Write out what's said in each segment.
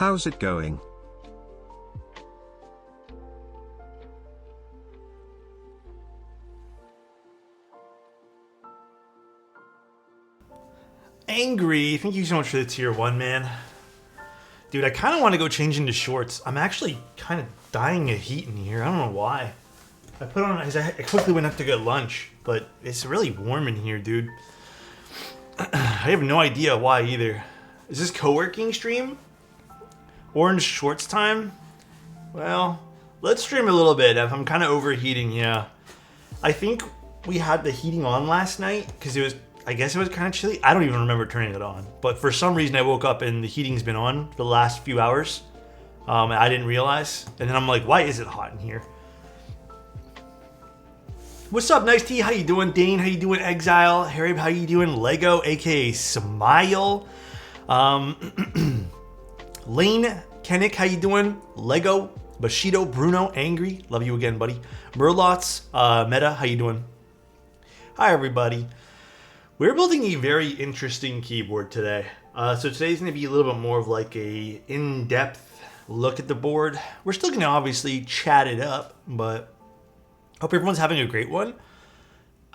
How's it going? Angry, thank you so much for the tier 1, man. Dude, I kind of want to go change into shorts. I'm actually kind of dying of heat in here. I don't know why. I put on, I quickly went up to get lunch, but it's really warm in here, dude. I have no idea why either. Is this co-working stream? Orange shorts time? Well, let's stream a little bit. I'm kind of overheating, yeah. I think we had the heating on last night because it was, I guess it was kind of chilly. I don't even remember turning it on. But for some reason I woke up and the heating's been on for the last few hours. I didn't realize. And then I'm like, why is it hot in here? What's up, Nice T? How you doing? Dane, how you doing? Exile. Harry, how you doing? Lego, aka Smile. Lane, Kennick, how you doing? Lego, Bushido, Bruno, Angry. Love you again, buddy. Merlots, Meta, how you doing? Hi, everybody. We're building a very interesting keyboard today. So today's going to be a little bit more of like a in-depth look at the board. We're still going to obviously chat it up, but hope everyone's having a great one.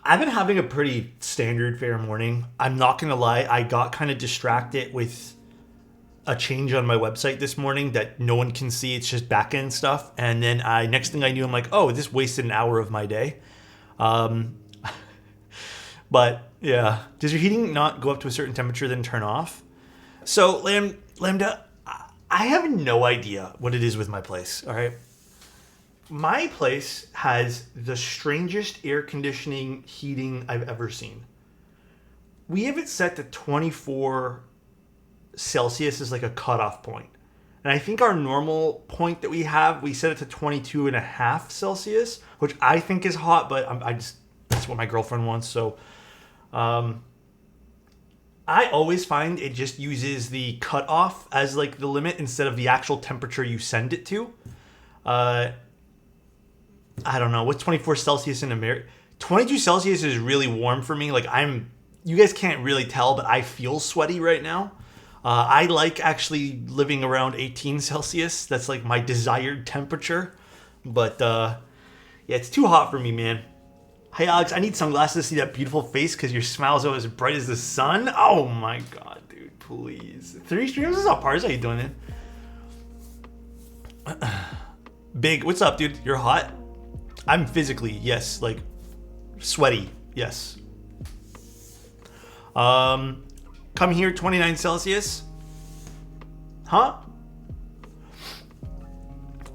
I've been having a pretty standard fair morning. I'm not going to lie, I got kind of distracted with a change on my website this morning that no one can see. It's just back-end stuff. And then next thing I knew, I'm like, oh, this wasted an hour of my day. But yeah, does your heating not go up to a certain temperature then turn off? So Lambda, I have no idea what it is with my place, all right? My place has the strangest air conditioning heating I've ever seen. We have it set to 24 Celsius as like a cutoff point. And I think our normal point that we have, we set it to 22.5 Celsius, which I think is hot, but that's what my girlfriend wants, so... I always find it just uses the cutoff as like the limit instead of the actual temperature you send it to. I don't know. What's 24 Celsius in America? 22 Celsius is really warm for me. Like you guys can't really tell, but I feel sweaty right now. I like actually living around 18 Celsius. That's like my desired temperature. But yeah, it's too hot for me, man. Hey Alex, I need sunglasses to see that beautiful face because your smile's always as bright as the sun. Oh my god, dude, please. 3 streams? What's up, Pars? How you doing, man? Big, what's up, dude? You're hot? I'm physically, yes, like, sweaty, yes. Come here, 29 Celsius. Huh?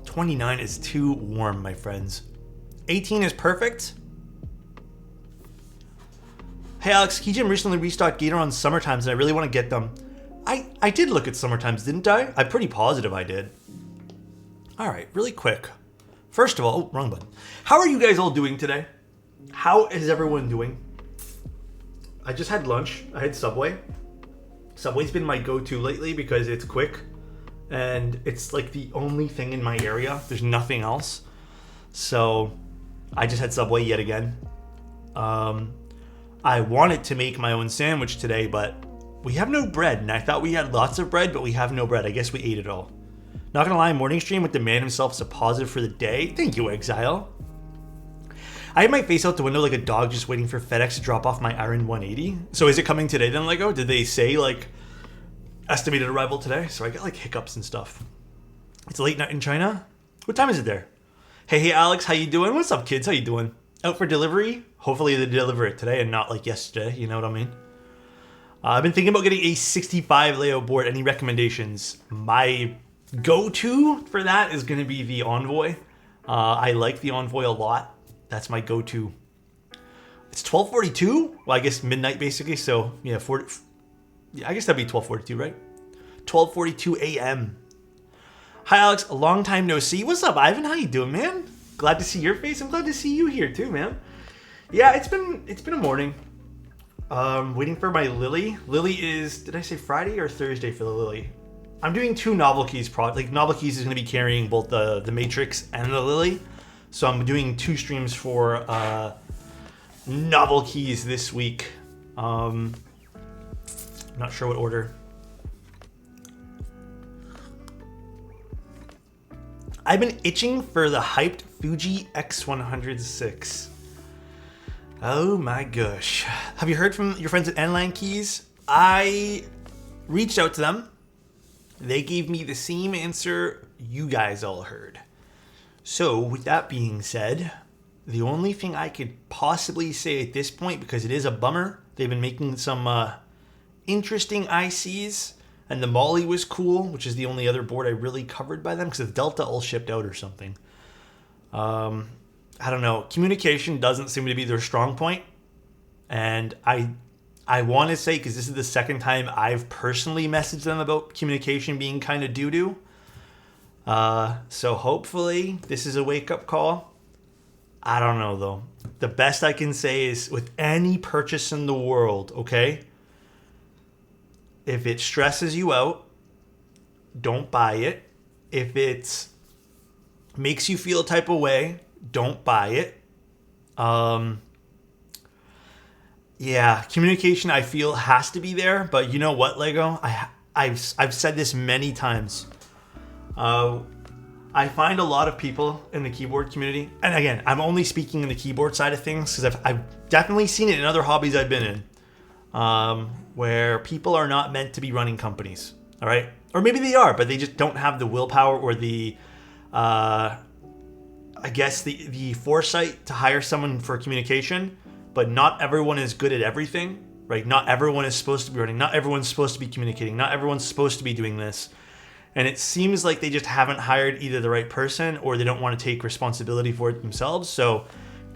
29 is too warm, my friends. 18 is perfect. Hey Alex, Keygen recently restocked Gator on Summertimes and I really want to get them. I did look at Summertimes, didn't I? I'm pretty positive I did. Alright, really quick. First of all, oh, wrong button. How are you guys all doing today? How is everyone doing? I just had lunch. I had Subway. Subway's been my go-to lately because it's quick and it's like the only thing in my area. There's nothing else. So I just had Subway yet again. I wanted to make my own sandwich today, but we have no bread. And I thought we had lots of bread, but we have no bread. I guess we ate it all. Not gonna lie, morning stream with the man himself is a positive for the day. Thank you, Exile. I have my face out the window like a dog just waiting for FedEx to drop off my Iron 180. So is it coming today then, Lego? Did they say like estimated arrival today? So I get like hiccups and stuff. It's late night in China. What time is it there? Hey Alex, how you doing? What's up, kids? How you doing? Out for delivery? Hopefully they deliver it today and not like yesterday, you know what I mean? I've been thinking about getting a 65 layout board. Any recommendations? My go-to for that is going to be the Envoy. I like the Envoy a lot. That's my go-to. It's 12:42? Well, I guess midnight basically, so yeah, yeah, I guess that'd be 12:42, right? 12:42 a.m. Hi Alex, a long time no see. What's up, Ivan? How you doing, man? Glad to see your face. I'm glad to see you here too, man. Yeah, it's been a morning. Waiting for my Lily. Lily is, did I say Friday or Thursday for the Lily? I'm doing 2 Novel Keys like Novel Keys is going to be carrying both the Matrix and the Lily. So I'm doing 2 streams for Novel Keys this week. Not sure what order. I've been itching for the hyped Fuji X106. Oh my gosh. Have you heard from your friends at N-Line Keys? I reached out to them. They gave me the same answer you guys all heard. So with that being said, the only thing I could possibly say at this point, because it is a bummer, they've been making some interesting ICs, and the Molly was cool, which is the only other board I really covered by them, because the Delta all shipped out or something. I don't know. Communication doesn't seem to be their strong point, and I want to say, because this is the second time I've personally messaged them about communication being kind of doo-doo. So hopefully this is a wake-up call. I don't know, though. The best I can say is with any purchase in the world, okay? If it stresses you out, don't buy it. If it makes you feel a type of way, don't buy it. Yeah, communication I feel has to be there, but you know what, Lego? I've said this many times. I find a lot of people in the keyboard community, and again, I'm only speaking in the keyboard side of things because I've definitely seen it in other hobbies I've been in, where people are not meant to be running companies, all right? Or maybe they are, but they just don't have the willpower or the, I guess, the foresight to hire someone for communication. But not everyone is good at everything, right? Not everyone is supposed to be running. Not everyone's supposed to be communicating. Not everyone's supposed to be doing this. And it seems like they just haven't hired either the right person or they don't want to take responsibility for it themselves. So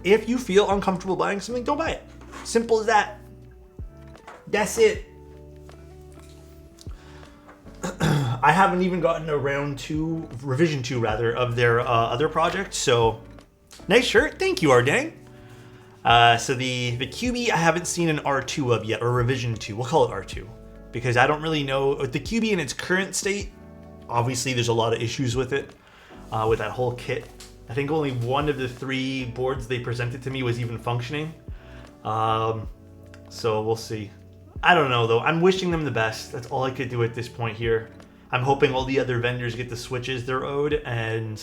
if you feel uncomfortable buying something, don't buy it. Simple as that. That's it. I haven't even gotten around to revision 2 rather of their other project. So nice shirt. Thank you, Ardang. So the QB I haven't seen an R2 of yet, or revision 2. We'll call it R2 because I don't really know the QB in its current state. Obviously, there's a lot of issues with it, with that whole kit. I think only one of the 3 boards they presented to me was even functioning. So we'll see. I don't know though. I'm wishing them the best. That's all I could do at this point here. I'm hoping all the other vendors get the switches they're owed and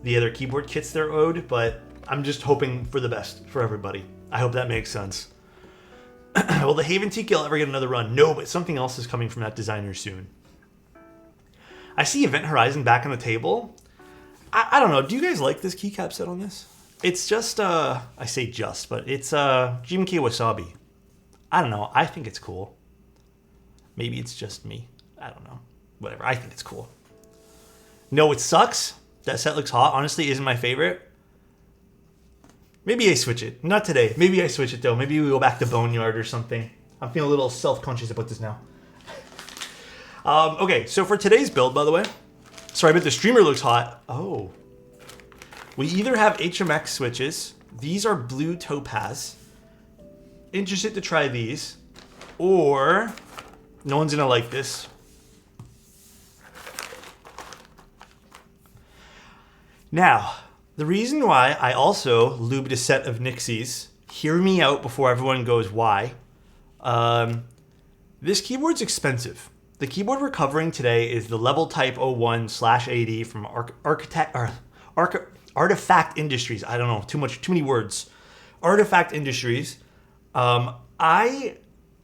the other keyboard kits they're owed, but I'm just hoping for the best for everybody. I hope that makes sense. Will the Haven TKL ever get another run? No, but something else is coming from that designer soon. I see Event Horizon back on the table. I don't know. Do you guys like this keycap set on this? It's just, I say just, but it's GMK Wasabi. I don't know. I think it's cool. Maybe it's just me. I don't know. Whatever. I think it's cool. No, it sucks. That set looks hot. Honestly, isn't my favorite. Maybe I switch it. Not today. Maybe I switch it though. Maybe we go back to Boneyard or something. I'm feeling a little self-conscious about this now. Okay, so for today's build, by the way. Sorry, but the streamer looks hot. Oh. We either have HMX switches. These are blue topaz. Interested to try these. Or, no one's gonna like this. Now, the reason why I also lubed a set of Nixies, hear me out before everyone goes, why? This keyboard's expensive. The keyboard we're covering today is the LvL Type-01/AD from Artifact Industries. I don't know, too many words. Artifact Industries. I'm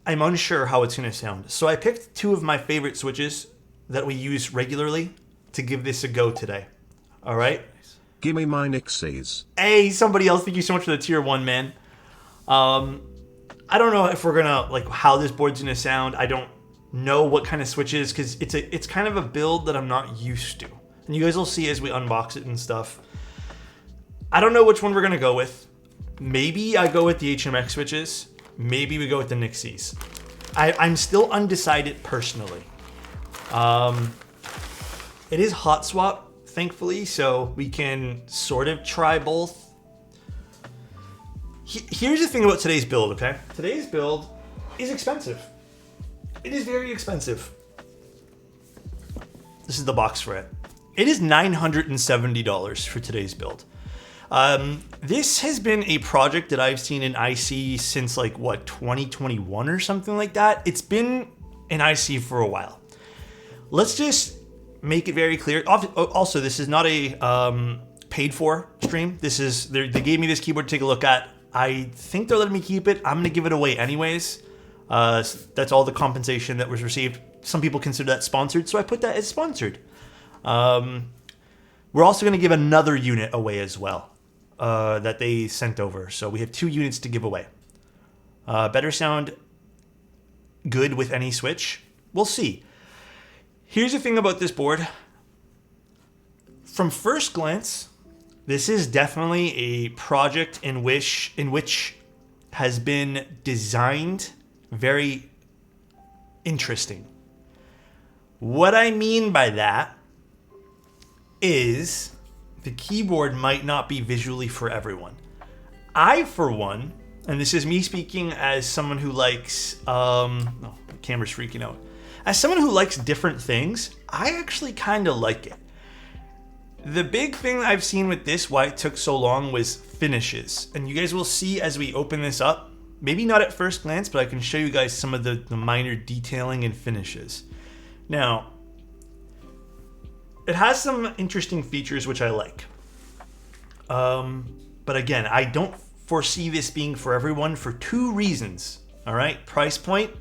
unsure how it's going to sound. So I picked 2 of my favorite switches that we use regularly to give this a go today. All right? Gimme my Nixies. Hey, somebody else, thank you so much for the tier 1, man. I don't know if we're gonna, like, how this board's gonna sound. I don't know what kind of switch it is, because it's kind of a build that I'm not used to. And you guys will see as we unbox it and stuff. I don't know which one we're gonna go with. Maybe I go with the HMX switches. Maybe we go with the Nixies. I'm still undecided personally. It is hot swap, thankfully, so we can sort of try both. Here's the thing about today's build, okay? Today's build is expensive. It is very expensive. This is the box for it. It is $970 for today's build. This has been a project that I've seen in IC since like, what, 2021 or something like that? It's been in IC for a while. Let's just make it very clear. Also, this is not a paid for stream. This is they gave me this keyboard to take a look at. I think they're letting me keep it. I'm gonna give it away anyways. That's all the compensation that was received. Some people consider that sponsored, so I put that as sponsored. We're also gonna give another unit away as well that they sent over. So we have 2 units to give away. Better sound, good with any switch. We'll see. Here's the thing about this board. From first glance, this is definitely a project in which has been designed very interesting. What I mean by that is the keyboard might not be visually for everyone. I, for one, and this is me speaking as someone who likes, the camera's freaking out. As someone who likes different things, I actually kind of like it. The big thing I've seen with this, why it took so long, was finishes. And you guys will see as we open this up, maybe not at first glance, but I can show you guys some of the minor detailing and finishes. Now, it has some interesting features which I like. But again, I don't foresee this being for everyone for 2 reasons. All right, price point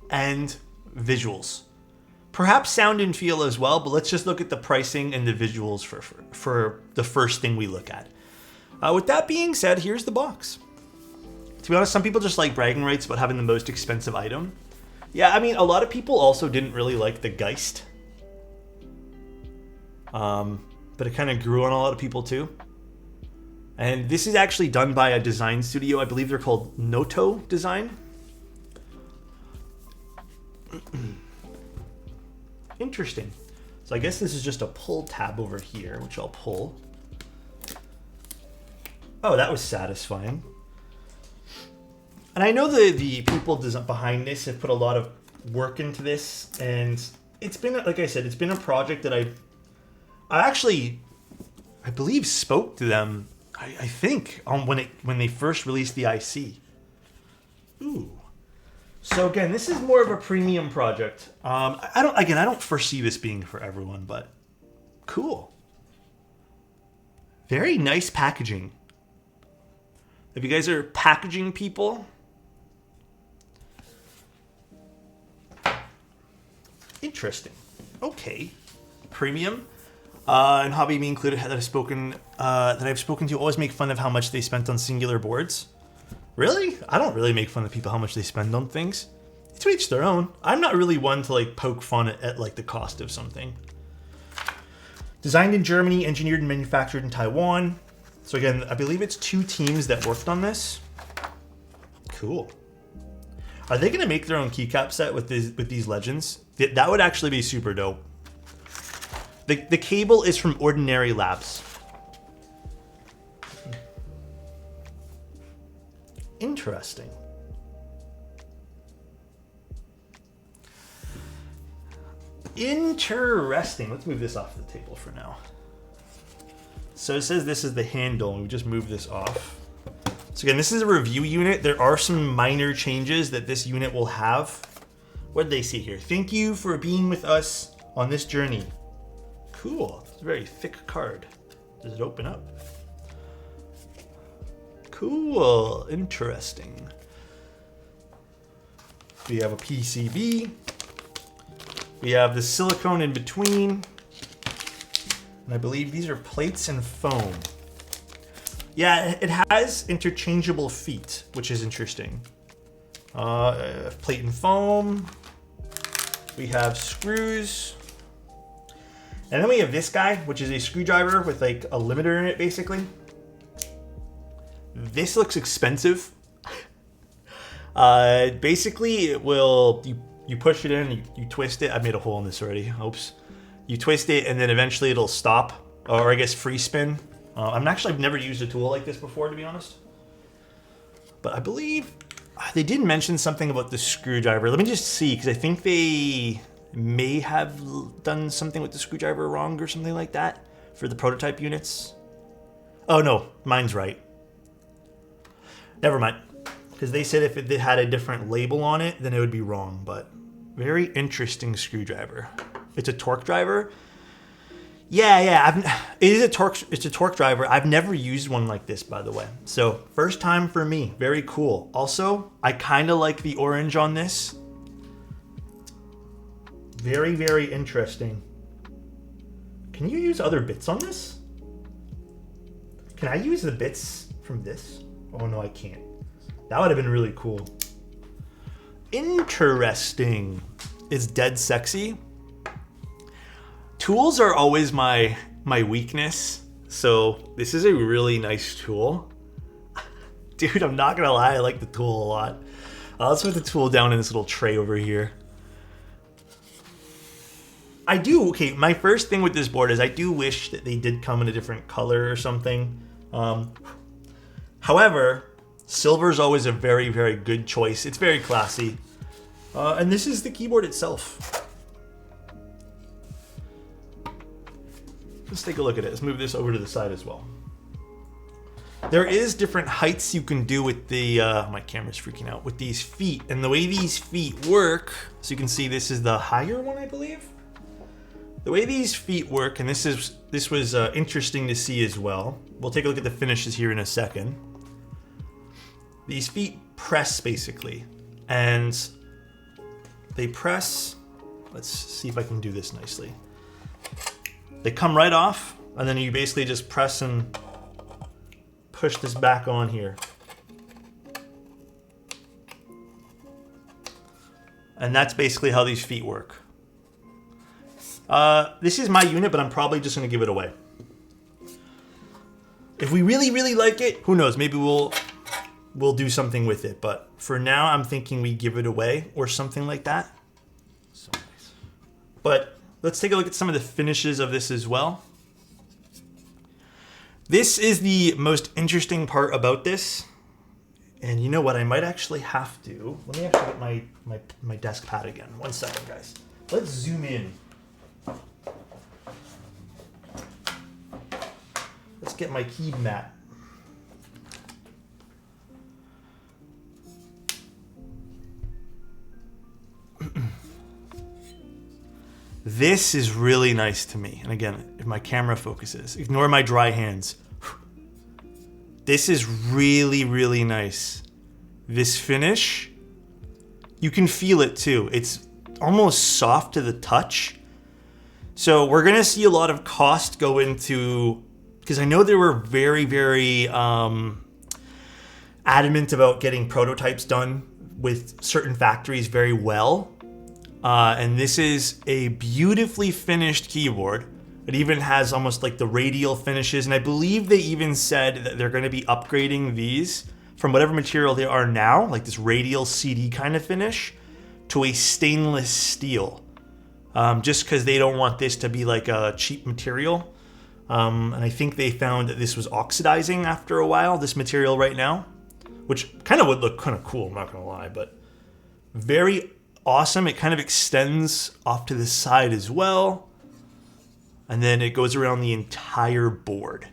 and visuals. Perhaps sound and feel as well, but let's just look at the pricing and the visuals for the first thing we look at. With that being said, here's the box. To be honest, some people just like bragging rights about having the most expensive item. Yeah, I mean, a lot of people also didn't really like the Geist. But it kind of grew on a lot of people too. And this is actually done by a design studio. I believe they're called Noto Design. Interesting. So I guess this is just a pull tab over here, which I'll pull. Oh, that was satisfying. And I know the people behind this have put a lot of work into this, and it's been, like I said, it's been a project that I believe spoke to them. I think on when they first released the IC. Ooh. So again, this is more of a premium project. I don't foresee this being for everyone, but cool. Very nice packaging. If you guys are packaging people, interesting. Okay, premium. And hobby me included that I've spoken to always make fun of how much they spent on singular boards. Really? I don't really make fun of people how much they spend on things. To each their own. I'm not really one to like poke fun at like the cost of something. Designed in Germany, engineered and manufactured in Taiwan. So again, I believe it's 2 teams that worked on this. Cool. Are they going to make their own keycap set with these legends? That would actually be super dope. The cable is from Ordinary Labs. Interesting. Interesting. Let's move this off the table for now. So it says this is the handle, and we just move this off. So again, this is a review unit. There are some minor changes that this unit will have. What did they say here? Thank you for being with us on this journey. Cool. It's a very thick card. Does it open up? Cool. Interesting. We have a PCB. We have the silicone in between. And I believe these are plates and foam. Yeah, it has interchangeable feet, which is interesting. Plate and foam. We have screws. And then we have this guy, which is a screwdriver with like a limiter in it, basically. This looks expensive. Basically, it will, you push it in, you twist it. I made a hole in this already, oops. You twist it and then eventually it'll stop, or I guess free spin. I've never used a tool like this before, to be honest. But I believe they did mention something about the screwdriver. Let me just see, because I think they may have done something with the screwdriver wrong or something like that for the prototype units. Oh no, mine's right. Never mind. Because they said if it had a different label on it, then it would be wrong. But very interesting screwdriver. It's a torque driver. Yeah. It's a torque driver. I've never used one like this, by the way. So first time for me. Very cool. Also, I kind of like the orange on this. Very, very interesting. Can you use other bits on this? Can I use the bits from this? Oh no, I can't. That would have been really cool. Interesting. It's dead sexy. Tools are always my weakness, so this is a really nice tool. Dude, I'm not gonna lie, I like the tool a lot. Let's put the tool down in this little tray over here. Okay, my first thing with this board is I do wish that they did come in a different color or something. However, silver is always a very, very good choice. It's very classy. And this is the keyboard itself. Let's take a look at it. Let's move this over to the side as well. There is different heights you can do with the, my camera's freaking out, with these feet. And the way these feet work, so you can see this is the higher one, I believe. The way these feet work, and this was interesting to see as well. We'll take a look at the finishes here in a second. These feet press basically, and they press. Let's see if I can do this nicely. They come right off, and then you basically just press and push this back on here. And that's basically how these feet work. This is my unit, but I'm probably just gonna give it away. If we really, really like it, who knows, maybe we'll do something with it. But for now, I'm thinking we give it away or something like that. So nice. But let's take a look at some of the finishes of this as well. This is the most interesting part about this. And you know what? I might actually have to. Let me actually get my desk pad again. 1 second, guys. Let's zoom in. Let's get my key mat. This is really nice to me. And again, if my camera focuses, ignore my dry hands. This is really, really nice. This finish, you can feel it too. It's almost soft to the touch. So we're gonna see a lot of cost go into, because I know they were very, very adamant about getting prototypes done with certain factories very well. And this is a beautifully finished keyboard. It even has almost like the radial finishes. And I believe they even said that they're gonna be upgrading these from whatever material they are now, like this radial CD kind of finish, to a stainless steel. Just because they don't want this to be like a cheap material. And I think they found that this was oxidizing after a while, this material right now, which kind of would look kind of cool, I'm not gonna lie, but very awesome. It kind of extends off to the side as well. And then it goes around the entire board.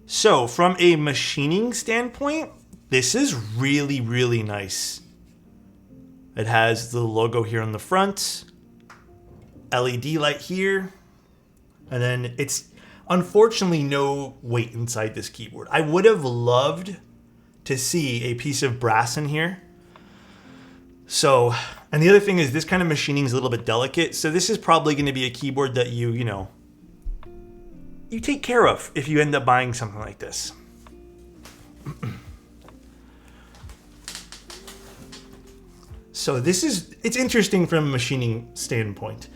So from a machining standpoint, this is really, really nice. It has the logo here on the front, LED light here, and then it's unfortunately no weight inside this keyboard. I would have loved to see a piece of brass in here. So, and the other thing is this kind of machining is a little bit delicate. So this is probably going to be a keyboard that you take care of if you end up buying something like this. So it's interesting from a machining standpoint.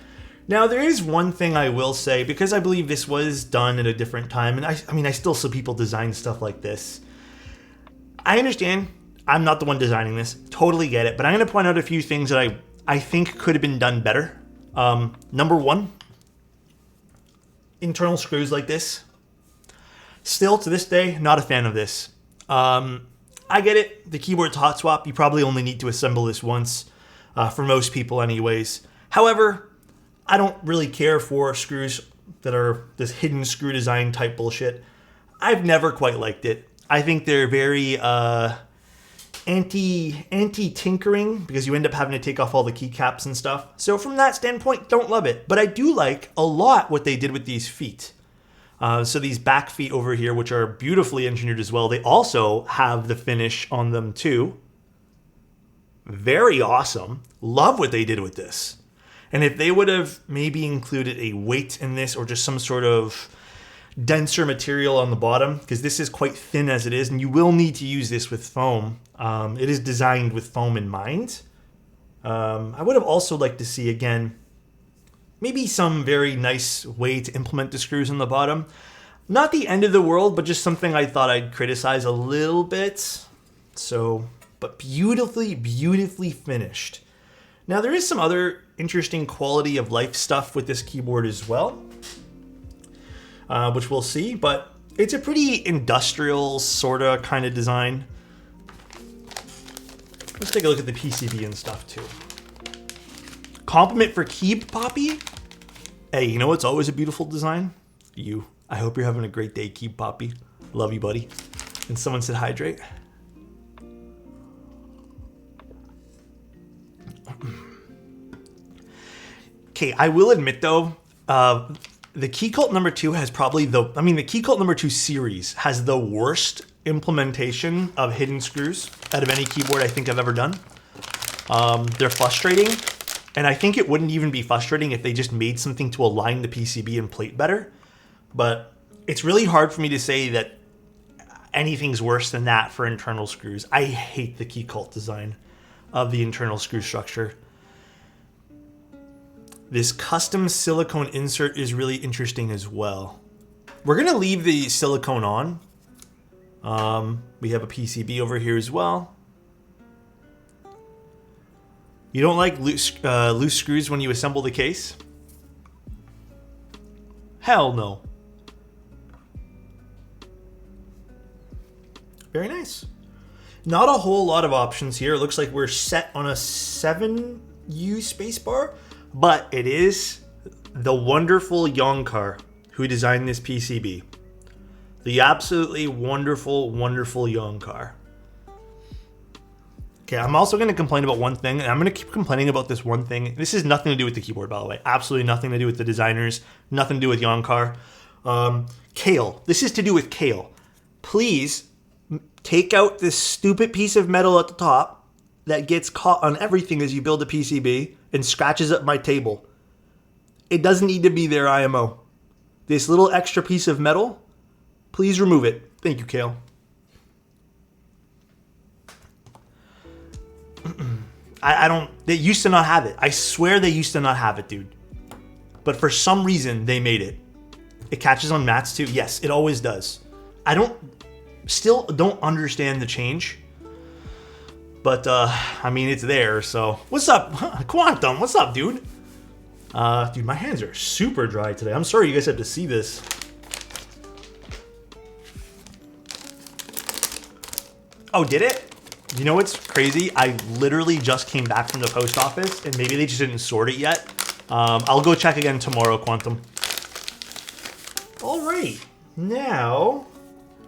Now there is one thing I will say, because I believe this was done at a different time, and I mean I still see people design stuff like this. I understand. I'm not the one designing this. Totally get it. But I'm going to point out a few things that I think could have been done better. Number one, internal screws like this. Still, to this day, not a fan of this. I get it. The keyboard's hot swap. You probably only need to assemble this once, for most people anyways. However, I don't really care for screws that are this hidden screw design type bullshit. I've never quite liked it. I think they're very... anti-tinkering because you end up having to take off all the keycaps and stuff. So from that standpoint, don't love it. But I do like a lot what they did with these feet. So these back feet over here, which are beautifully engineered as well, they also have the finish on them too. Very awesome. Love what they did with this. And if they would have maybe included a weight in this or just some sort of denser material on the bottom, because this is quite thin as it is, and you will need to use this with foam. It is designed with foam in mind. I would have also liked to see, again, maybe some very nice way to implement the screws on the bottom. Not the end of the world, but just something I thought I'd criticize a little bit. So, but beautifully, beautifully finished. Now, there is some other interesting quality of life stuff with this keyboard as well, which we'll see, but it's a pretty industrial sort of kind of design. Let's take a look at the PCB and stuff too. Compliment for Keep Poppy. Hey, you know what's always a beautiful design? You. I hope you're having a great day, Keep Poppy. Love you, buddy. And someone said hydrate. Okay, I will admit though, the Key Cult number 2 has probably the Key Cult number 2 series has the worst implementation of hidden screws out of any keyboard I think I've ever done. They're frustrating, and I think it wouldn't even be frustrating if they just made something to align the PCB and plate better. But it's really hard for me to say that anything's worse than that for internal screws. I hate the Key Cult design of the internal screw structure. This custom silicone insert is really interesting as well. We're gonna leave the silicone on. We have a PCB over here as well. You don't like loose screws when you assemble the case? Hell no. Very nice. Not a whole lot of options here. It looks like we're set on a 7U spacebar, but it is the wonderful Yonkar who designed this PCB. The absolutely wonderful, wonderful Yonkar. Okay, I'm also going to complain about one thing, and I'm going to keep complaining about this one thing. This has nothing to do with the keyboard, by the way. Absolutely nothing to do with the designers. Nothing to do with Yonkar. Kale. This is to do with Kale. Please take out this stupid piece of metal at the top that gets caught on everything as you build a PCB and scratches up my table. It doesn't need to be there, IMO. This little extra piece of metal, please remove it. Thank you, Kale. They used to not have it. I swear they used to not have it, dude. But for some reason, they made it. It catches on mats too. Yes, it always does. Still don't understand the change. But, I mean, it's there, so. What's up? Quantum, what's up, dude? Dude, my hands are super dry today. I'm sorry you guys have to see this. Oh, did it? You know what's crazy? I literally just came back from the post office, and maybe they just didn't sort it yet. I'll go check again tomorrow, Quantum. All right. Now,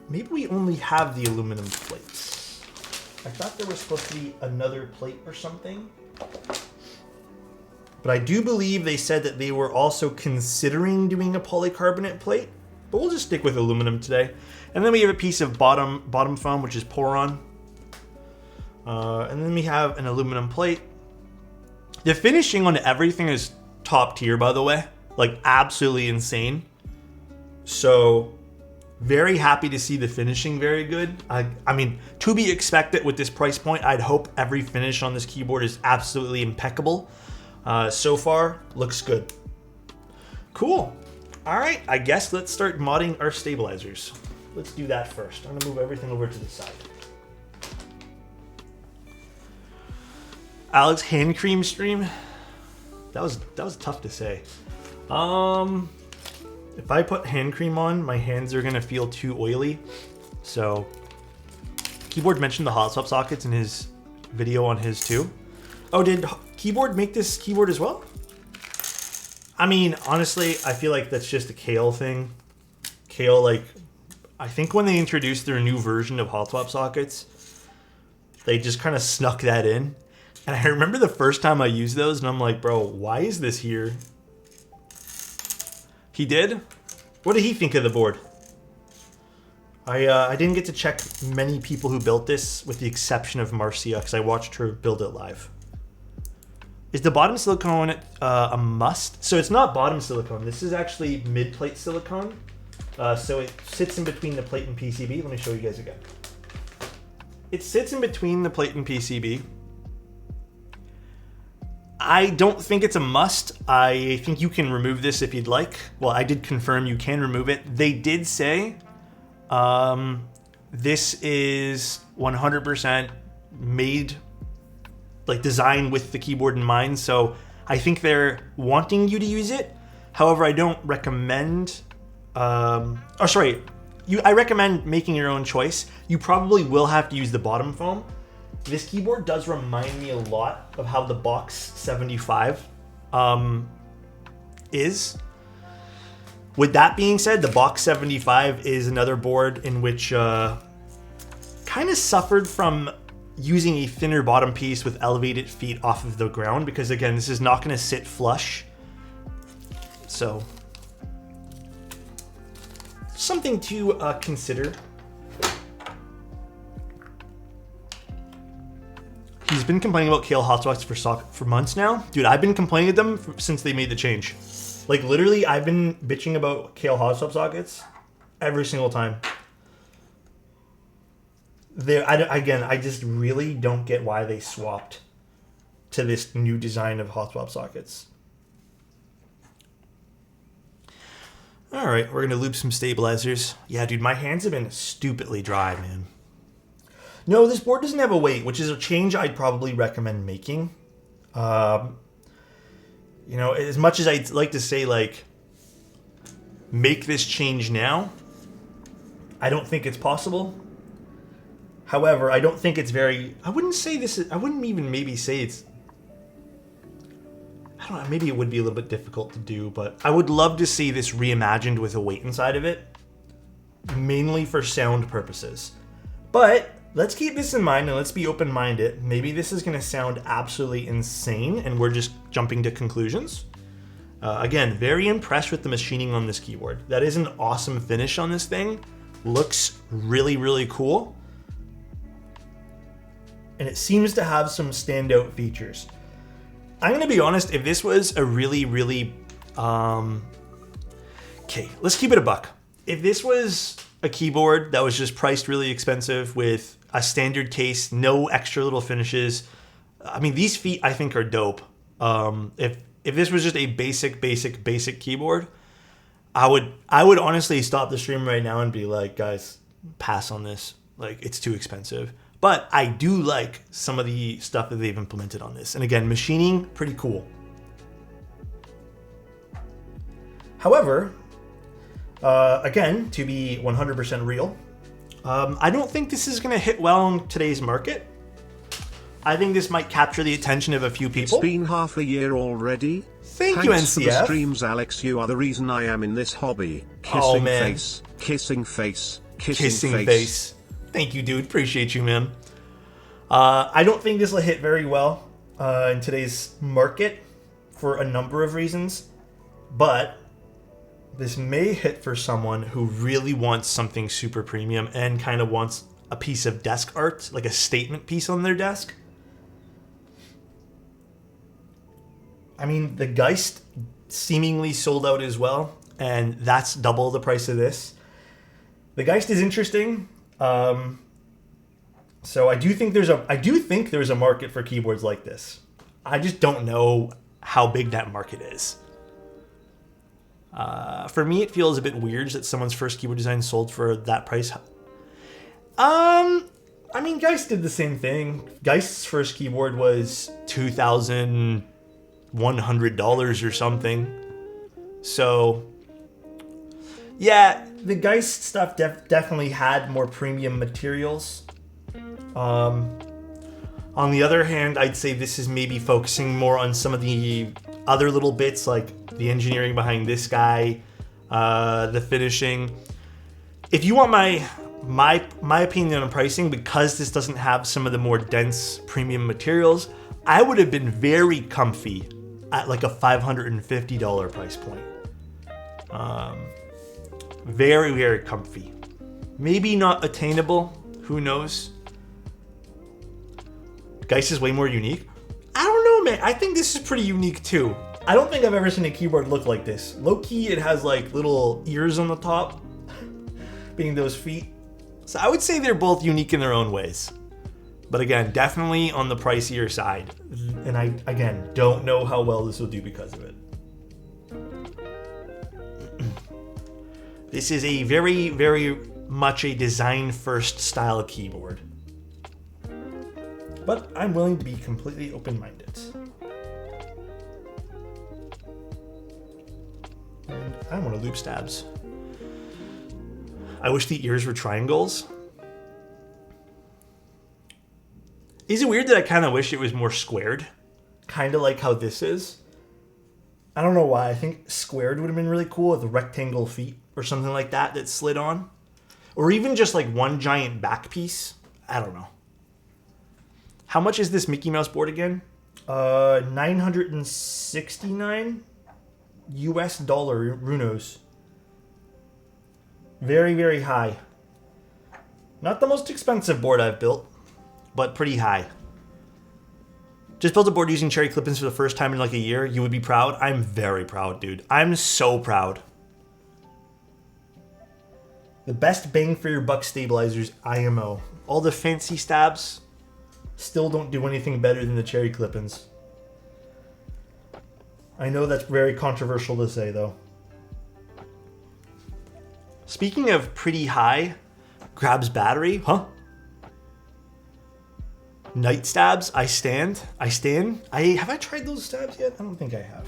maybe we only have the aluminum plates. I thought there was supposed to be another plate or something. But I do believe they said that they were also considering doing a polycarbonate plate. But we'll just stick with aluminum today. And then we have a piece of bottom foam, which is Poron. And then we have an aluminum plate. The finishing on everything is top tier, by the way. Like, absolutely insane. So, very happy to see the finishing very good. I mean, to be expected with this price point, I'd hope every finish on this keyboard is absolutely impeccable. So far, looks good. Cool. All right, I guess let's start modding our stabilizers. Let's do that first. I'm gonna move everything over to the side. Alex, hand cream stream? That was tough to say. If I put hand cream on, my hands are gonna feel too oily. So, Keyboard mentioned the hot swap sockets in his video on his too. Oh, did Keyboard make this keyboard as well? I mean, honestly, I feel like that's just a Kale thing. Kale, like, I think when they introduced their new version of hot swap sockets, They just kind of snuck that in. And I remember the first time I used those, and I'm like, bro, why is this here? He did? What did he think of the board? I didn't get to check many people who built this, with the exception of Marcia, because I watched her build it live. Is the bottom silicone a must? So it's not bottom silicone. This is actually mid-plate silicone. So it sits in between the plate and PCB. Let me show you guys again. It sits in between the plate and PCB. I don't think it's a must. I think you can remove this if you'd like. Well, I did confirm you can remove it. They did say this is 100% made, like designed with the keyboard in mind. So I think they're wanting you to use it. However, I don't recommend, I recommend making your own choice. You probably will have to use the bottom foam. This keyboard does remind me a lot of how the Box 75 is. With that being said, the Box 75 is another board in which kind of suffered from using a thinner bottom piece with elevated feet off of the ground, because again, this is not going to sit flush. So, something to consider. He's been complaining about Kale hotspots for months now. Dude, I've been complaining at them since they made the change. Like literally, I've been bitching about Kale hotspot sockets every single time. I just really don't get why they swapped to this new design of hotspot sockets. All right, we're gonna loop some stabilizers. Yeah, dude, my hands have been stupidly dry, man. No, this board doesn't have a weight, which is a change I'd probably recommend making. You know, as much as I'd like to say, like, make this change now, I don't think it's possible. However, I don't think it's very... I wouldn't even maybe say it's... I don't know, maybe it would be a little bit difficult to do, but I would love to see this reimagined with a weight inside of it, mainly for sound purposes. But let's keep this in mind and let's be open-minded. Maybe this is going to sound absolutely insane and we're just jumping to conclusions. Again, very impressed with the machining on this keyboard. That is an awesome finish on this thing. Looks really, really cool. And it seems to have some standout features. I'm going to be honest, if this was a really, really... okay, let's keep it a buck. If this was a keyboard that was just priced really expensive with a standard case, no extra little finishes, I mean, these feet I think are dope. If this was just a basic keyboard, I would honestly stop the stream right now and be like, guys, pass on this. Like, it's too expensive. But I do like some of the stuff that they've implemented on this. And again, machining, pretty cool. However, again, to be 100% real, I don't think this is going to hit well in today's market. I think this might capture the attention of a few people. It's been half a year already. Thank you, Thanks NCF. for the streams, Alex. You are the reason I am in this hobby. Kissing face, kissing face, kissing face. Thank you, dude. Appreciate you, man. I don't think this will hit very well in today's market for a number of reasons, but this may hit for someone who really wants something super premium and kind of wants a piece of desk art, like a statement piece on their desk. I mean, the Geist seemingly sold out as well, and that's double the price of this. The Geist is interesting. So I do think there's a market for keyboards like this. I just don't know how big that market is. For me, it feels a bit weird that someone's first keyboard design sold for that price. I mean, Geist did the same thing. Geist's first keyboard was $2,100 or something. So, yeah, the Geist stuff definitely had more premium materials. On the other hand, I'd say this is maybe focusing more on some of the other little bits, like the engineering behind this guy, the finishing. If you want my my opinion on pricing, because this doesn't have some of the more dense premium materials, I would have been very comfy at like a $550 price point. Very, very comfy. Maybe not attainable. Who knows? Geist is way more unique. I don't know, man. I think this is pretty unique too. I don't think I've ever seen a keyboard look like this. Low key, it has like little ears on the top, being those feet. So I would say they're both unique in their own ways. But again, definitely on the pricier side. And I, again, don't know how well this will do because of it. This is a very, very much a design-first style keyboard. But I'm willing to be completely open-minded. And I want to loop stabs. I wish the ears were triangles. Is it weird that I kind of wish it was more squared? Kind of like how this is. I don't know why. I think squared would have been really cool with rectangle feet or something like that that slid on. Or even just like one giant back piece. I don't know. How much is this Mickey Mouse board again? $969 US dollar runos. Very, very high. Not the most expensive board I've built, but pretty high. Just built a board using cherry clip-ins for the first time in like a year. You would be proud? I'm very proud, dude. I'm so proud. The best bang for your buck stabilizers, IMO. All the fancy stabs still don't do anything better than the cherry clip-ins. I know that's very controversial to say, though. Speaking of pretty high, grabs battery, huh? Night stabs, I stand. Have I tried those stabs yet? I don't think I have.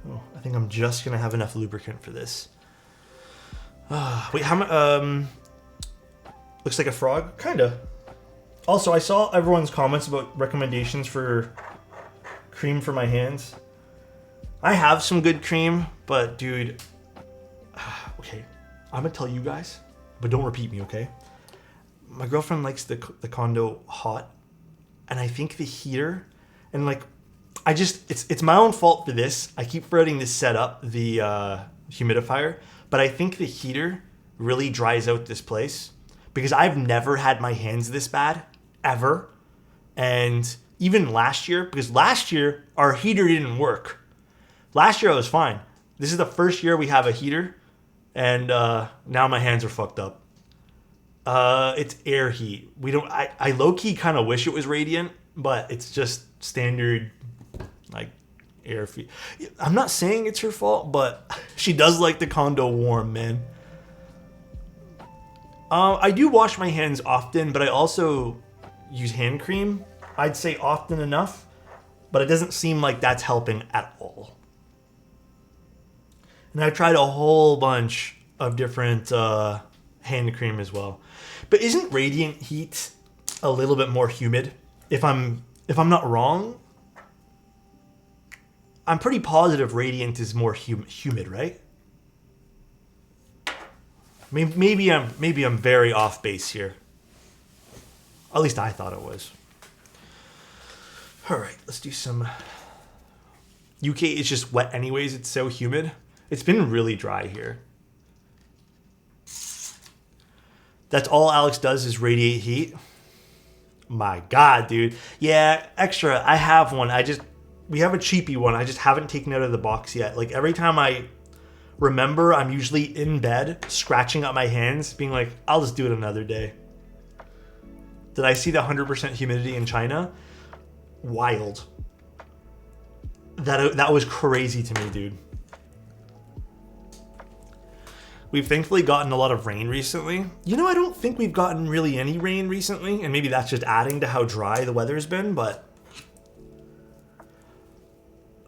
Oh, I think I'm just gonna have enough lubricant for this. Wait, how much? Looks like a frog, kinda. Also, I saw everyone's comments about recommendations for cream for my hands. I have some good cream, but dude, okay, I'm gonna tell you guys, but don't repeat me, okay? My girlfriend likes the condo hot, and I think the heater, and like, it's my own fault for this. I keep forgetting to set up the humidifier, but I think the heater really dries out this place because I've never had my hands this bad, ever. And even last year, because last year our heater didn't work. Last year I was fine. This is the first year we have a heater, and now my hands are fucked up. It's air heat. I low-key kind of wish it was radiant, but it's just standard, like, air heat. I'm not saying it's her fault, but she does like the condo warm, man. I do wash my hands often, but I also use hand cream. I'd say often enough, but it doesn't seem like that's helping at all. And I've tried a whole bunch of different hand cream as well. But isn't radiant heat a little bit more humid? If I'm not wrong, I'm pretty positive radiant is more humid, right? Maybe I'm very off base here. At least I thought it was. All right, let's do some. UK is just wet anyways. It's so humid. It's been really dry here. That's all Alex does is radiate heat. My God, dude. Yeah, extra. I have one. We have a cheapy one. I just haven't taken it out of the box yet. Like every time I remember, I'm usually in bed, scratching up my hands, being like, I'll just do it another day. Did I see the 100% humidity in China? Wild. That was crazy to me, dude. We've thankfully gotten a lot of rain recently. You know, I don't think we've gotten really any rain recently, and maybe that's just adding to how dry the weather's been, but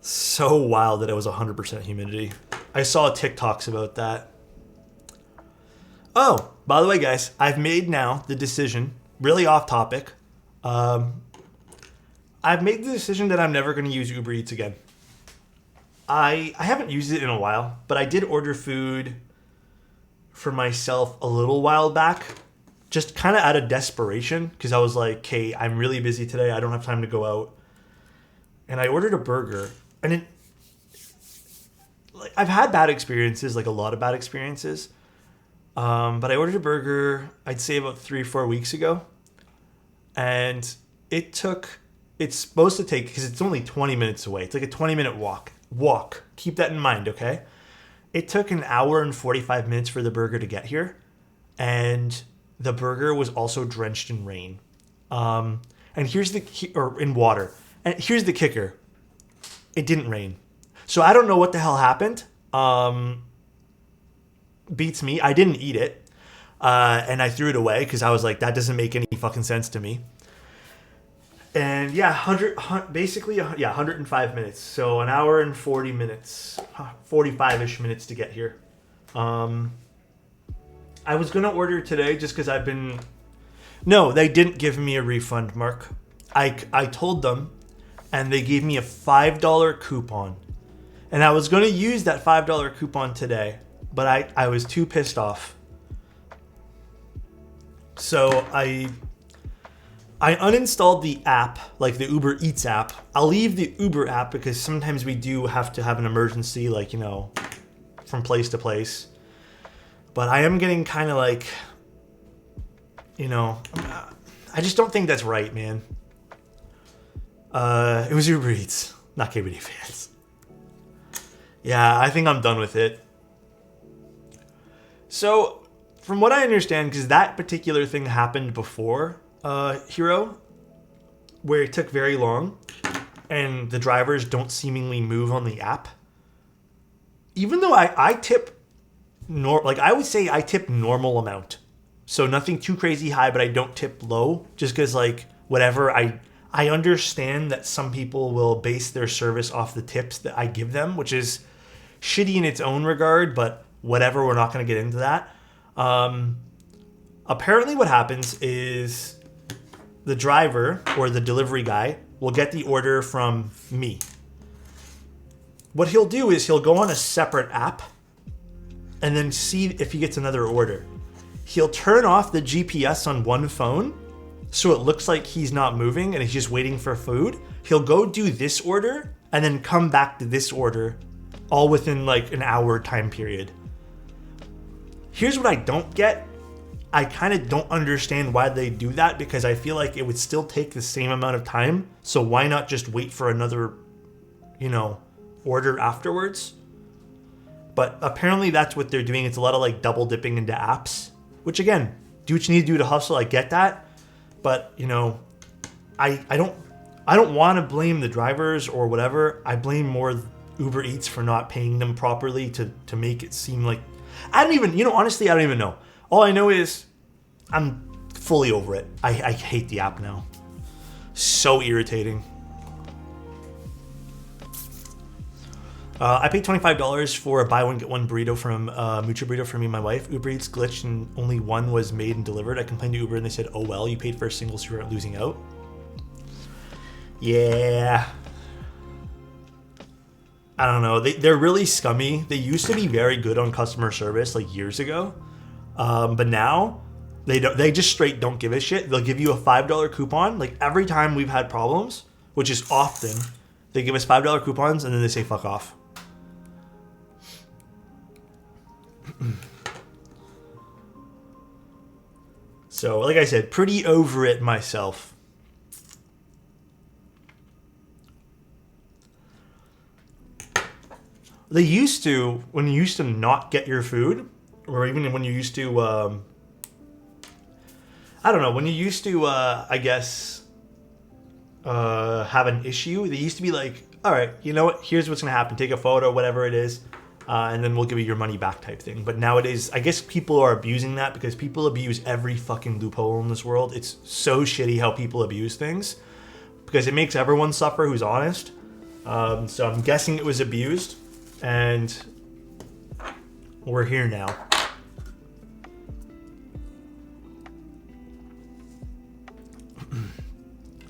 so wild that it was 100% humidity. I saw TikToks about that. Oh, by the way, guys, I've made now the decision, really off topic. I've made the decision that I'm never going to use Uber Eats again. I haven't used it in a while, but I did order food for myself a little while back, just kind of out of desperation, because I was like, okay, I'm really busy today. I don't have time to go out. And I ordered a burger. And I've had bad experiences, like a lot of bad experiences. But I ordered a burger, I'd say about 3 or 4 weeks ago. And it's supposed to take, because it's only 20 minutes away. It's like a 20-minute walk. Keep that in mind, okay? It took an hour and 45 minutes for the burger to get here. And the burger was also drenched in rain. And in water. And here's the kicker. It didn't rain. So I don't know what the hell happened. Beats me. I didn't eat it. And I threw it away because I was like, that doesn't make any fucking sense to me. And yeah, basically 105 minutes. So an hour and 40 minutes, 45-ish minutes to get here. I was going to order today just because No, they didn't give me a refund, Mark. I told them, and they gave me a $5 coupon. And I was going to use that $5 coupon today, but I was too pissed off. So I uninstalled the app, like the Uber Eats app. I'll leave the Uber app because sometimes we do have to have an emergency, like, you know, from place to place. But I am getting kind of like, you know, I just don't think that's right, man. It was Uber Eats, not KBD fans. Yeah, I think I'm done with it. So, from what I understand, because that particular thing happened before Hero, where it took very long, and the drivers don't seemingly move on the app. Even though I tip, I would say I tip normal amount. So nothing too crazy high, but I don't tip low, just because, like, whatever, I understand that some people will base their service off the tips that I give them, which is shitty in its own regard, but whatever, we're not going to get into that. Apparently what happens is the driver or the delivery guy will get the order from me. What he'll do is he'll go on a separate app and then see if he gets another order. He'll turn off the GPS on one phone so it looks like he's not moving and he's just waiting for food. He'll go do this order and then come back to this order, all within like an hour time period. Here's what I don't get. I kind of don't understand why they do that, because I feel like it would still take the same amount of time. So why not just wait for another, you know, order afterwards? But apparently that's what they're doing. It's a lot of like double dipping into apps, which again, do what you need to do to hustle. I get that. But, you know, I don't want to blame the drivers or whatever. I blame more Uber Eats for not paying them properly to make it seem like, honestly, I don't even know. All I know is I'm fully over it. I hate the app now. So irritating. I paid $25 for a buy one get one burrito from Mucha Burrito for me and my wife. Uber Eats glitched and only one was made and delivered. I complained to Uber and they said, "Oh well, you paid for a single, so you're losing out." Yeah. I don't know. They're really scummy. They used to be very good on customer service like years ago. But now they just straight don't give a shit. They'll give you a $5 coupon. Like every time we've had problems, which is often, they give us $5 coupons and then they say fuck off. So, like I said, pretty over it myself. They used to, when you used to not get your food, or even when you used to, I don't know, when you used to, have an issue, they used to be like, all right, you know what, here's what's going to happen. Take a photo, whatever it is, and then we'll give you your money back type thing. But nowadays, I guess people are abusing that because people abuse every fucking loophole in this world. It's so shitty how people abuse things because it makes everyone suffer who's honest. So I'm guessing it was abused, and we're here now.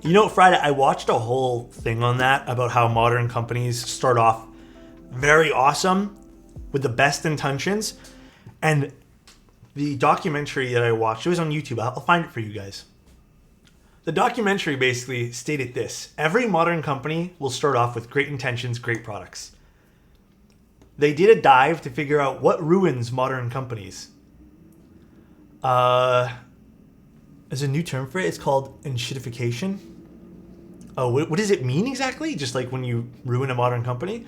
You know, Friday, I watched a whole thing on that about how modern companies start off very awesome with the best intentions, and the documentary that I watched, it was on YouTube. I'll find it for you guys. The documentary basically stated this: every modern company will start off with great intentions, great products. They did a dive to figure out what ruins modern companies. There's a new term for it. It's called enshittification. Oh, what does it mean exactly? Just like when you ruin a modern company?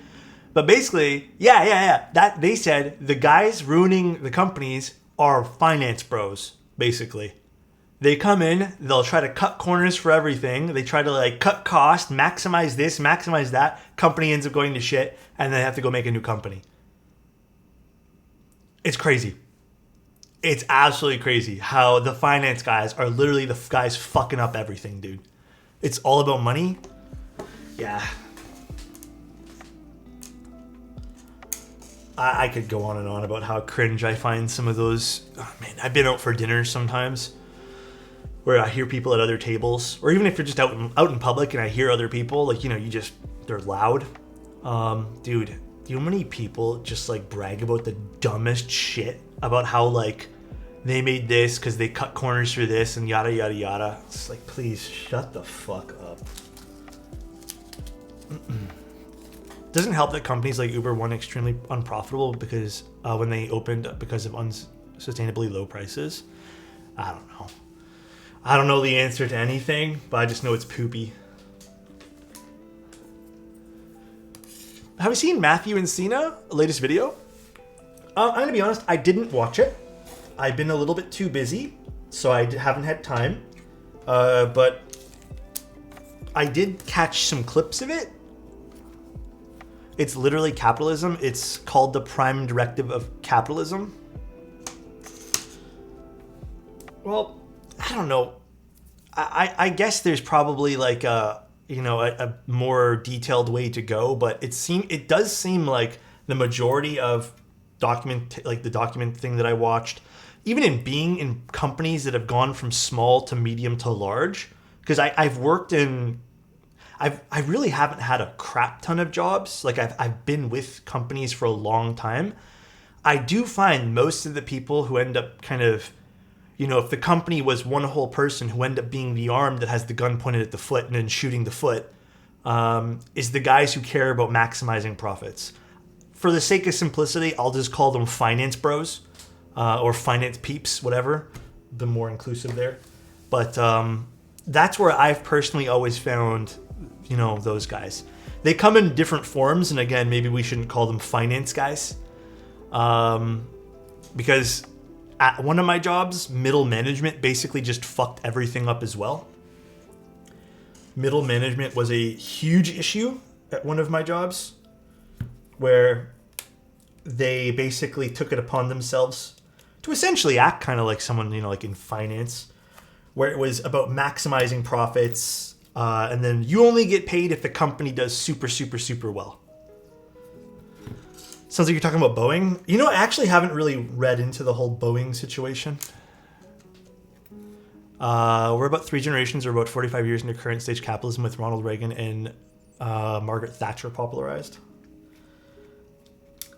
But basically, yeah. That they said the guys ruining the companies are finance bros, basically. They come in, they'll try to cut corners for everything. They try to like cut cost, maximize this, maximize that. Company ends up going to shit, and they have to go make a new company. It's crazy. It's absolutely crazy how the finance guys are literally the guys fucking up everything, dude. It's all about money. Yeah. I could go on and on about how cringe I find some of those. Oh, man, I've been out for dinner sometimes where I hear people at other tables, or even if you're just out in public and I hear other people, like, they're loud. Dude, do you know how many people just like brag about the dumbest shit about how like they made this because they cut corners for this and yada yada yada. It's like, please shut the fuck up. Doesn't help that companies like Uber went extremely unprofitable because when they opened because of unsustainably low prices. I don't know. I don't know the answer to anything, but I just know it's poopy. Have you seen Matthew and Cena, latest video? I'm gonna be honest, I didn't watch it. I've been a little bit too busy, so I haven't had time. But I did catch some clips of it. It's literally capitalism. It's called the Prime Directive of Capitalism. Well, I don't know. I guess there's probably like a more detailed way to go, but it does seem like the majority of the document thing that I watched, even in being in companies that have gone from small to medium to large, because I've worked in, I really haven't had a crap ton of jobs. Like I've been with companies for a long time. I do find most of the people who end up kind of, if the company was one whole person who end up being the arm that has the gun pointed at the foot and then shooting the foot, is the guys who care about maximizing profits. For the sake of simplicity, I'll just call them finance bros, or finance peeps, whatever. The more inclusive there. But that's where I've personally always found, those guys. They come in different forms, and again, maybe we shouldn't call them finance guys. Because at one of my jobs, middle management basically just fucked everything up as well. Middle management was a huge issue at one of my jobs, where they basically took it upon themselves to essentially act kind of like someone, like in finance, where it was about maximizing profits, and then you only get paid if the company does super, super, super well. Sounds like you're talking about Boeing. I actually haven't really read into the whole Boeing situation. We're about 3 generations or about 45 years into current stage capitalism with Ronald Reagan and Margaret Thatcher popularized.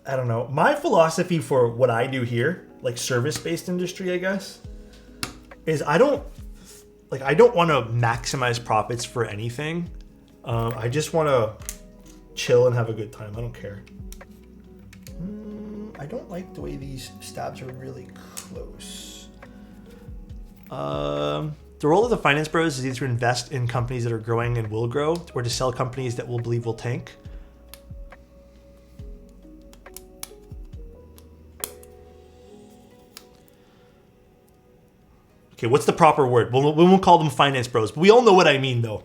I don't know. My philosophy for what I do here, like service-based industry, I guess, is I don't want to maximize profits for anything. I just want to chill and have a good time. I don't care. I don't like the way these stabs are really close. The role of the finance bros is either to invest in companies that are growing and will grow, or to sell companies that we'll believe will tank. Okay, what's the proper word? We won't call them finance bros, but we all know what I mean, though.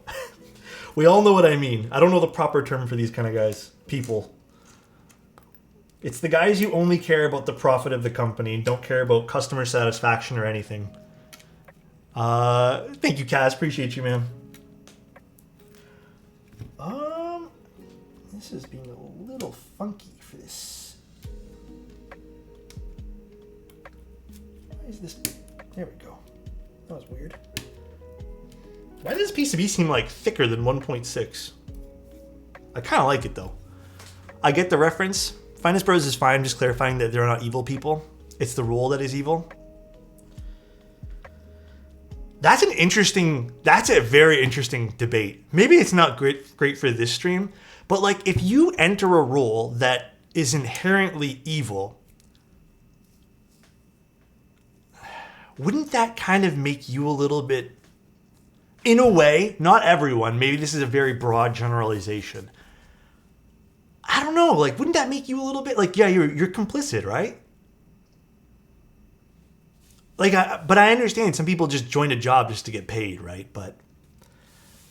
We all know what I mean. I don't know the proper term for these kind of guys. People. It's the guys who only care about the profit of the company and don't care about customer satisfaction or anything. Thank you, Kaz. Appreciate you, man. This is being a little funky for this. Why is this? There we go. That was weird. Why does PCB seem like thicker than 1.6? I kind of like it though. I get the reference. Finance Bros is fine, just clarifying that they're not evil people. It's the rule that is evil. That's a very interesting debate. Maybe it's not great for this stream, but like if you enter a role that is inherently evil, wouldn't that kind of make you a little bit, in a way, not everyone, maybe this is a very broad generalization. I don't know, like wouldn't that make you a little bit like, yeah, you're complicit, right? Like, but I understand some people just join a job just to get paid, right? But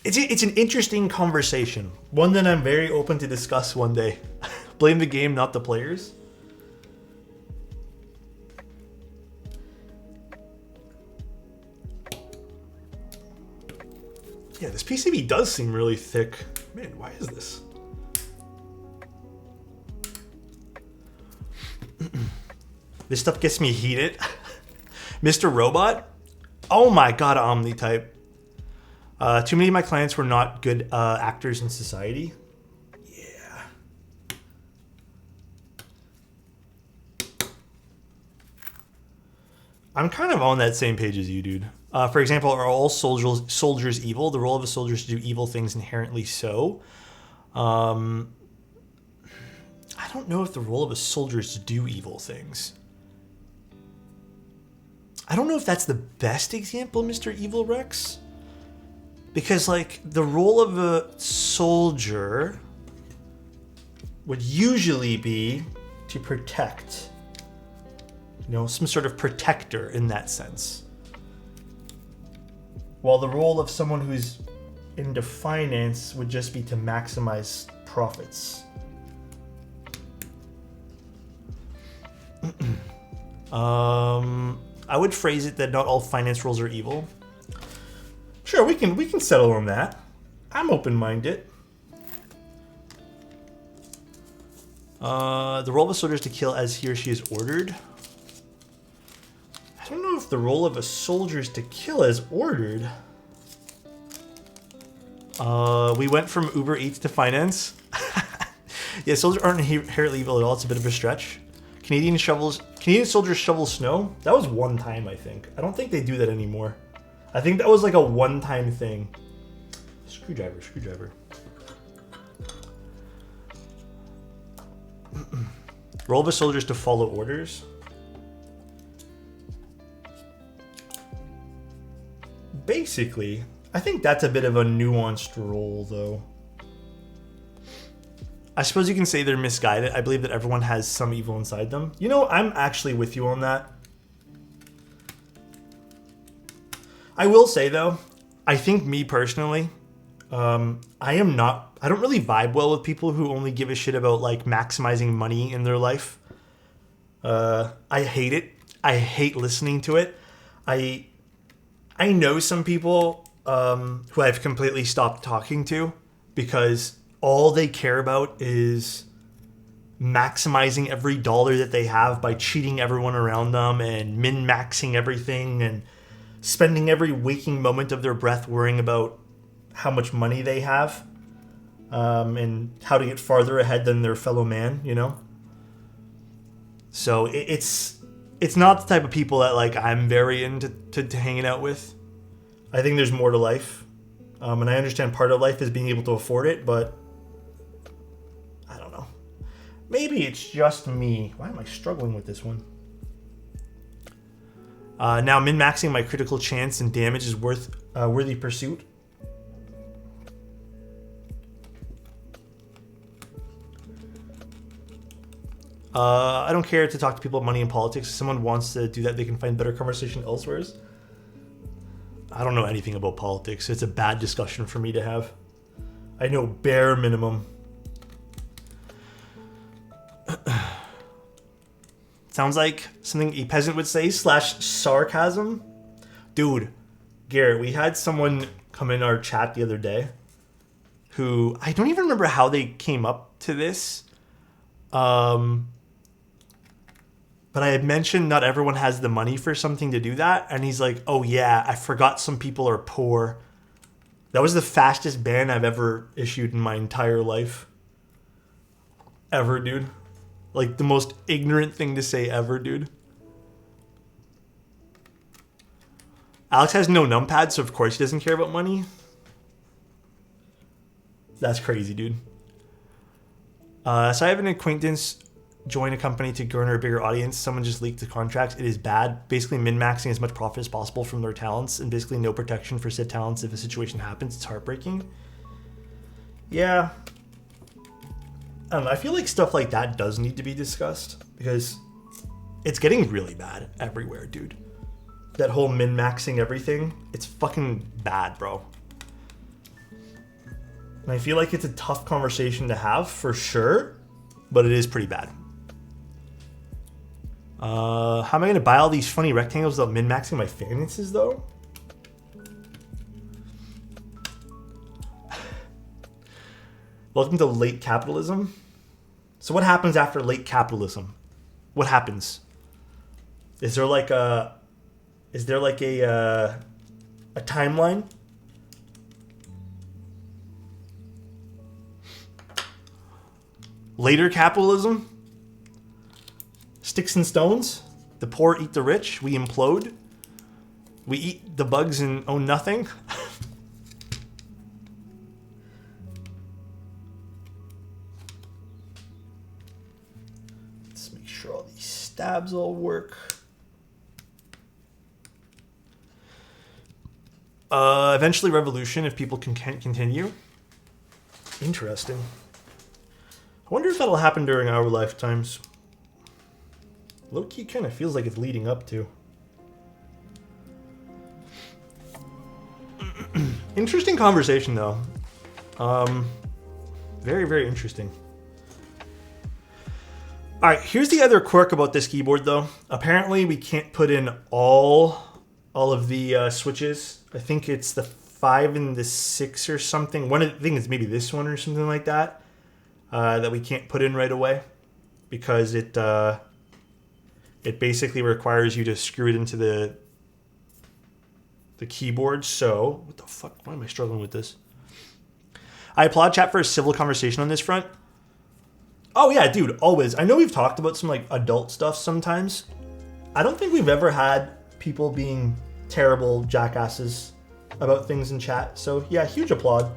it's an interesting conversation, one that I'm very open to discuss one day. Blame the game, not the players. Yeah, this PCB does seem really thick. Man, why is this? This stuff gets me heated. Mr. Robot? Oh my god, Omnitype. Too many of my clients were not good actors in society. Yeah. I'm kind of on that same page as you, dude. For example, are all soldiers evil? The role of a soldier is to do evil things inherently so. I don't know if the role of a soldier is to do evil things. I don't know if that's the best example, Mr. Evil Rex. Because, like, the role of a soldier would usually be to protect. You know, some sort of protector in that sense. While the role of someone who's into finance would just be to maximize profits. I would phrase it that not all finance roles are evil. Sure, we can settle on that. I'm open-minded. The role of a soldier is to kill as he or she is ordered. I don't know if the role of a soldier is to kill as ordered. We went from Uber Eats to finance. Yeah, soldiers aren't inherently evil at all. It's a bit of a stretch. Canadian soldiers shovel snow. That was one time, I think. I don't think they do that anymore. I think that was like a one-time thing. Screwdriver. Role of a soldier is to follow orders. Basically, I think that's a bit of a nuanced role, though. I suppose you can say they're misguided. I believe that everyone has some evil inside them. You know, I'm actually with you on that. I will say, though, I think me personally, I don't really vibe well with people who only give a shit about, like, maximizing money in their life. I hate it. I hate listening to it. I know some people who I've completely stopped talking to because all they care about is maximizing every dollar that they have by cheating everyone around them and min-maxing everything and spending every waking moment of their breath worrying about how much money they have and how to get farther ahead than their fellow man, you know? So it's not the type of people that, like, I'm very into to hanging out with. I think there's more to life. And I understand part of life is being able to afford it, but I don't know. Maybe it's just me. Why am I struggling with this one? Now min-maxing my critical chance and damage is worthy pursuit. I don't care to talk to people about money and politics. If someone wants to do that, they can find better conversation elsewhere. I don't know anything about politics. It's a bad discussion for me to have. I know bare minimum. Sounds like something a peasant would say / sarcasm. Dude, Garrett, we had someone come in our chat the other day who, I don't even remember how they came up to this. But I had mentioned not everyone has the money for something to do that. And he's like, oh yeah, I forgot some people are poor. That was the fastest ban I've ever issued in my entire life. Ever, dude. Like, the most ignorant thing to say ever, dude. Alex has no numpad, so of course he doesn't care about money. That's crazy, dude. So I have an acquaintance join a company to garner a bigger audience. Someone just leaked the contracts. It is bad. Basically min-maxing as much profit as possible from their talents and basically no protection for said talents if a situation happens. It's heartbreaking. Yeah. I don't know. I feel like stuff like that does need to be discussed because it's getting really bad everywhere, dude. That whole min-maxing everything, it's fucking bad, bro. And I feel like it's a tough conversation to have for sure, but it is pretty bad. How am I going to buy all these funny rectangles without min-maxing my finances, though? Welcome to late capitalism. So what happens after late capitalism? What happens? Is there like a timeline? Later capitalism? Sticks and stones? The poor eat the rich? We implode? We eat the bugs and own nothing? Let's make sure all these stabs all work. Eventually revolution if people can continue. Interesting. I wonder if that'll happen during our lifetimes. Low-key kind of feels like it's leading up to. Interesting conversation, though. Very, very interesting. All right, here's the other quirk about this keyboard, though. Apparently, we can't put in all of the switches. I think it's the 5 and the 6 or something. One of the things is maybe this one or something like that. That we can't put in right away because it basically requires you to screw it into the keyboard. So what the fuck? Why am I struggling with this? I applaud chat for a civil conversation on this front. Oh yeah, dude, always. I know we've talked about some like adult stuff sometimes. I don't think we've ever had people being terrible jackasses about things in chat. So yeah, huge applaud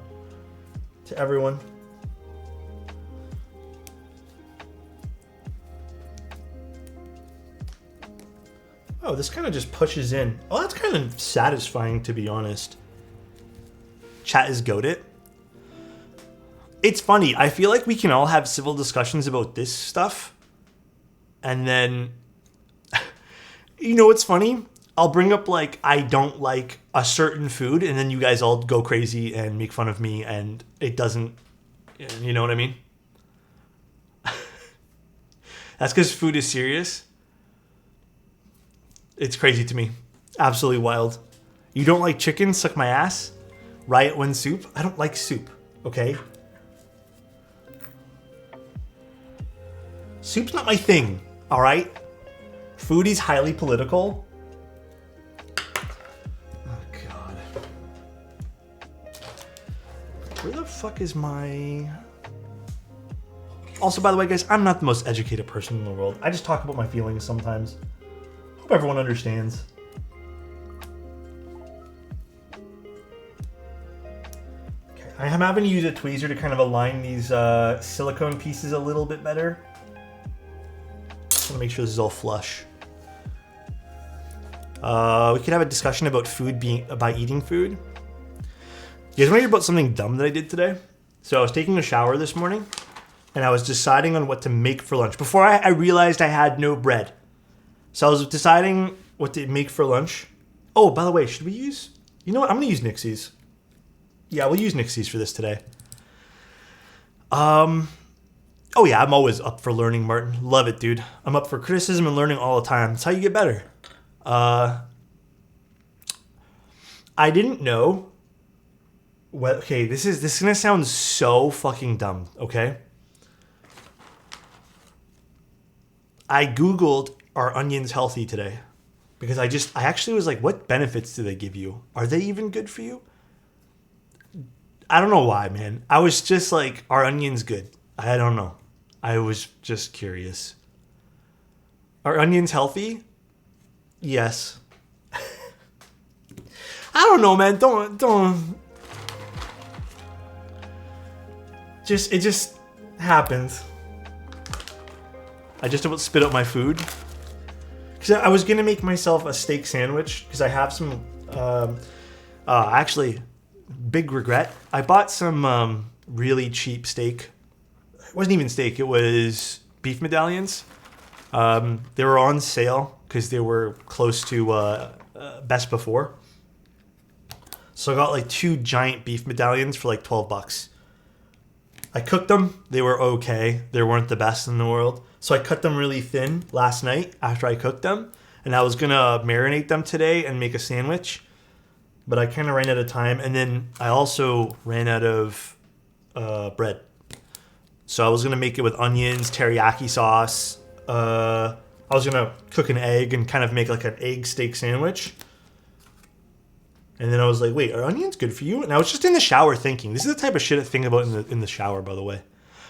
to everyone. Oh, this kind of just pushes in. Oh, that's kind of satisfying, to be honest. Chat is goated. It's funny. I feel like we can all have civil discussions about this stuff. And then, you know what's funny? I'll bring up, like, I don't like a certain food, and then you guys all go crazy and make fun of me, and it doesn't, you know what I mean? That's because food is serious. It's crazy to me. Absolutely wild. You don't like chicken? Suck my ass. Riot when soup? I don't like soup, okay? Soup's not my thing, all right? Foodie's highly political. Oh, God. Where the fuck is my... Also, by the way, guys, I'm not the most educated person in the world. I just talk about my feelings sometimes. Hope everyone understands. Okay, I'm having to use a tweezer to kind of align these silicone pieces a little bit better. Just want to make sure this is all flush. We could have a discussion about eating food. You guys want to hear about something dumb that I did today? So I was taking a shower this morning, and I was deciding on what to make for lunch. Before I realized I had no bread. So I was deciding what to make for lunch. Oh, by the way, should we use... You know what? I'm going to use Nixie's. Yeah, we'll use Nixie's for this today. Oh, yeah, I'm always up for learning, Martin. Love it, dude. I'm up for criticism and learning all the time. That's how you get better. I didn't know... Okay, this is going to sound so fucking dumb, okay? I Googled... Are onions healthy today? Because I actually was like, what benefits do they give you? Are they even good for you? I don't know why, man. I was just like, are onions good? I don't know. I was just curious. Are onions healthy? Yes. I don't know, man. Don't. It just happens. I just about spit out my food. Because I was going to make myself a steak sandwich. Because I have some... actually, big regret. I bought some really cheap steak. It wasn't even steak. It was beef medallions. They were on sale because they were close to best before. So I got like 2 giant beef medallions for like $12. I cooked them. They were okay. They weren't the best in the world. So I cut them really thin last night after I cooked them. And I was going to marinate them today and make a sandwich. But I kind of ran out of time. And then I also ran out of bread. So I was going to make it with onions, teriyaki sauce. I was going to cook an egg and kind of make like an egg steak sandwich. And then I was like, wait, are onions good for you? And I was just in the shower thinking. This is the type of shit I think about in the shower, by the way.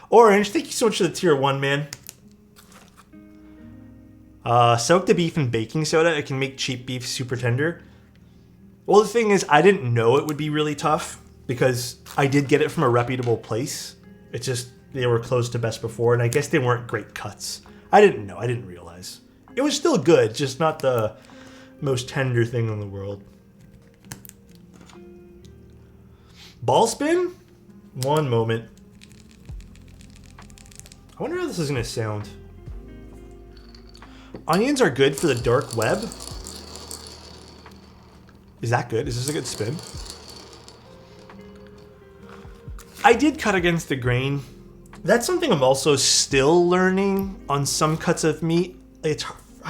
Orange, thank you so much for the tier 1, man. Soak the beef in baking soda. It can make cheap beef super tender. Well, the thing is, I didn't know it would be really tough because I did get it from a reputable place. It's just they were close to best before, and I guess they weren't great cuts. I didn't know. I didn't realize. It was still good, just not the most tender thing in the world. Ball spin? One moment. I wonder how this is going to sound. Onions are good for the dark web. Is that good? Is this a good spin? I did cut against the grain. That's something I'm also still learning on some cuts of meat. I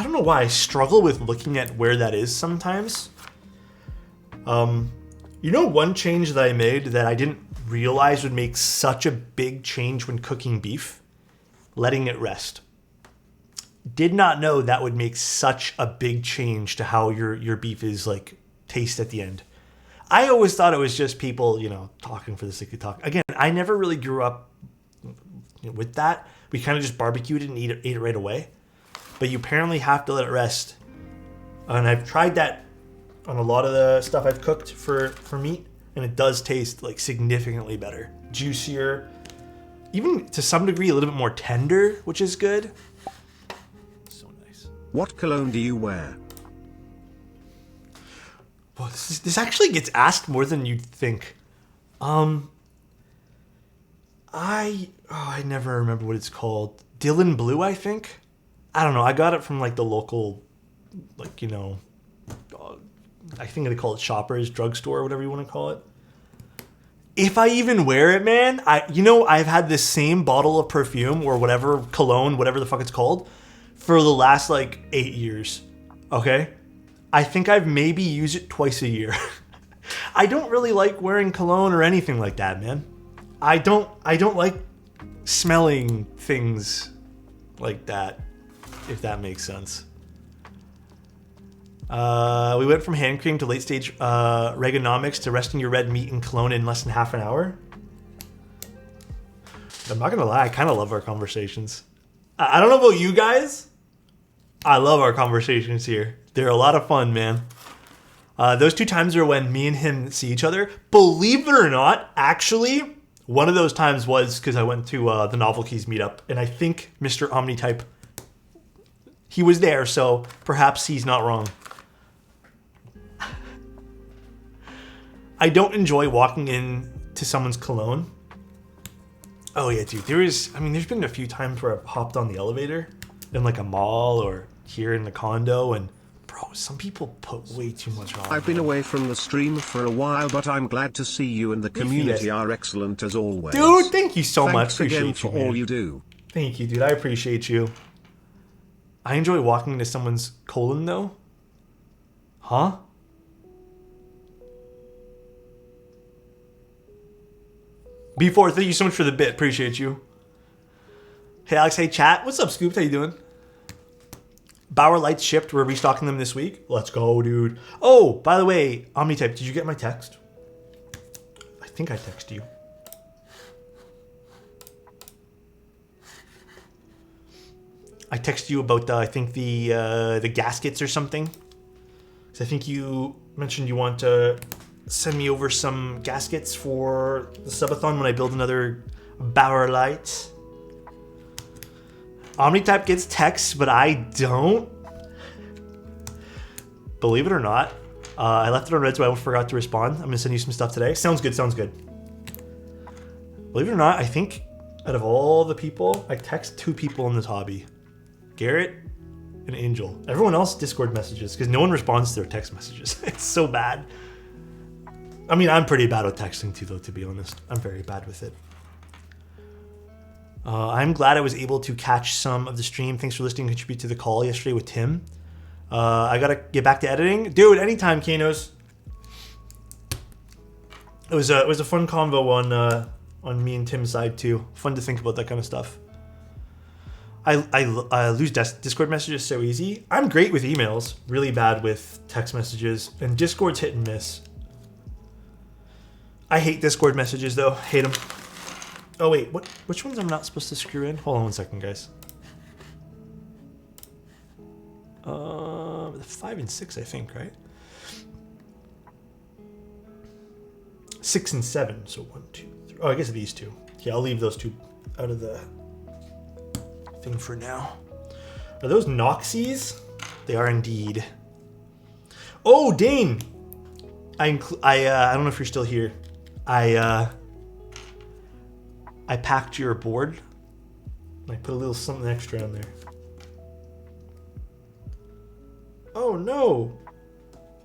don't know why I struggle with looking at where that is sometimes. You know, one change that I made that I didn't realize would make such a big change when cooking beef? Letting it rest. Did not know that would make such a big change to how your beef is like taste at the end. I always thought it was just people, you know, talking for the sake of talk. Again, I never really grew up with that. We kind of just barbecued it and ate it right away. But you apparently have to let it rest. And I've tried that on a lot of the stuff I've cooked for meat, and it does taste like significantly better. Juicier, even to some degree a little bit more tender, which is good. So nice. What cologne do you wear? Well, this actually gets asked more than you'd think. I never remember what it's called. Dylan Blue, I think. I don't know. I got it from like the local, like, you know, I think they call it Shoppers Drugstore or whatever you want to call it. If I even wear it, man, I've had this same bottle of perfume or whatever, cologne, whatever the fuck it's called, for the last like 8 years. Okay? I think I've maybe used it twice a year. I don't really like wearing cologne or anything like that, man. I don't like smelling things like that, if that makes sense. We went from hand cream to late stage Reaganomics to resting your red meat in cologne in less than half an hour. I'm not gonna lie, I kind of love our conversations. I don't know about you guys. I love our conversations here. They're a lot of fun, man. Those 2 times are when me and him see each other. Believe it or not, actually, one of those times was because I went to the Novel Keys meetup, and I think Mr. Omnitype, he was there, so perhaps he's not wrong. I don't enjoy walking into someone's cologne. Oh yeah, dude. there's been a few times where I've hopped on the elevator in like a mall or here in the condo, and bro, some people put way too much on. I've been away from the stream for a while, but I'm glad to see you and the community are excellent as always. Dude, thank you so much. Thanks again Appreciate for you, all you do. Thank you, dude. I appreciate you. I enjoy walking into someone's colon though. Huh? B4, thank you so much for the bit. Appreciate you. Hey, Alex. Hey, chat. What's up, Scoops? How you doing? Bauer Lights shipped. We're restocking them this week. Let's go, dude. Oh, by the way, Omnitype, did you get my text? I think I texted you. I texted you about the gaskets or something. So I think you mentioned you want to send me over some gaskets for the subathon when I build another Bauer Light. Omnitype gets texts, but I don't. Believe it or not. I left it on red, so I forgot to respond. I'm going to send you some stuff today. Sounds good, sounds good. Believe it or not, I think out of all the people, I text 2 people in this hobby. Garrett and Angel. Everyone else Discord messages because no one responds to their text messages. It's so bad. I mean, I'm pretty bad with texting too, though, to be honest. I'm very bad with it. I'm glad I was able to catch some of the stream. Thanks for listening and contribute to the call yesterday with Tim. I got to get back to editing. Dude, anytime, Kanos. It was a fun convo on me and Tim's side, too. Fun to think about that kind of stuff. I lose Discord messages so easy. I'm great with emails. Really bad with text messages. And Discord's hit and miss. I hate Discord messages, though. Hate them. Oh, wait. Which ones I'm not supposed to screw in? Hold on 1 second, guys. The 5 and 6, I think, right? 6 and 7. So 1, 2, 3. Oh, I guess these 2. Yeah, I'll leave those 2 out of the thing for now. Are those Noxies? They are indeed. Oh, Dane! I don't know if you're still here. I packed your board. I put a little something extra on there. Oh no!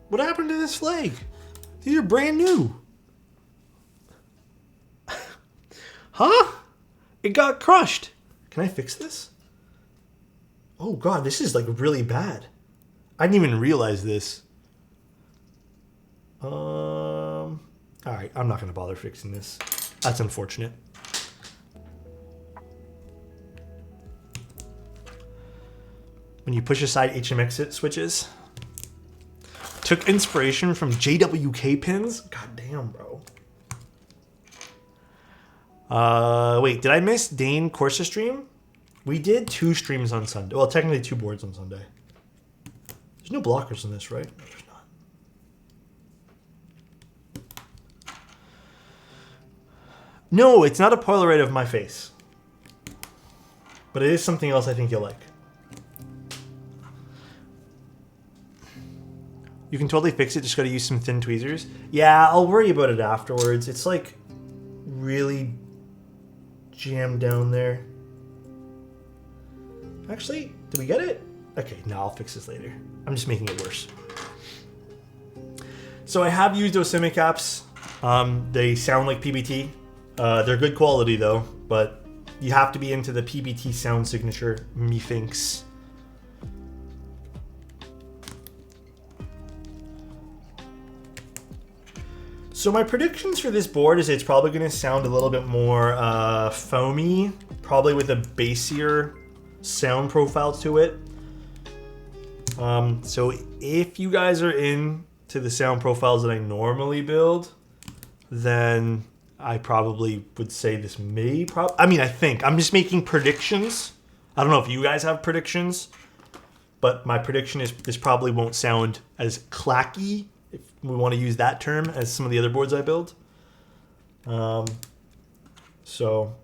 What happened to this flag? These are brand new. Huh? It got crushed. Can I fix this? Oh god, this is like really bad. I didn't even realize this. Alright, I'm not gonna bother fixing this. That's unfortunate. When you push aside HM switches. Took inspiration from JWK pins? God damn, bro. Wait, did I miss Dane Corsa stream? We did 2 streams on Sunday. Well, technically 2 boards on Sunday. There's no blockers in this, right? No, there's not. No, it's not a Polaroid of my face. But it is something else I think you'll like. You can totally fix it, just gotta use some thin tweezers. Yeah, I'll worry about it afterwards. It's like really jammed down there. Actually, did we get it? Okay, no, I'll fix this later. I'm just making it worse. So I have used those semi caps. They sound like PBT. They're good quality though, but you have to be into the PBT sound signature, methinks. So my predictions for this board is it's probably going to sound a little bit more foamy, probably with a bassier sound profile to it. So if you guys are into the sound profiles that I normally build, then I probably would say this may I think. I'm just making predictions. I don't know if you guys have predictions, but my prediction is this probably won't sound as clacky, if we want to use that term, as some of the other boards I build. So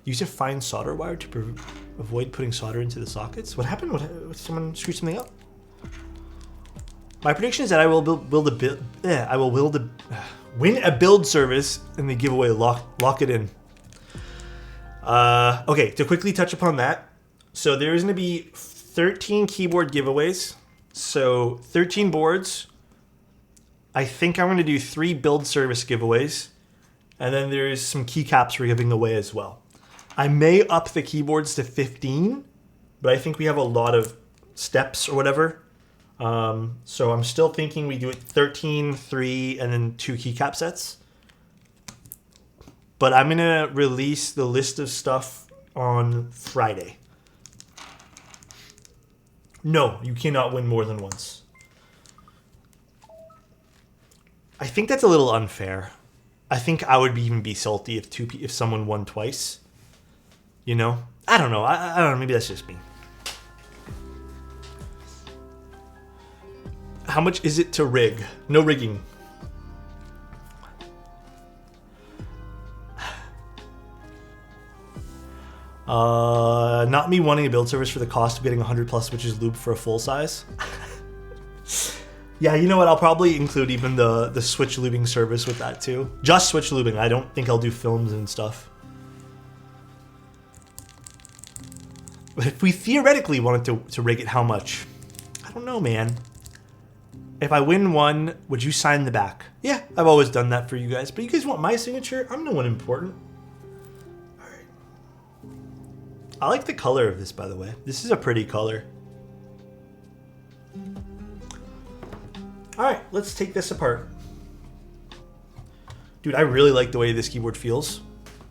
use a fine solder wire to avoid putting solder into the sockets. What happened? What someone screwed something up? My prediction is that I will win a build service in the giveaway. Lock it in. Okay, to quickly touch upon that. So there is going to be 13 keyboard giveaways. So 13 boards. I think I'm going to do 3 build service giveaways. And then there's some keycaps we're giving away as well. I may up the keyboards to 15, but I think we have a lot of steps or whatever. So I'm still thinking we do it 13, 3, and then 2 keycap sets. But I'm going to release the list of stuff on Friday. No, you cannot win more than once. I think that's a little unfair. I think I would even be salty if someone won twice. You know? I don't know. I don't know. Maybe that's just me. How much is it to rig? No rigging. Not me wanting a build service for the cost of getting 100 plus switches lube for a full size. Yeah, you know what? I'll probably include even the switch lubing service with that too. Just switch lubing. I don't think I'll do films and stuff. But if we theoretically wanted to rig it, how much? I don't know, man. If I win one, would you sign the back? Yeah, I've always done that for you guys. But you guys want my signature? I'm no one important. All right. I like the color of this, by the way. This is a pretty color. All right, let's take this apart. Dude, I really like the way this keyboard feels.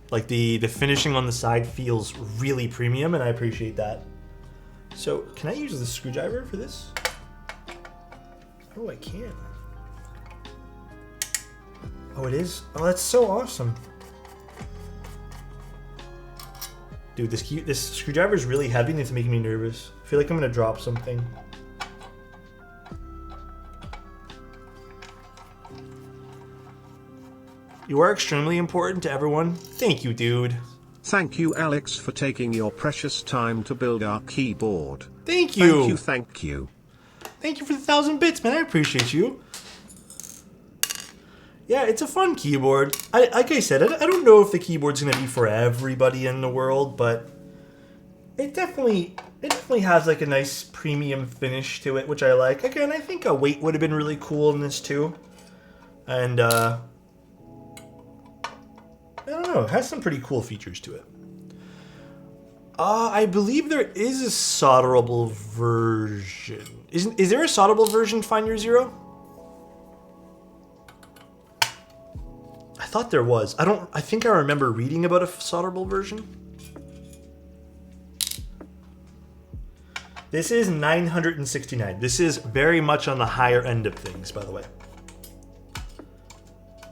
Like the finishing on the side feels really premium, and I appreciate that. So can I use the screwdriver for this? Oh, I can. Oh, it is? Oh, that's so awesome. Dude, this screwdriver is really heavy and it's making me nervous. I feel like I'm gonna drop something. You are extremely important to everyone. Thank you, dude. Thank you, Alex, for taking your precious time to build our keyboard. Thank you. Thank you, thank you. Thank you for the 1,000 bits, man. I appreciate you. Yeah, it's a fun keyboard. Like I said, I don't know if the keyboard's going to be for everybody in the world, but it definitely has like a nice premium finish to it, which I like. Again, I think a weight would have been really cool in this too. And I don't know, it has some pretty cool features to it. I believe there is a solderable version. Is there a solderable version, Find Your Zero? I thought there was. I think I remember reading about a solderable version. This is 969. This is very much on the higher end of things, by the way.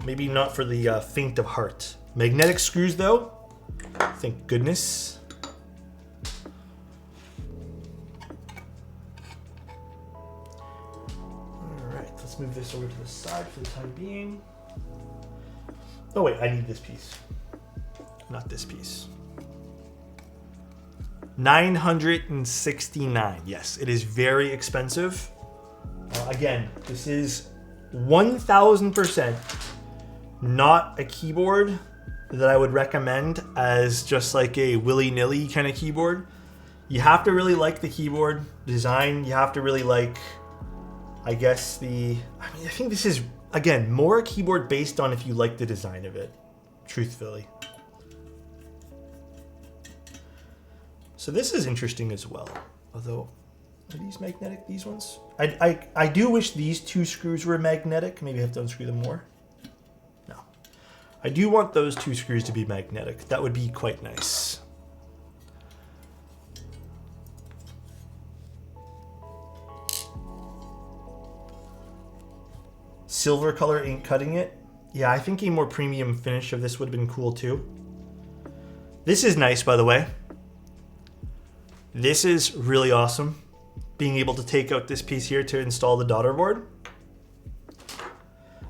Maybe not for the faint of heart. Magnetic screws, though. Thank goodness. Alright, let's move this over to the side for the time being. Oh wait, I need this piece. Not this piece. 969. Yes, it is very expensive. Again, this is 1000% not a keyboard that I would recommend as just like a willy-nilly kind of keyboard. You have to really like the keyboard design. You have to really like, I guess I think this is, again, more a keyboard based on if you like the design of it, truthfully. So this is interesting as well. Although, are these magnetic, these ones? I do wish these two screws were magnetic. Maybe I have to unscrew them more. No. I do want those two screws to be magnetic. That would be quite nice. Silver color ain't cutting it. Yeah, I think a more premium finish of this would have been cool too. This is nice, by the way. This is really awesome. Being able to take out this piece here to install the daughter board.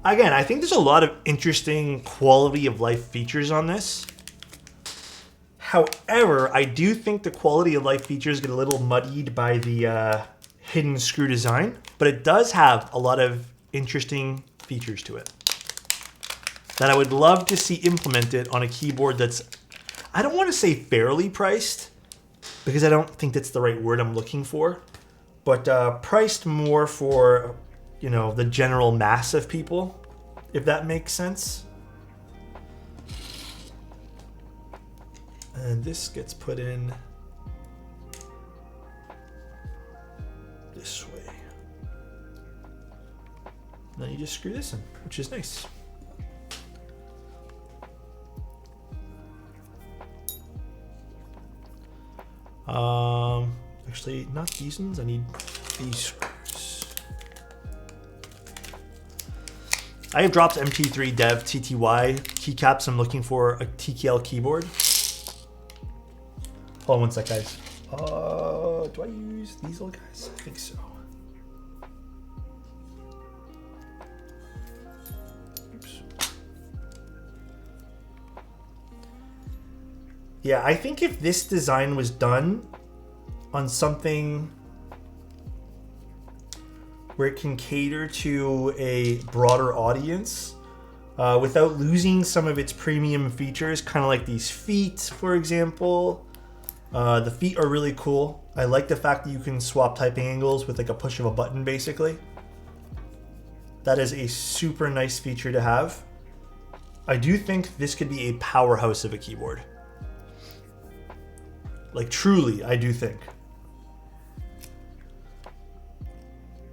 Again, I think there's a lot of interesting quality of life features on this. However, I do think the quality of life features get a little muddied by the hidden screw design, but it does have a lot of interesting features to it that I would love to see implemented on a keyboard that's, I don't want to say fairly priced, because I don't think that's the right word I'm looking for, but priced more for, you know, the general mass of people, if that makes sense. And this gets put in this way. And then you just screw this in, which is nice. Actually, not these ones. I need these screws. I have dropped MT3 Dev TTY keycaps. I'm looking for a TKL keyboard. Hold on one sec, guys. Do I use these little guys? I think so. Yeah, I think if this design was done on something where it can cater to a broader audience without losing some of its premium features, kind of like these feet, for example. The feet are really cool. I like the fact that you can swap typing angles with like a push of a button, basically. That is a super nice feature to have. I do think this could be a powerhouse of a keyboard. Like truly, I do think.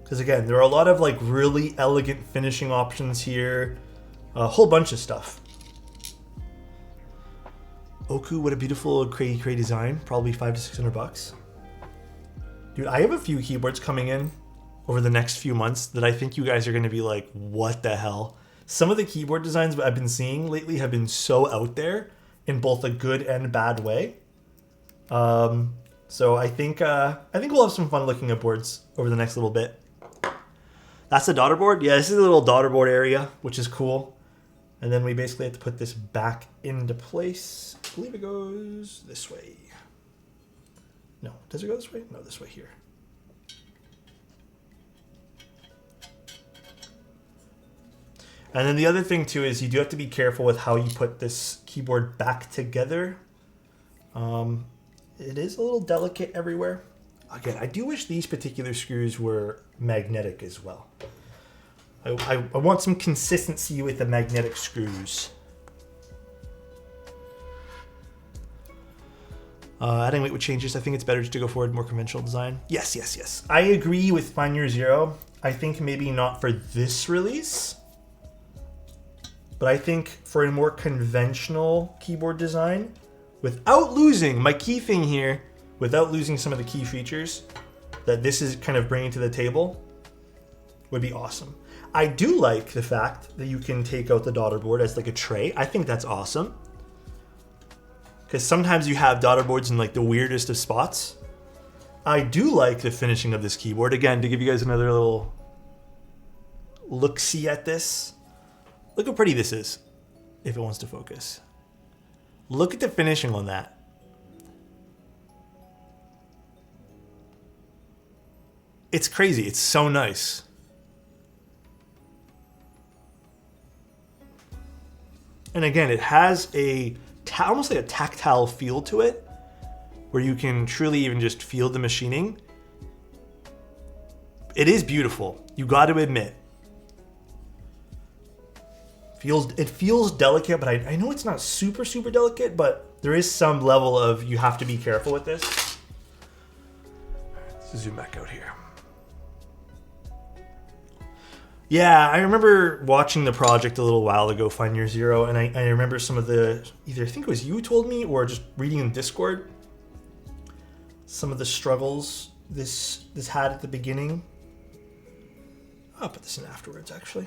Because again, there are a lot of like really elegant finishing options here. A whole bunch of stuff. Oku, what a beautiful cray design. Probably $500 to $600. Dude, I have a few keyboards coming in over the next few months that I think you guys are going to be like, what the hell? Some of the keyboard designs I've been seeing lately have been so out there in both a good and bad way. So I think we'll have some fun looking at boards over the next little bit. That's the daughter board. Yeah, this is a little daughter board area, which is cool. And then we basically have to put this back into place. I believe it goes this way. No, does it go this way? No, this way here. And then the other thing too is you do have to be careful with how you put this keyboard back together. It is a little delicate everywhere. Again, I do wish these particular screws were magnetic as well. I want some consistency with the magnetic screws. Adding weight with changes. I think it's better just to go forward more conventional design. Yes. I agree with Find Your Zero. I think maybe not for this release. But I think for a more conventional keyboard design, without losing, my key thing here, without losing some of the key features that this is kind of bringing to the table, would be awesome. I do like the fact that you can take out the daughter board as like a tray. I think that's awesome. Because sometimes you have daughter boards in like the weirdest of spots. I do like the finishing of this keyboard. Again, to give you guys another little look-see at this. Look how pretty this is, if it wants to focus. Look at the finishing on that. It's crazy. It's so nice. And again, it has almost like a tactile feel to it, where you can truly even just feel the machining. It is beautiful. You got to admit. It feels delicate, but I know it's not super delicate, but there is some level of you have to be careful with this. Let's zoom back out here. Yeah, I remember watching the project a little while ago, Find Your Zero, and I remember some of the, either I think it was you told me or just reading in Discord, some of the struggles this had at the beginning. I'll put this in afterwards, actually.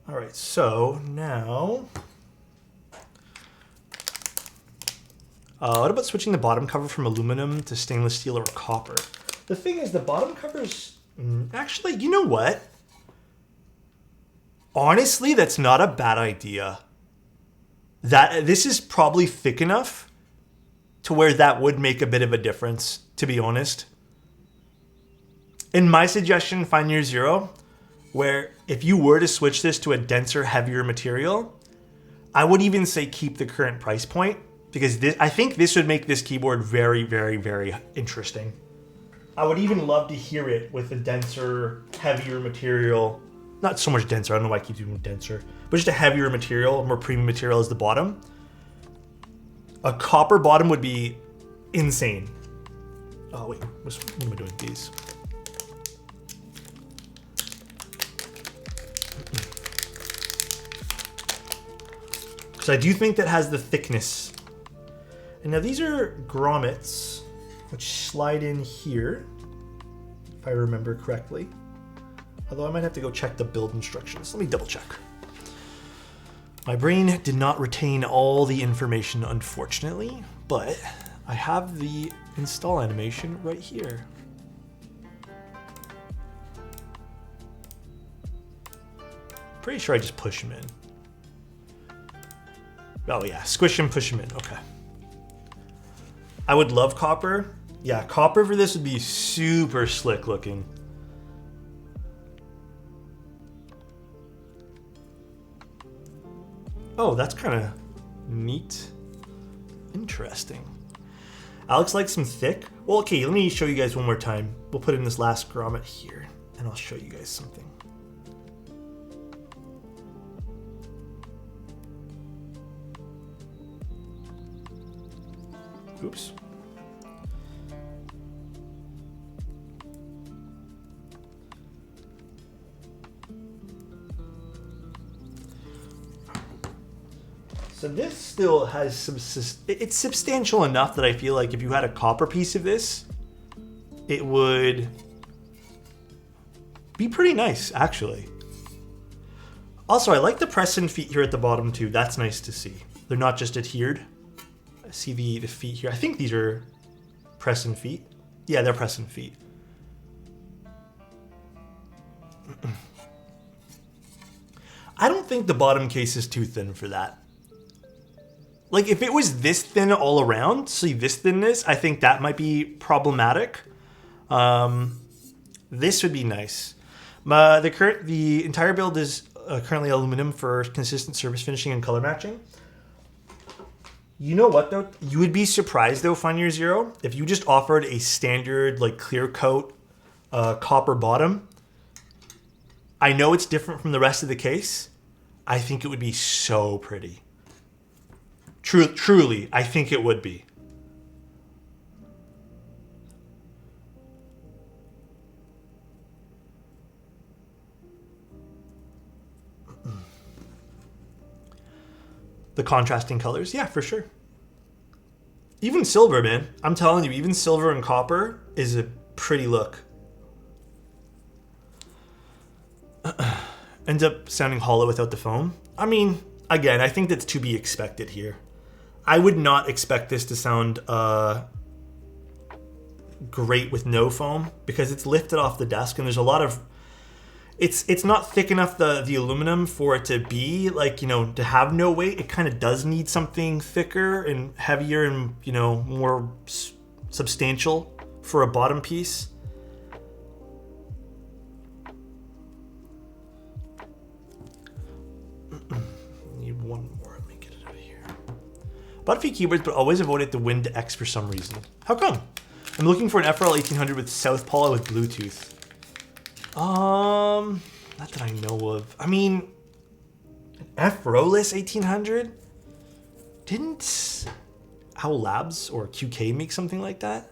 All right, so now, what about switching the bottom cover from aluminum to stainless steel or copper? The thing is, the bottom covers, actually, you know what? Honestly, that's not a bad idea. This is probably thick enough to where that would make a bit of a difference, to be honest. In my suggestion, Find Your Zero, where if you were to switch this to a denser, heavier material, I would even say keep the current price point, because I think this would make this keyboard very interesting. I would even love to hear it with a denser, heavier material. Not so much denser, I don't know why I keep doing denser, but just a heavier material, more premium material as the bottom. A copper bottom would be insane. Oh wait, what am I doing? These. Because I do think that has the thickness. And now these are grommets, which slide in here, if I remember correctly. Although I might have to go check the build instructions. Let me double check. My brain did not retain all the information, unfortunately, but I have the install animation right here. Pretty sure I just push them in. Oh yeah, squish them, push them in, okay. I would love copper. Yeah, copper for this would be super slick looking. Oh, that's kind of neat. Interesting. Alex likes some thick. Well, okay, let me show you guys one more time. We'll put in this last grommet here, and I'll show you guys something. Oops. So this still has some, it's substantial enough that I feel like if you had a copper piece of this, it would be pretty nice, actually. Also, I like the press-in feet here at the bottom too. That's nice to see. They're not just adhered. I see the feet here. I think these are press-in feet. Yeah, they're press-in feet. I don't think the bottom case is too thin for that. Like, if it was this thin all around, see this thinness, I think that might be problematic. This would be nice. The entire build is currently aluminum for consistent surface finishing and color matching. You know what, though? You would be surprised, though, Fun Year Zero, if you just offered a standard, like, clear coat copper bottom. I know it's different from the rest of the case. I think it would be so pretty. Truly, I think it would be. The contrasting colors, yeah, for sure. Even silver, man. I'm telling you, even silver and copper is a pretty look. Ends up sounding hollow without the foam. I mean, again, I think that's to be expected here. I would not expect this to sound great with no foam because it's lifted off the desk and there's a lot of... It's not thick enough, the aluminum, for it to be like, you know, to have no weight. It kind of does need something thicker and heavier and, you know, more substantial for a bottom piece. Need one more. Let me get it out of here. Bought a few keyboards, but always avoided the Wind X for some reason. How come? I'm looking for an FRL 1800 with Southpaw with Bluetooth. Not that I know of. I mean, an F-Roless 1800? Didn't Owl Labs or QK make something like that?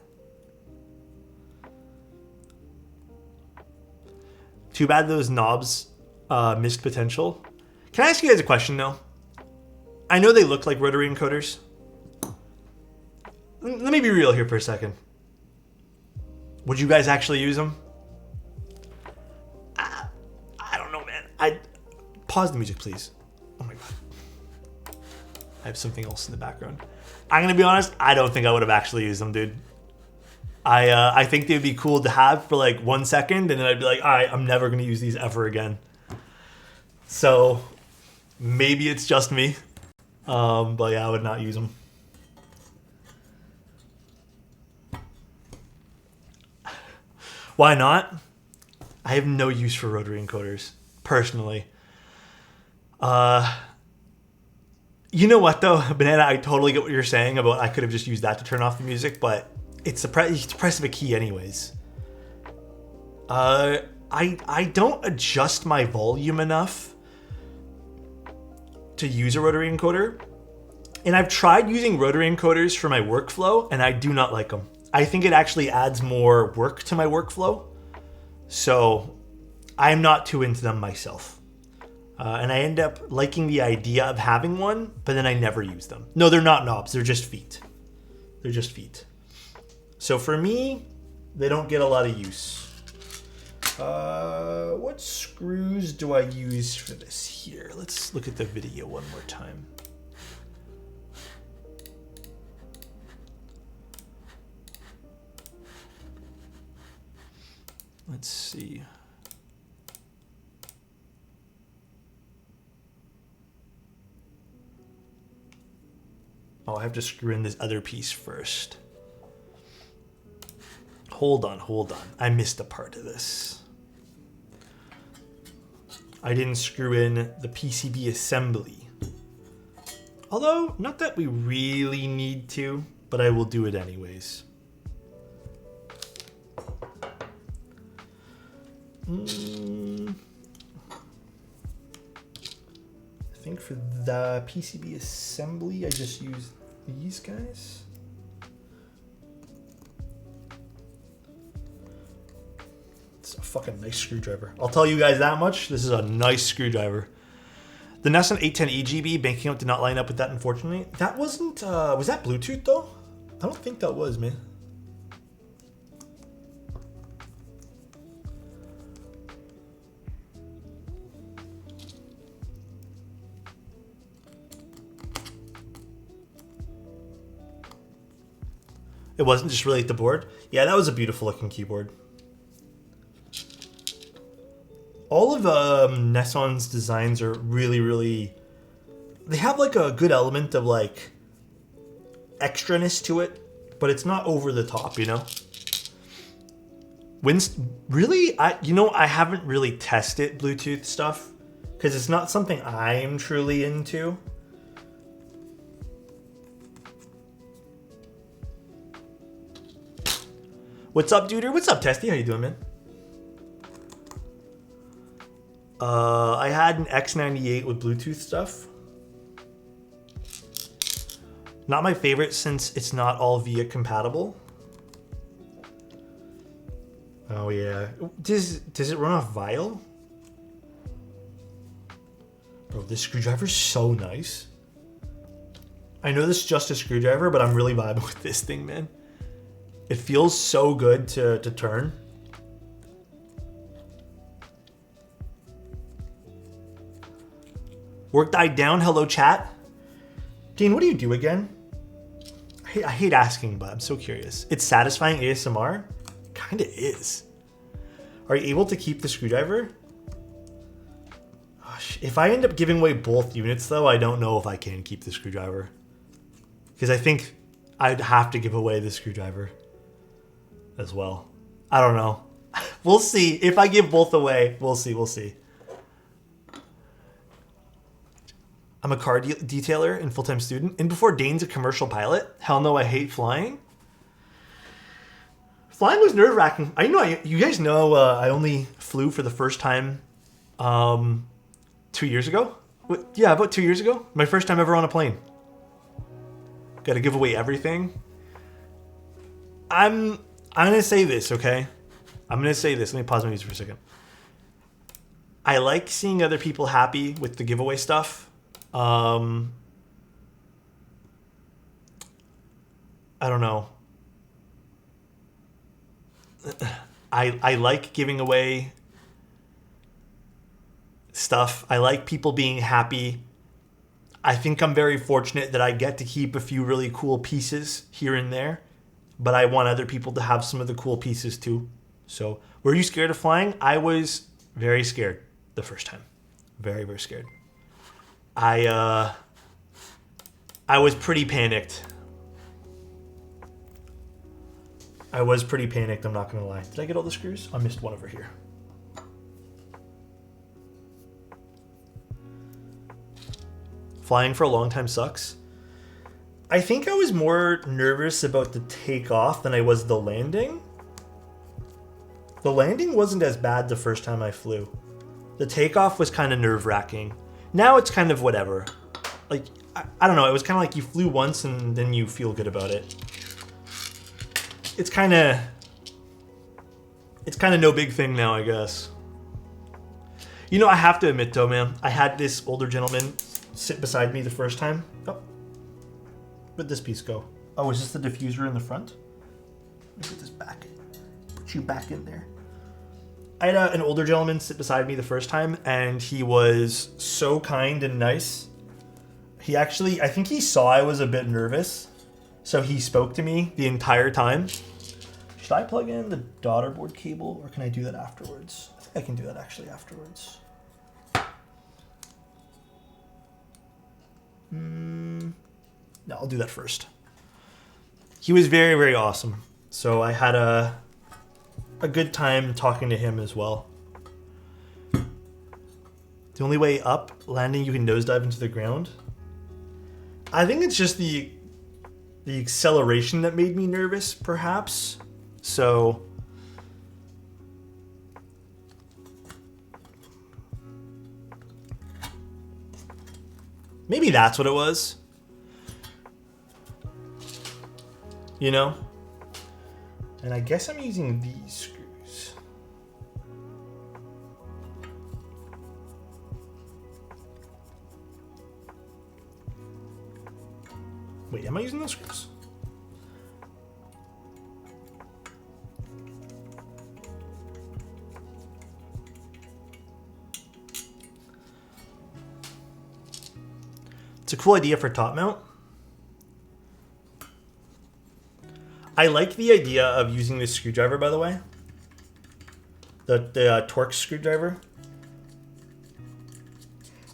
Too bad those knobs missed potential. Can I ask you guys a question, though? I know they look like rotary encoders. Let me be real here for a second. Would you guys actually use them? I don't know, man. Pause the music, please. Oh my god. I have something else in the background. I'm gonna be honest, I don't think I would have actually used them, dude. I think they'd be cool to have for like 1 second, and then I'd be like, all right, I'm never gonna use these ever again. So maybe it's just me, but yeah, I would not use them. Why not? I have no use for rotary encoders, personally. You know what, though? Banana, I totally get what you're saying about I could have just used that to turn off the music, but it's the press of a key anyways. I don't adjust my volume enough to use a rotary encoder. And I've tried using rotary encoders for my workflow, and I do not like them. I think it actually adds more work to my workflow. So I'm not too into them myself. And I end up liking the idea of having one, but then I never use them. No, they're not knobs. They're just feet. They're just feet. So for me, they don't get a lot of use. What screws do I use for this here? Let's look at the video one more time. Let's see. Oh, I have to screw in this other piece first. Hold on. I missed a part of this. I didn't screw in the PCB assembly. Although, not that we really need to, but I will do it anyways. I think for the PCB assembly, I just use these guys. It's a fucking nice screwdriver. I'll tell you guys that much. This is a nice screwdriver. The Nesson 810 EGB banking out did not line up with that, unfortunately. That wasn't, was that Bluetooth though? I don't think that was, man. It wasn't just really the board. Yeah, that was a beautiful looking keyboard. All of Nesson's designs are really, they have like a good element of like extraness to it, but it's not over the top, you know? Really, I haven't really tested Bluetooth stuff because it's not something I'm truly into. What's up, duder? What's up, Testy? How you doing, man? I had an X98 with Bluetooth stuff. Not my favorite since it's not all VIA compatible. Oh yeah. Does it run off Vial? Bro, this screwdriver's so nice. I know this is just a screwdriver, but I'm really vibing with this thing, man. It feels so good to turn. Work died down. Hello, chat. Dean, what do you do again? I hate asking, but I'm so curious. It's satisfying ASMR? Kinda is. Are you able to keep the screwdriver? Gosh, if I end up giving away both units, though, I don't know if I can keep the screwdriver. Because I think I'd have to give away the screwdriver as well. I don't know. We'll see. If I give both away, we'll see. I'm a car detailer and full-time student. And before Dane's a commercial pilot. Hell no, I hate flying. Flying was nerve-wracking. You guys know I only flew for the first time 2 years ago. Yeah, about 2 years ago. My first time ever on a plane. Got to give away everything. I'm going to say this, okay? I'm going to say this. Let me pause my music for a second. I like seeing other people happy with the giveaway stuff. I don't know. I like giving away stuff. I like people being happy. I think I'm very fortunate that I get to keep a few really cool pieces here and there, but I want other people to have some of the cool pieces too. So, were you scared of flying? I was very scared the first time. Very, very scared. I was pretty panicked. I'm not gonna lie. Did I get all the screws? I missed one over here. Flying for a long time sucks. I think I was more nervous about the takeoff than I was the landing. The landing wasn't as bad the first time I flew. The takeoff was kind of nerve-wracking. Now it's kind of whatever. Like, I don't know, it was kind of like you flew once and then you feel good about it. It's kind of no big thing now, I guess. You know, I have to admit though, man, I had this older gentleman sit beside me the first time. Oh, where'd this piece go? Oh, is this the diffuser in the front? Let me put this back. Put you back in there. I had an older gentleman sit beside me the first time, and he was so kind and nice. He actually, I think he saw I was a bit nervous, so he spoke to me the entire time. Should I plug in the daughter board cable, or can I do that afterwards? I think I can do that actually afterwards. No, I'll do that first. He was very, very awesome. So I had a a good time talking to him as well. The only way up, landing, you can nosedive into the ground. I think it's just the acceleration that made me nervous, perhaps. So maybe that's what it was. You know? And I guess I'm using these screws. Wait, am I using those screws? It's a cool idea for top mount. I like the idea of using this screwdriver, by the way. The Torx screwdriver.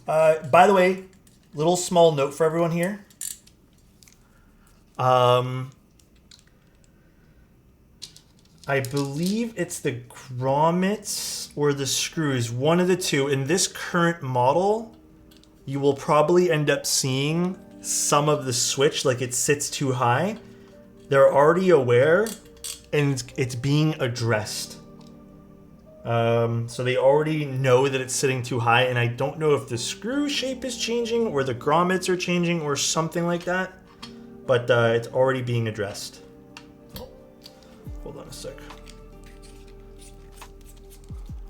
By the way, little small note for everyone here. I believe it's the grommets or the screws, one of the two. In this current model, you will probably end up seeing some of the switch, like it sits too high. They're already aware, and it's being addressed. So they already know that it's sitting too high, and I don't know if the screw shape is changing or the grommets are changing or something like that, but it's already being addressed. Hold on a sec.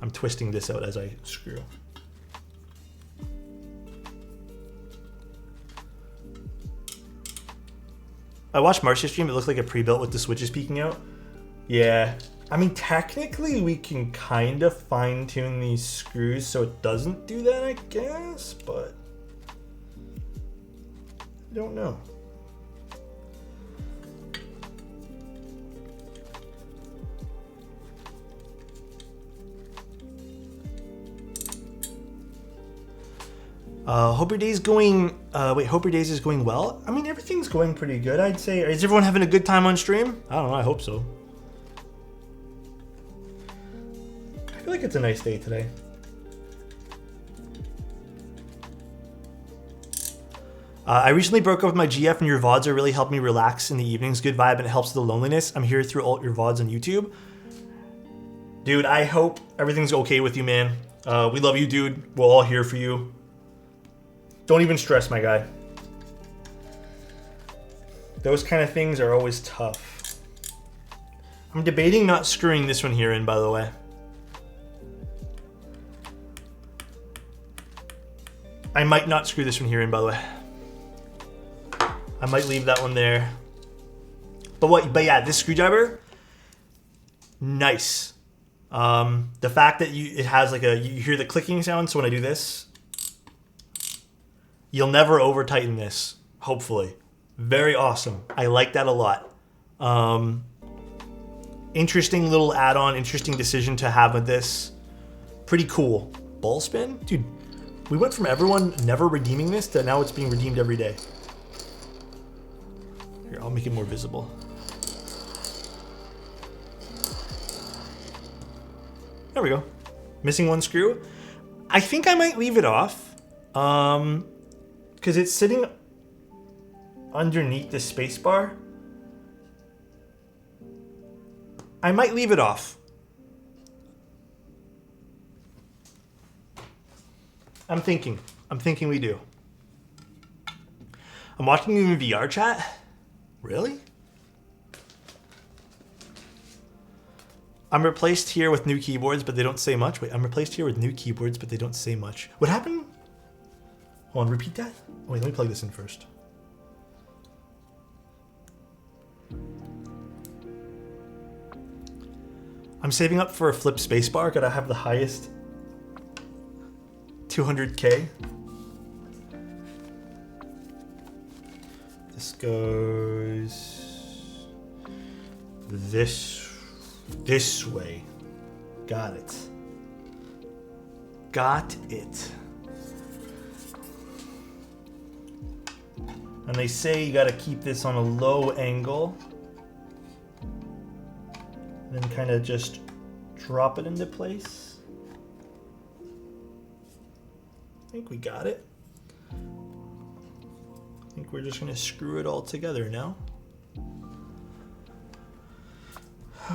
I'm twisting this out as I screw. I watched Marcia's stream. It looked like a pre-built with the switches peeking out. Yeah. I mean, technically, we can kind of fine-tune these screws so it doesn't do that, I guess, but I don't know. Hope your day's going. Hope your days is going well. I mean, everything's going pretty good, I'd say. Is everyone having a good time on stream? I don't know. I hope so. I feel like it's a nice day today. I recently broke up with my GF, and your VODs are really helped me relax in the evenings. Good vibe, and it helps with the loneliness. I'm here through all your VODs on YouTube. Dude, I hope everything's okay with you, man. We love you, dude. We're all here for you. Don't even stress, my guy. Those kind of things are always tough. I'm debating not screwing this one here in, by the way. I might not screw this one here in, by the way. I might leave that one there. But yeah, this screwdriver, nice. The fact that it has like you hear the clicking sound, so when I do this, you'll never over tighten this, hopefully. Very awesome. I like that a lot. Interesting little add-on, interesting decision to have with this. Pretty cool. Ball spin? Dude, we went from everyone never redeeming this to now it's being redeemed every day. Here, I'll make it more visible. There we go. Missing one screw. I think I might leave it off. Because it's sitting underneath the space bar. I might leave it off. I'm thinking we do. I'm watching you in VR chat? Really? I'm replaced here with new keyboards, but they don't say much. Wait, I'm replaced here with new keyboards, but they don't say much. What happened? Hold on, repeat that? Wait, let me plug this in first. I'm saving up for a flip spacebar. Gotta have the highest 200K. This goes this way. Got it. Got it. And they say you gotta keep this on a low angle. Then kind of just drop it into place. I think we got it. I think we're just gonna screw it all together now.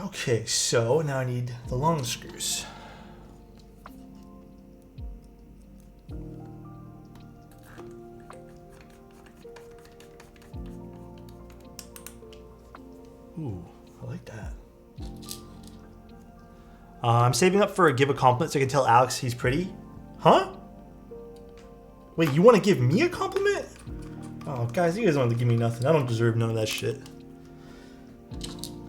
Okay, so now I need the long screws. Ooh, I like that. I'm saving up for a give a compliment so I can tell Alex he's pretty. Huh? Wait, you want to give me a compliment? Oh, guys, you guys don't have to give me nothing. I don't deserve none of that shit.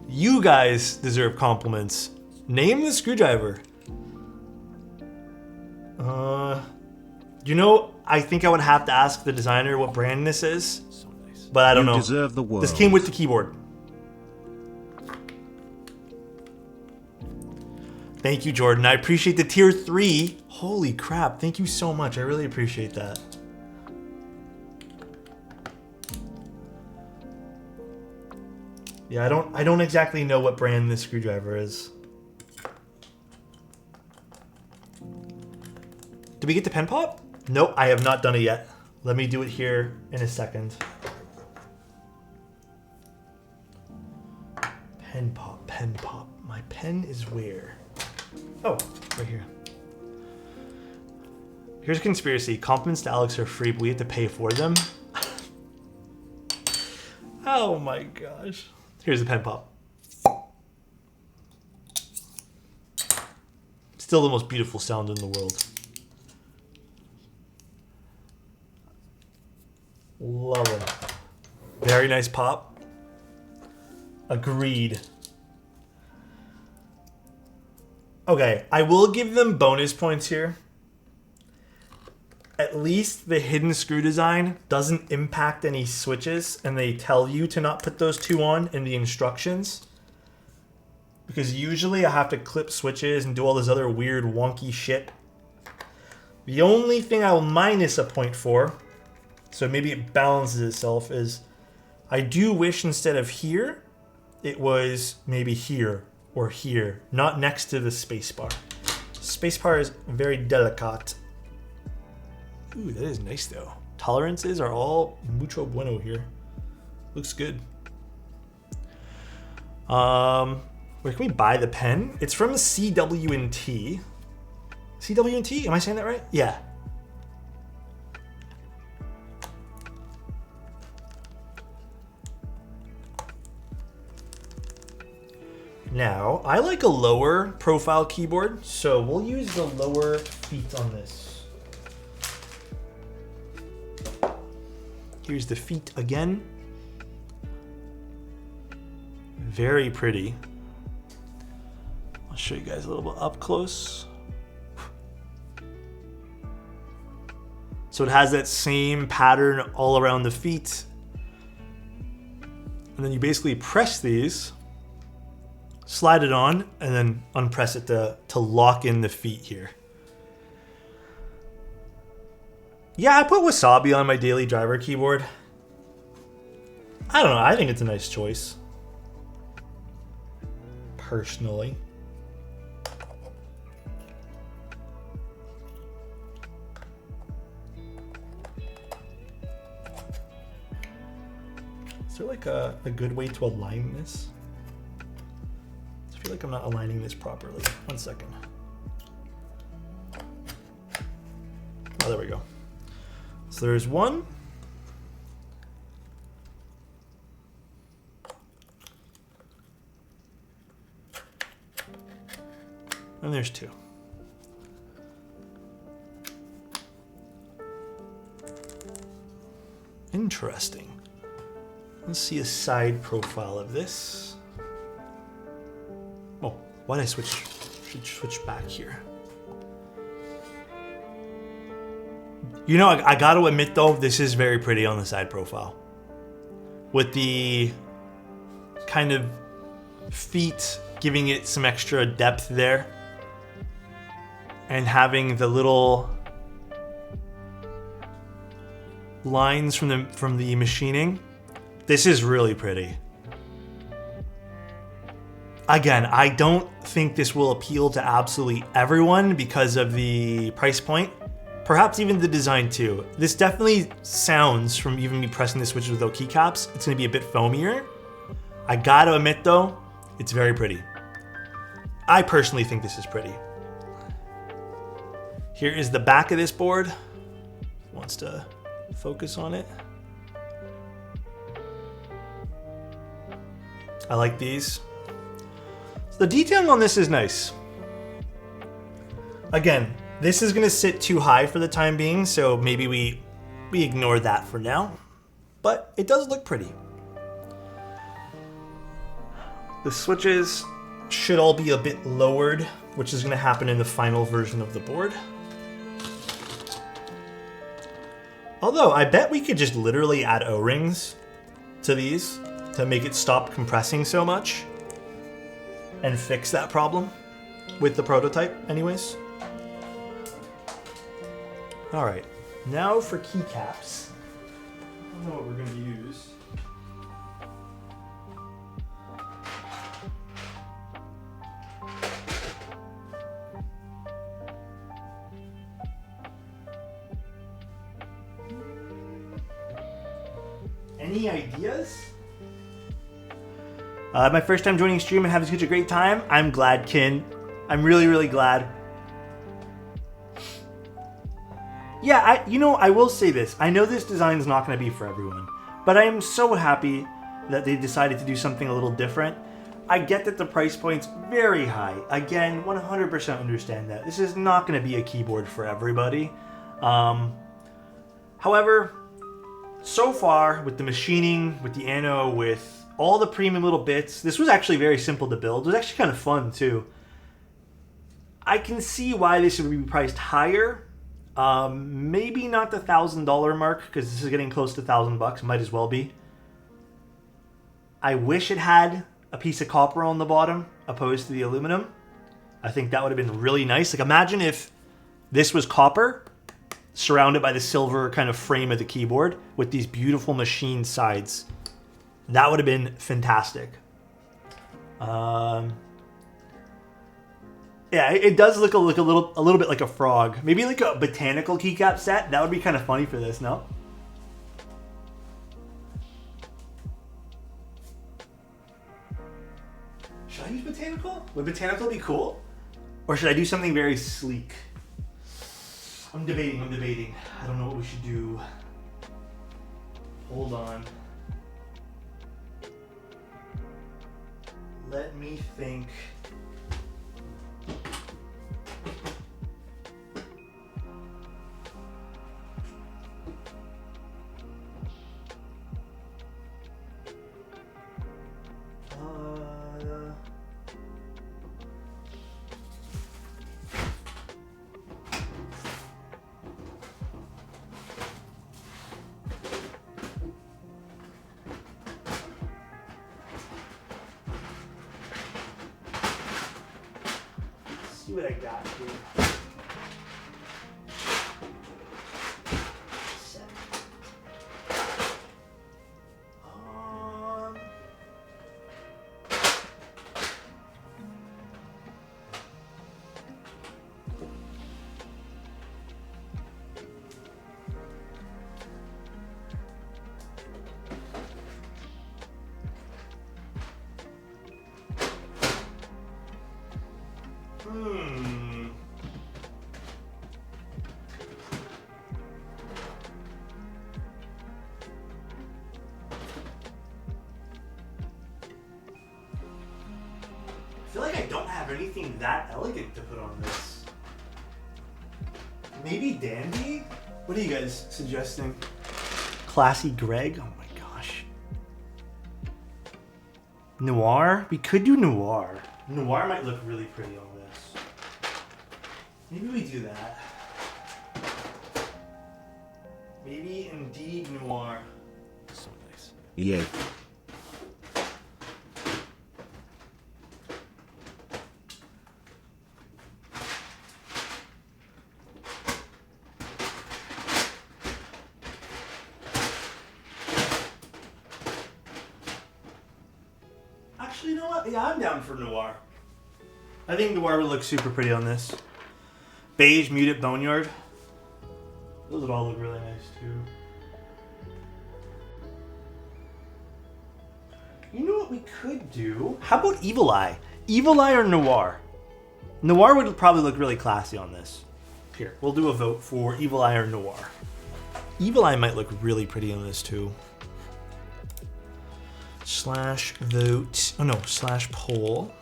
You guys deserve compliments. Name the screwdriver. You know, I think I would have to ask the designer what brand this is. So nice. But I don't know. You deserve the world. This came with the keyboard. Thank you, Jordan. I appreciate the tier 3. Holy crap. Thank you so much. I really appreciate that. Yeah, I don't exactly know what brand this screwdriver is. Did we get the pen pop? Nope, I have not done it yet. Let me do it here in a second. Pen pop, pen pop. My pen is where? Oh, right here. Here's a conspiracy. Compliments to Alex are free, but we have to pay for them. Oh my gosh. Here's the pen pop. Still the most beautiful sound in the world. Love it. Very nice pop. Agreed. Okay, I will give them bonus points here. At least the hidden screw design doesn't impact any switches, and they tell you to not put those two on in the instructions. Because usually I have to clip switches and do all this other weird wonky shit. The only thing I'll minus a point for, so maybe it balances itself, is I do wish instead of here, it was maybe here or here, not next to the spacebar. Spacebar is very delicate. Ooh, that is nice though. Tolerances are all mucho bueno here. Looks good. Where can we buy the pen? It's from CW&T. CW&T? Am I saying that right? Yeah. Now, I like a lower profile keyboard, so we'll use the lower feet on this. Here's the feet again. Very pretty. I'll show you guys a little bit up close. So it has that same pattern all around the feet. And then you basically press these, slide it on, and then unpress it to lock in the feet here. Yeah, I put Wasabi on my daily driver keyboard. I don't know, I think it's a nice choice. Personally. Is there like a good way to align this? I feel like I'm not aligning this properly. 1 second. Oh, there we go. So there's one. And there's two. Interesting. Let's see a side profile of this. Oh, why did I switch? Should switch back here. You know, I got to admit though, this is very pretty on the side profile. With the kind of feet giving it some extra depth there. And having the little lines from the machining. This is really pretty. Again, I don't think this will appeal to absolutely everyone because of the price point. Perhaps even the design too. This definitely sounds, from even me pressing the switches without keycaps, it's gonna be a bit foamier. I gotta admit though, it's very pretty. I personally think this is pretty. Here is the back of this board. Wants to focus on it. I like these. So the detailing on this is nice. Again, this is gonna sit too high for the time being, so maybe we ignore that for now. But it does look pretty. The switches should all be a bit lowered, which is gonna happen in the final version of the board. Although, I bet we could just literally add O-rings to these to make it stop compressing so much and fix that problem with the prototype anyways. All right, now for keycaps. I don't know what we're gonna use. Any ideas? My first time joining stream and having such a great time. I'm glad, Kin. I'm really, really glad. Yeah, I will say this. I know this design is not going to be for everyone, but I am so happy that they decided to do something a little different. I get that the price point's very high. Again, 100% understand that. This is not going to be a keyboard for everybody. However, so far, with the machining, with the ano, with all the premium little bits, this was actually very simple to build. It was actually kind of fun, too. I can see why this would be priced higher. Maybe not the $1,000 mark, because this is getting close to $1,000. Might as well be. I wish it had a piece of copper on the bottom, opposed to the aluminum. I think that would have been really nice. Like, imagine if this was copper, surrounded by the silver kind of frame of the keyboard with these beautiful machined sides. That would have been fantastic. Yeah, it does look a little bit like a frog. Maybe like a botanical keycap set. That would be kind of funny for this, no? Should I use botanical? Would botanical be cool? Or should I do something very sleek? I'm debating. I don't know what we should do. Hold on. Let me think. See what I got here. I feel like I don't have anything that elegant to put on this. Maybe dandy? What are you guys suggesting? Classy Greg? Oh my gosh. Noir? We could do noir. Noir might look really pretty on this. Maybe we do that. Maybe indeed noir. So nice. Yay. Actually, you know what? Yeah, I'm down for Noir. I think Noir would look super pretty on this. Beige, Muted, Boneyard. Those would all look really nice too. You know what we could do? How about Evil Eye? Evil Eye or Noir? Noir would probably look really classy on this. Here, we'll do a vote for Evil Eye or Noir. Evil Eye might look really pretty on this too. Slash vote. Oh no, slash poll.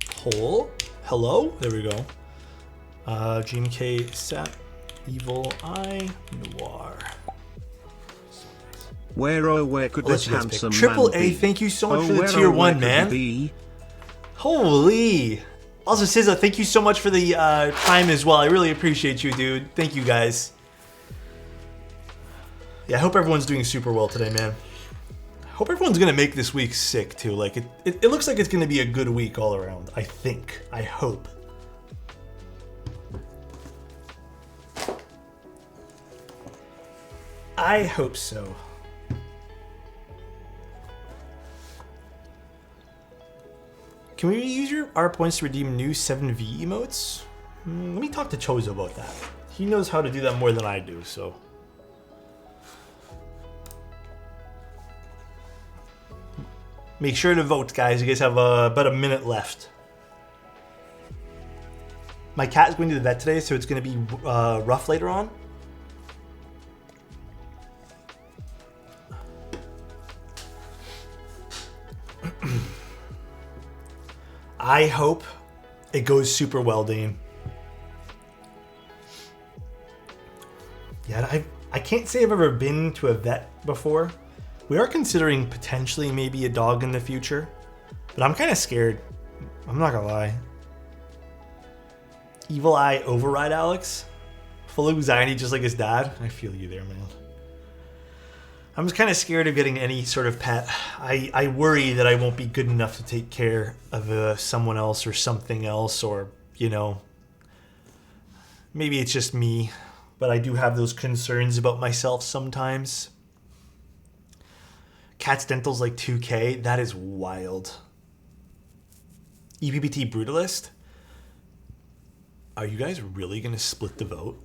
Poll. Hello? There we go. GMK set. Evil Eye Noir. Where could this handsome Triple man A, be? thank you so much for the tier 1, man. Holy. Also, SZA, thank you so much for the time as well. I really appreciate you, dude. Thank you, guys. Yeah, I hope everyone's doing super well today, man. I hope everyone's going to make this week sick, too. Like, it looks like it's going to be a good week all around. I think. I hope. I hope so. Can we use your R points to redeem new 7V emotes? Let me talk to Chozo about that. He knows how to do that more than I do, so. Make sure to vote, guys. You guys have about a minute left. My cat is going to the vet today, so it's going to be rough later on. I hope it goes super well, Dane. Yeah, I can't say I've ever been to a vet before. We are considering potentially maybe a dog in the future, but I'm kind of scared. I'm not gonna lie. Evil Eye override Alex? Full of anxiety just like his dad? I feel you there, man. I'm just kind of scared of getting any sort of pet. I worry that I won't be good enough to take care of someone else or something else, or, you know, maybe it's just me, but I do have those concerns about myself sometimes. Cat's dental's like 2K. That is wild. EPBT Brutalist? Are you guys really going to split the vote?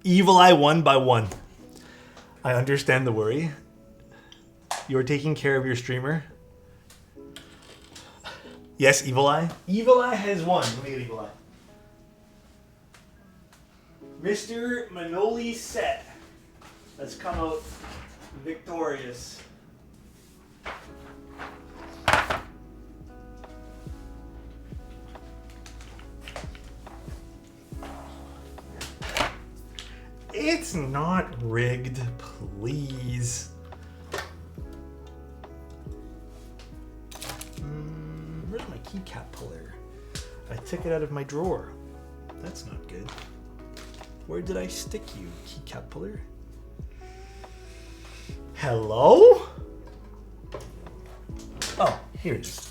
Evil Eye won by 1. I understand the worry. You're taking care of your streamer. Yes, Evil Eye. Evil Eye has won. Let me get Evil Eye. Mr. Manoli Set has come out victorious. It's not rigged, please. Where's my keycap puller? I took it out of my drawer. That's not good. Where did I stick you, keycap puller? Hello? Oh, here it is.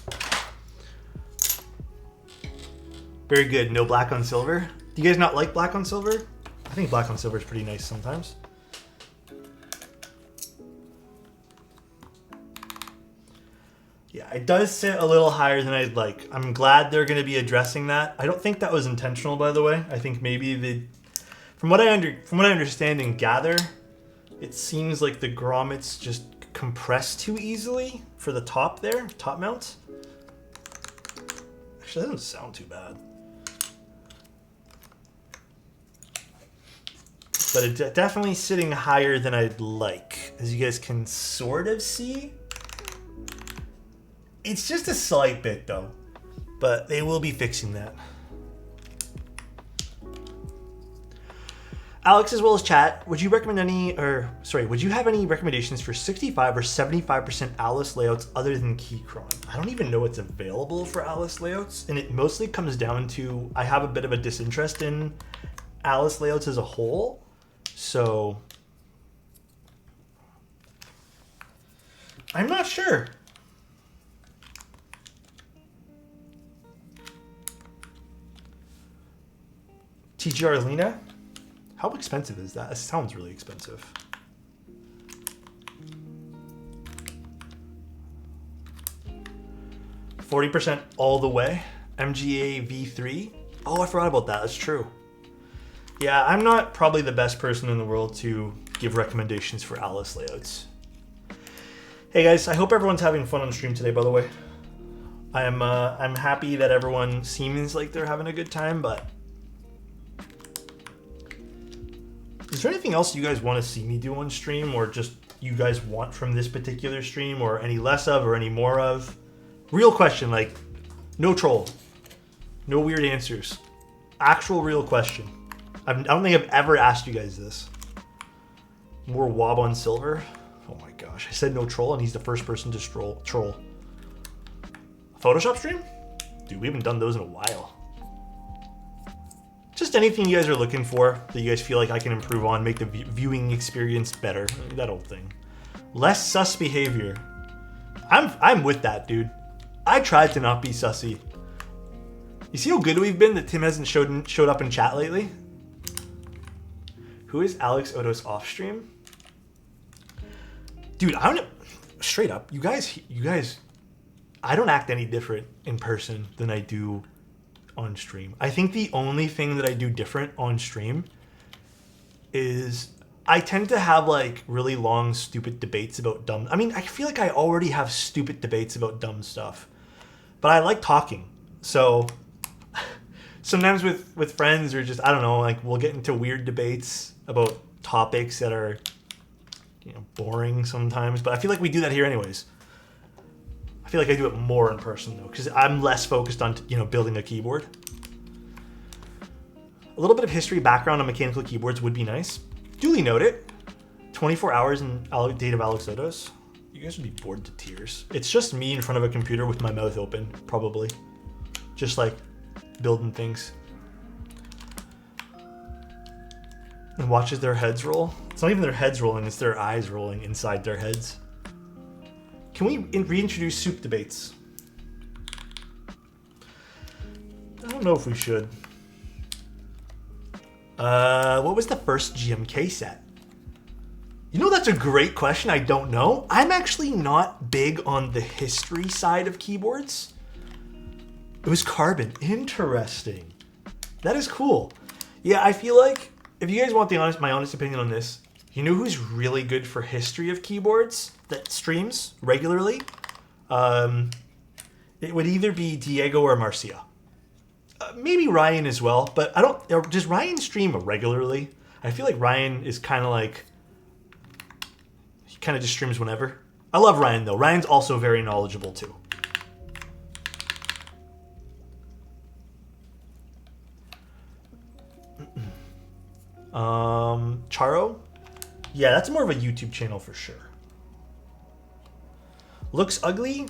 Very good. No black on silver. Do you guys not like black on silver? I think black on silver is pretty nice sometimes. Yeah, it does sit a little higher than I'd like. I'm glad they're going to be addressing that. I don't think that was intentional, by the way. I think maybe from what I understand and gather, it seems like the grommets just compress too easily for the top there, top mount. Actually, that doesn't sound too bad. But it's definitely sitting higher than I'd like, as you guys can sort of see. It's just a slight bit though, but they will be fixing that. Alex, as well as chat, would you have any recommendations for 65 or 75% Alice layouts other than Keychron? I don't even know what's available for Alice layouts, and it mostly comes down to I have a bit of a disinterest in Alice layouts as a whole. So I'm not sure. TGR Lena? How expensive is that? It sounds really expensive. %40 all the way. MGA V3. Oh, I forgot about that. That's true. Yeah, I'm not probably the best person in the world to give recommendations for Alice layouts. Hey guys, I hope everyone's having fun on stream today, by the way. I'm happy that everyone seems like they're having a good time, but is there anything else you guys want to see me do on stream, or just you guys want from this particular stream, or any less of or any more of? Real question, like no troll, no weird answers, actual real question. I don't think I've ever asked you guys this. More wob on silver. Oh my gosh, I said no troll and he's the first person to troll. Photoshop stream? Dude, we haven't done those in a while. Just anything you guys are looking for that you guys feel like I can improve on, make the viewing experience better. That old thing. Less sus behavior. I'm with that, dude. I tried to not be sussy. You see how good we've been that Tim hasn't showed up in chat lately? Who is Alexotos off stream? Dude, I don't straight up. You guys, I don't act any different in person than I do on stream. I think the only thing that I do different on stream is I tend to have like really long, stupid debates about dumb. I mean, I feel like I already have stupid debates about dumb stuff, but I like talking. So sometimes with friends or just, I don't know, like we'll get into weird debates about topics that are, you know, boring sometimes, but I feel like we do that here anyways. I feel like I do it more in person though, because I'm less focused on, you know, building a keyboard. A little bit of history background on mechanical keyboards would be nice. Duly noted. 24 hours in date of Alexotos. You guys would be bored to tears. It's just me in front of a computer with my mouth open, probably. Just like building things. And watches their heads roll. It's not even their heads rolling, it's their eyes rolling inside their heads. Can we reintroduce soup debates? I don't know if we should. What was the first GMK set? You know, that's a great question. I don't know. I'm actually not big on the history side of keyboards. It was carbon. Interesting. That is cool. Yeah, I feel like if you guys want my honest opinion on this, you know who's really good for history of keyboards that streams regularly? It would either be Diego or Marcia. Maybe Ryan as well, but I don't. Does Ryan stream regularly? I feel like Ryan is kind of like, he kind of just streams whenever. I love Ryan though. Ryan's also very knowledgeable too. Charo? Yeah, that's more of a YouTube channel for sure. Looks ugly?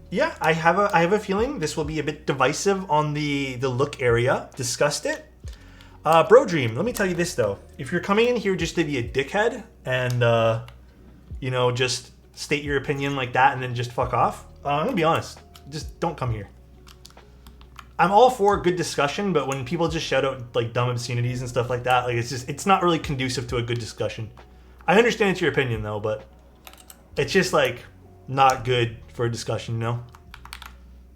Yeah, I have a feeling this will be a bit divisive on the look area. Discussed it. Bro Dream, let me tell you this though. If you're coming in here just to be a dickhead and you know, just state your opinion like that and then just fuck off, I'm gonna be honest. Just don't come here. I'm all for good discussion, but when people just shout out like dumb obscenities and stuff like that, like it's not really conducive to a good discussion. I understand it's your opinion though, but it's just like not good for a discussion, you know?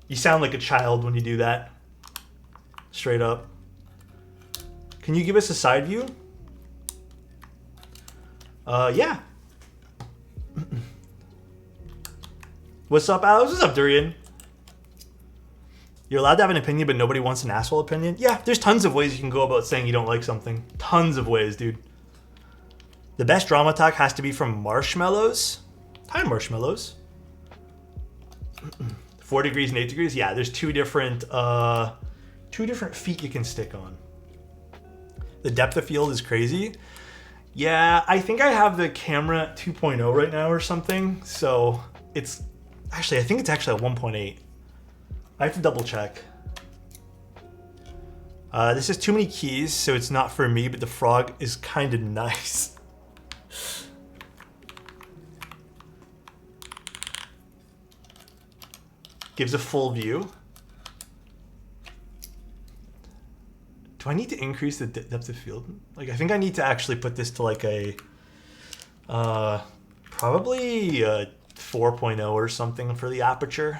You sound like a child when you do that. Straight up. Can you give us a side view? Yeah. What's up, Alex? What's up, Durian? You're allowed to have an opinion, but nobody wants an asshole opinion? Yeah, there's tons of ways you can go about saying you don't like something. Tons of ways, dude. The best drama talk has to be from Marshmallows. Hi, Marshmallows. 4 degrees and 8 degrees? Yeah, there's two different feet you can stick on. The depth of field is crazy. Yeah, I think I have the camera at 2.0 right now or something. So it's actually, I think it's actually at 1.8. I have to double check. This has too many keys, so it's not for me, but the frog is kind of nice. Gives a full view. Do I need to increase the depth of field? Like, I think I need to actually put this to like a, probably a 4.0 or something for the aperture.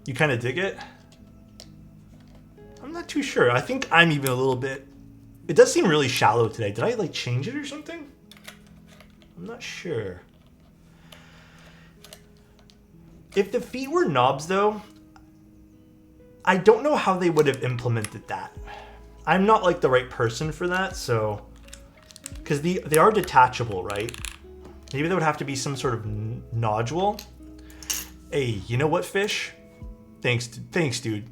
You kind of dig it? I'm not too sure. I think I'm even a little bit... It does seem really shallow today. Did I like change it or something? I'm not sure. If the feet were knobs though, I don't know how they would have implemented that. I'm not like the right person for that, so... Because they are detachable, right? Maybe there would have to be some sort of nodule. Hey, you know what, fish? Thanks, dude.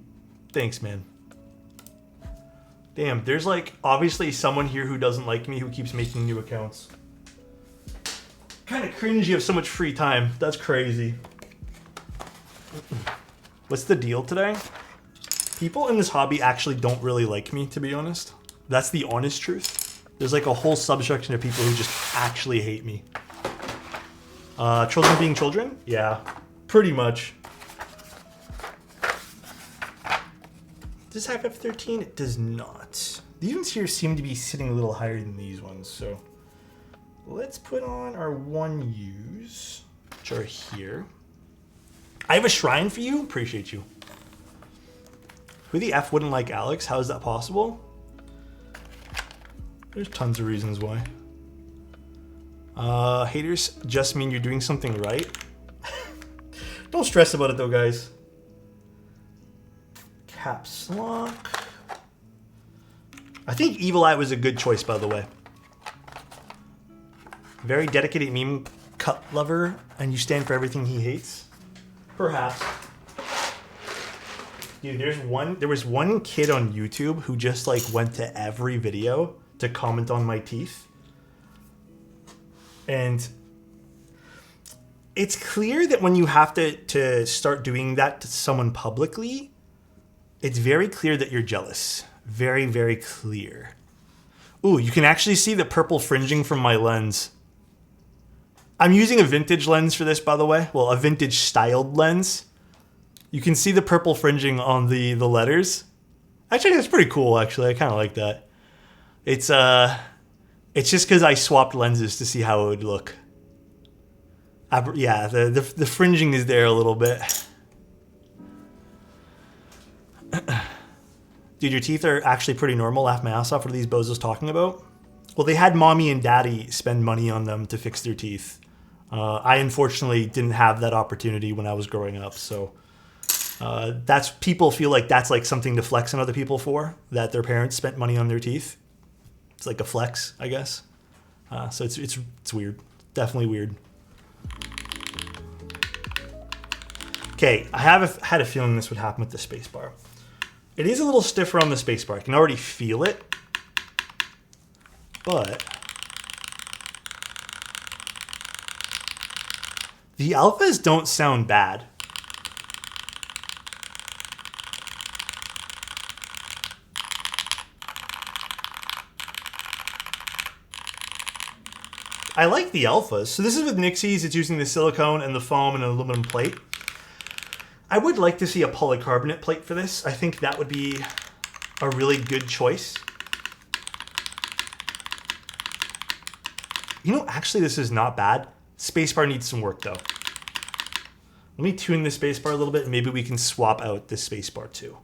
Thanks, man. Damn, there's like obviously someone here who doesn't like me who keeps making new accounts. Kind of cringe you have so much free time. That's crazy. What's the deal today? People in this hobby actually don't really like me, to be honest. That's the honest truth. There's like a whole subsection of people who just actually hate me. Children being children? Yeah, pretty much. Does this have F13? It does not. These ones here seem to be sitting a little higher than these ones, so let's put on our 1Us, which are here. I have a shrine for you. Appreciate you. Who the F wouldn't like Alex? How is that possible? There's tons of reasons why. Haters just mean you're doing something right. Don't stress about it though, guys. Caps lock. I think Evil Eye was a good choice, by the way. Very dedicated meme cut lover, and you stand for everything he hates. Perhaps. Dude, there was one kid on YouTube who just like went to every video to comment on my teeth. And it's clear that when you have to start doing that to someone publicly, it's very clear that you're jealous. Very, very clear. Ooh, you can actually see the purple fringing from my lens. I'm using a vintage lens for this, by the way. Well, a vintage styled lens. You can see the purple fringing on the letters. Actually, that's pretty cool, actually. I kind of like that. It's just because I swapped lenses to see how it would look. Yeah, the fringing is there a little bit. Dude, your teeth are actually pretty normal. Laugh my ass off. What are these bozos talking about? Well, they had mommy and daddy spend money on them to fix their teeth. I unfortunately didn't have that opportunity when I was growing up, so that's people feel like that's like something to flex on other people for, that their parents spent money on their teeth. It's like a flex, I guess. So it's weird. Definitely weird. Okay, I had a feeling this would happen with the spacebar. It is a little stiffer on the spacebar. I can already feel it. But the alphas don't sound bad. I like the alphas. So this is with Nixies. It's using the silicone and the foam and an aluminum plate. I would like to see a polycarbonate plate for this. I think that would be a really good choice. You know, actually, this is not bad. Spacebar needs some work, though. Let me tune the spacebar a little bit, and maybe we can swap out this spacebar, too.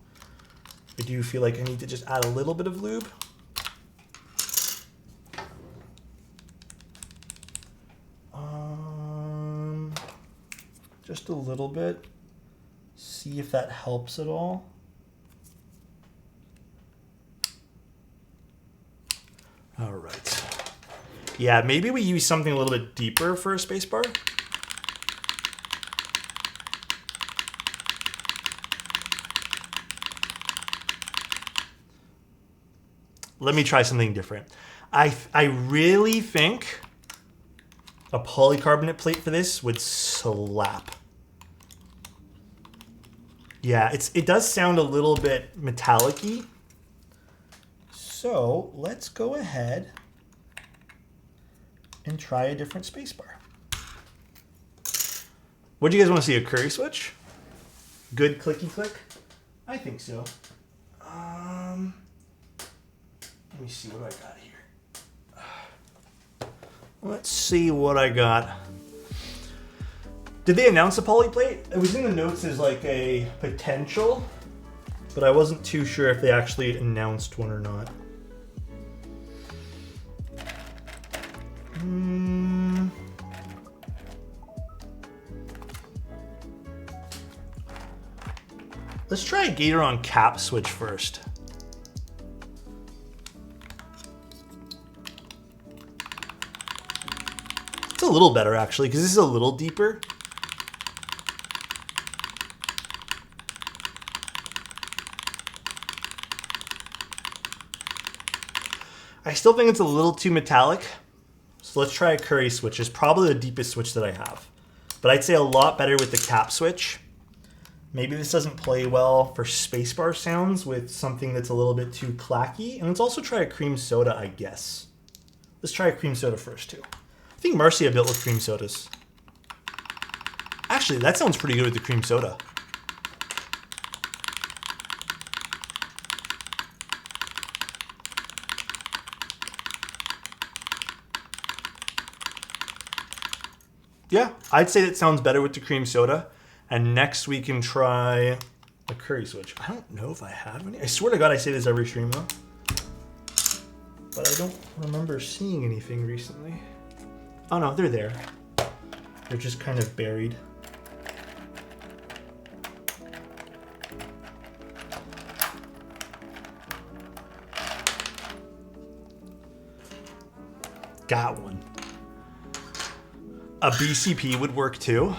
I do feel like I need to just add a little bit of lube. Just a little bit. See if that helps at all. All right. Yeah, maybe we use something a little bit deeper for a spacebar. Let me try something different. I really think a polycarbonate plate for this would slap. Yeah, it does sound a little bit metallic-y. So let's go ahead and try a different spacebar. What do you guys want to see? A curry switch? Good clicky click? I think so. Let me see what I got here. Let's see what I got. Did they announce a polyplate? It was in the notes as like a potential, but I wasn't too sure if they actually announced one or not. Let's try a Gateron cap switch first. It's a little better actually, because this is a little deeper. I still think it's a little too metallic. So let's try a Curry switch. It's probably the deepest switch that I have. But I'd say a lot better with the cap switch. Maybe this doesn't play well for spacebar sounds with something that's a little bit too clacky. And let's also try a cream soda, I guess. Let's try a cream soda first too. I think Marcia built with cream sodas. Actually, that sounds pretty good with the cream soda. Yeah, I'd say that sounds better with the cream soda. And next we can try a Curry switch. I don't know if I have any. I swear to God I say this every stream though. But I don't remember seeing anything recently. Oh no, they're there. They're just kind of buried. Got one. A BCP would work too.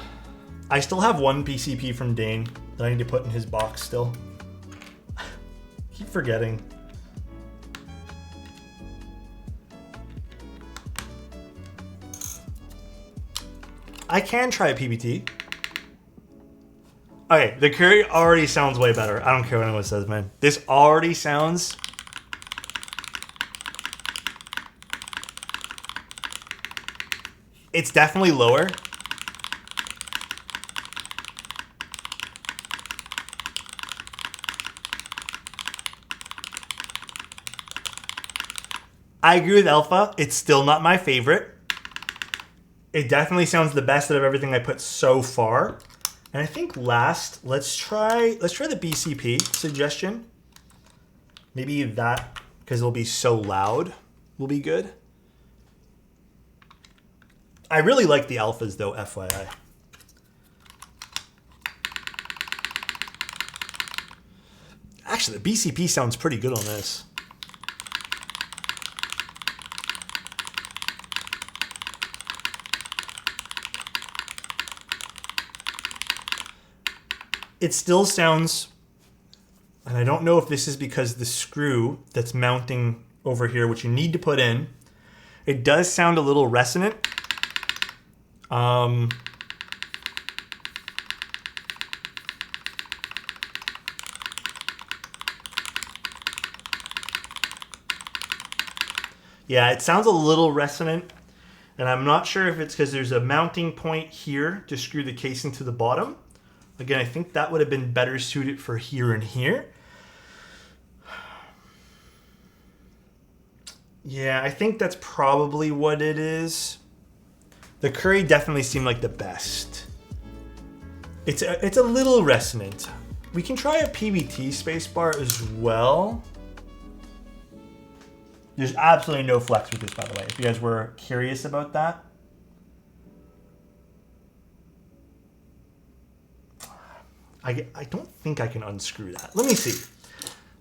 I still have one BCP from Dane that I need to put in his box still. Keep forgetting. I can try a PBT. Okay, the Curry already sounds way better. I don't care what anyone says, man. This already sounds... It's definitely lower. I agree with Alpha. It's still not my favorite. It definitely sounds the best out of everything I put so far. And I think last, let's try the BCP suggestion. Maybe that, because it'll be so loud, will be good. I really like the Alphas though, FYI. Actually, the BCP sounds pretty good on this. It still sounds, and I don't know if this is because the screw that's mounting over here, which you need to put in, it does sound a little resonant. Yeah, it sounds a little resonant, and I'm not sure if it's because there's a mounting point here to screw the case into the bottom. Again, I think that would have been better suited for here and here. Yeah, I think that's probably what it is. The Curry definitely seemed like the best. It's a little resonant. We can try a PBT spacebar as well. There's absolutely no flex with this, by the way, if you guys were curious about that. I don't think I can unscrew that. Let me see.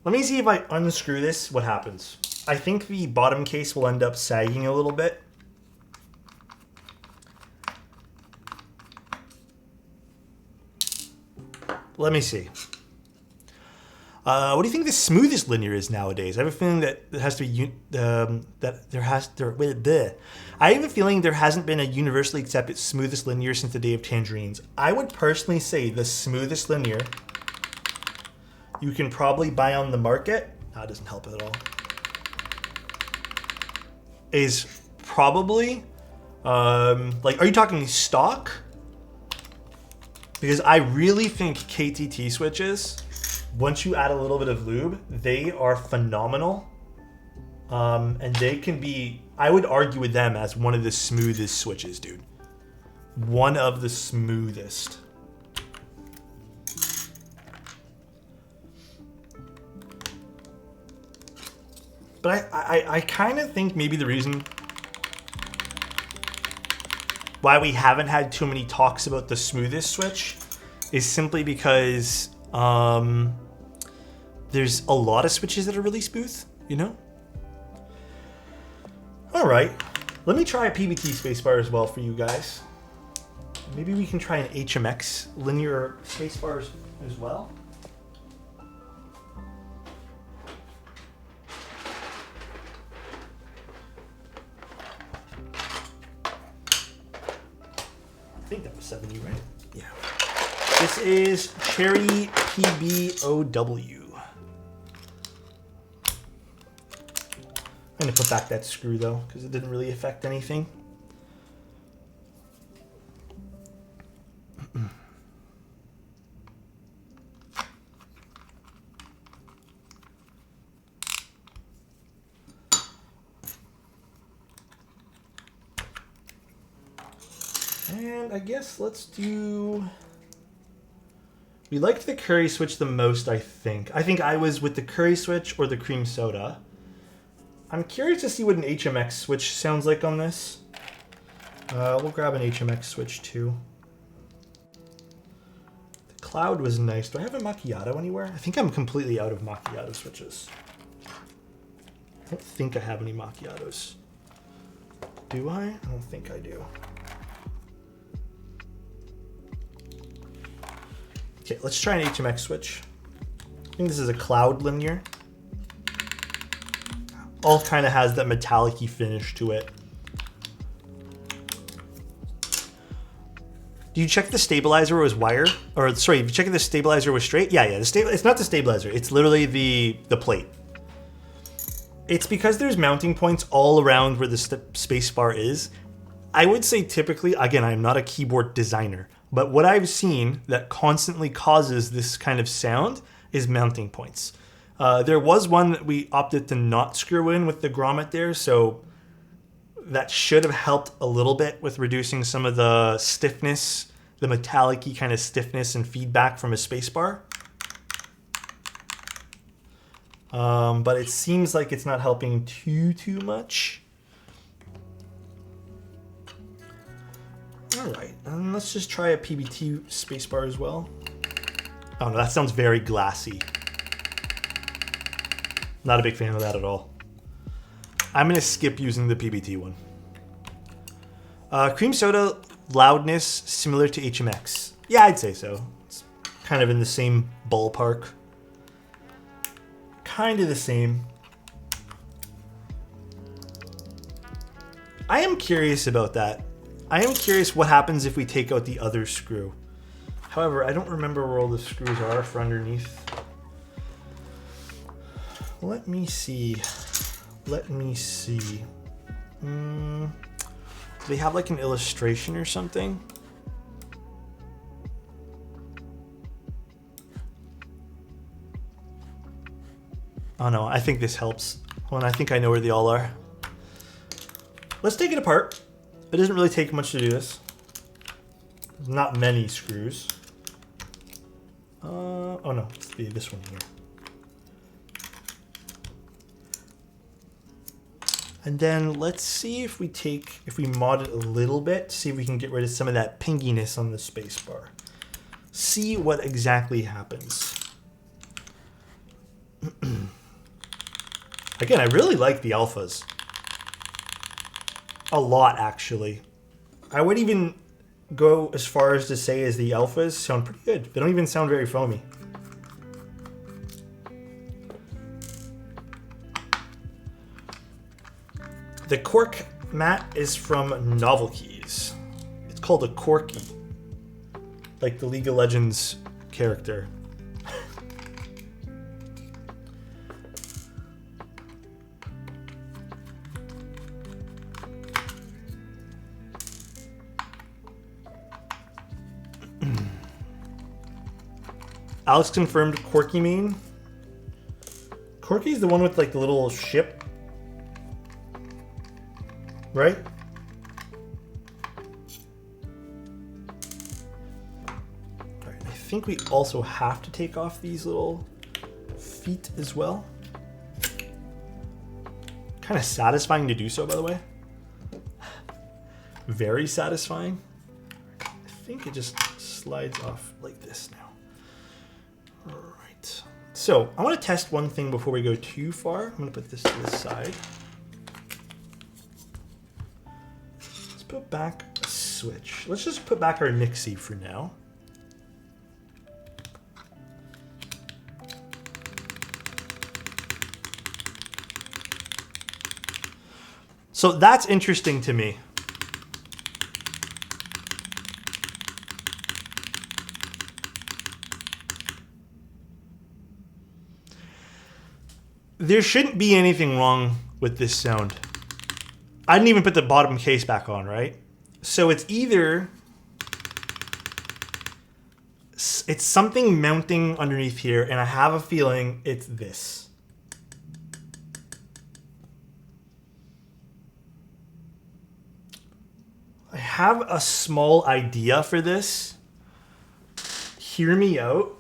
Let me see if I unscrew this, what happens. I think the bottom case will end up sagging a little bit. Let me see. What do you think the smoothest linear is nowadays? I have a feeling that it has to be I have a feeling there hasn't been a universally accepted smoothest linear since the day of tangerines. I would personally say the smoothest linear you can probably buy on the market. That doesn't help at all. Is probably like, are you talking stock? Because I really think KTT switches, once you add a little bit of lube, they are phenomenal. And they can be, I would argue with them as one of the smoothest switches, dude. One of the smoothest. But I kind of think maybe the reason why we haven't had too many talks about the smoothest switch is simply because there's a lot of switches that are really smooth, you know? All right, let me try a PBT spacebar as well for you guys. Maybe we can try an HMX linear spacebars as well. I think that was 70, right? Yeah. This is Cherry PBOW. I'm going to put back that screw though, because it didn't really affect anything. And I guess let's do... We liked the curry switch the most, I think. I think I was with the curry switch or the cream soda. I'm curious to see what an HMX switch sounds like on this. We'll grab an HMX switch too. The cloud was nice. Do I have a macchiato anywhere? I think I'm completely out of macchiato switches. I don't think I have any macchiatos. Do I? I don't think I do. Okay, let's try an HMX switch. I think this is a cloud linear. All kind of has that metallic-y finish to it. Do you check the stabilizer was wired? Or sorry, if you check if the stabilizer was straight? Yeah, it's not the stabilizer. It's literally the plate. It's because there's mounting points all around where the space bar is. I would say typically, again, I'm not a keyboard designer, but what I've seen that constantly causes this kind of sound is mounting points. There was one that we opted to not screw in with the grommet there, so that should have helped a little bit with reducing some of the stiffness, the metallic-y kind of stiffness and feedback from a spacebar. But it seems like it's not helping too much. All right, and let's just try a PBT spacebar as well. Oh no, that sounds very glassy. Not a big fan of that at all. I'm gonna skip using the PBT one. Cream soda loudness similar to HMX. Yeah, I'd say so. It's kind of in the same ballpark. Kind of the same. I am curious about that. I am curious what happens if we take out the other screw. However, I don't remember where all the screws are for underneath. Let me see. Let me see. Do they have like an illustration or something? Oh no, I think this helps. Well, I think I know where they all are. Let's take it apart. It doesn't really take much to do this. Not many screws. Oh no, it's this one here. And then let's see if we mod it a little bit, see if we can get rid of some of that pinginess on the spacebar. See what exactly happens. Again, I really like the alphas. A lot, actually. I would even go as far as to say as the alphas sound pretty good. They don't even sound very foamy. The cork mat is from Novel Keys. It's called a corky, like the League of Legends character. Alex confirmed Corky main. Corky's the one with like the little ship, right? All right, I think we also have to take off these little feet as well. Kind of satisfying to do so, by the way. Very satisfying. I think it just slides off like this now. All right. So I want to test one thing before we go too far. I'm going to put this to the side. Let's put back a switch. Let's just put back our Nixie for now. So that's interesting to me. There shouldn't be anything wrong with this sound. I didn't even put the bottom case back on, right? So it's either... it's something mounting underneath here, and I have a feeling it's this. I have a small idea for this. Hear me out.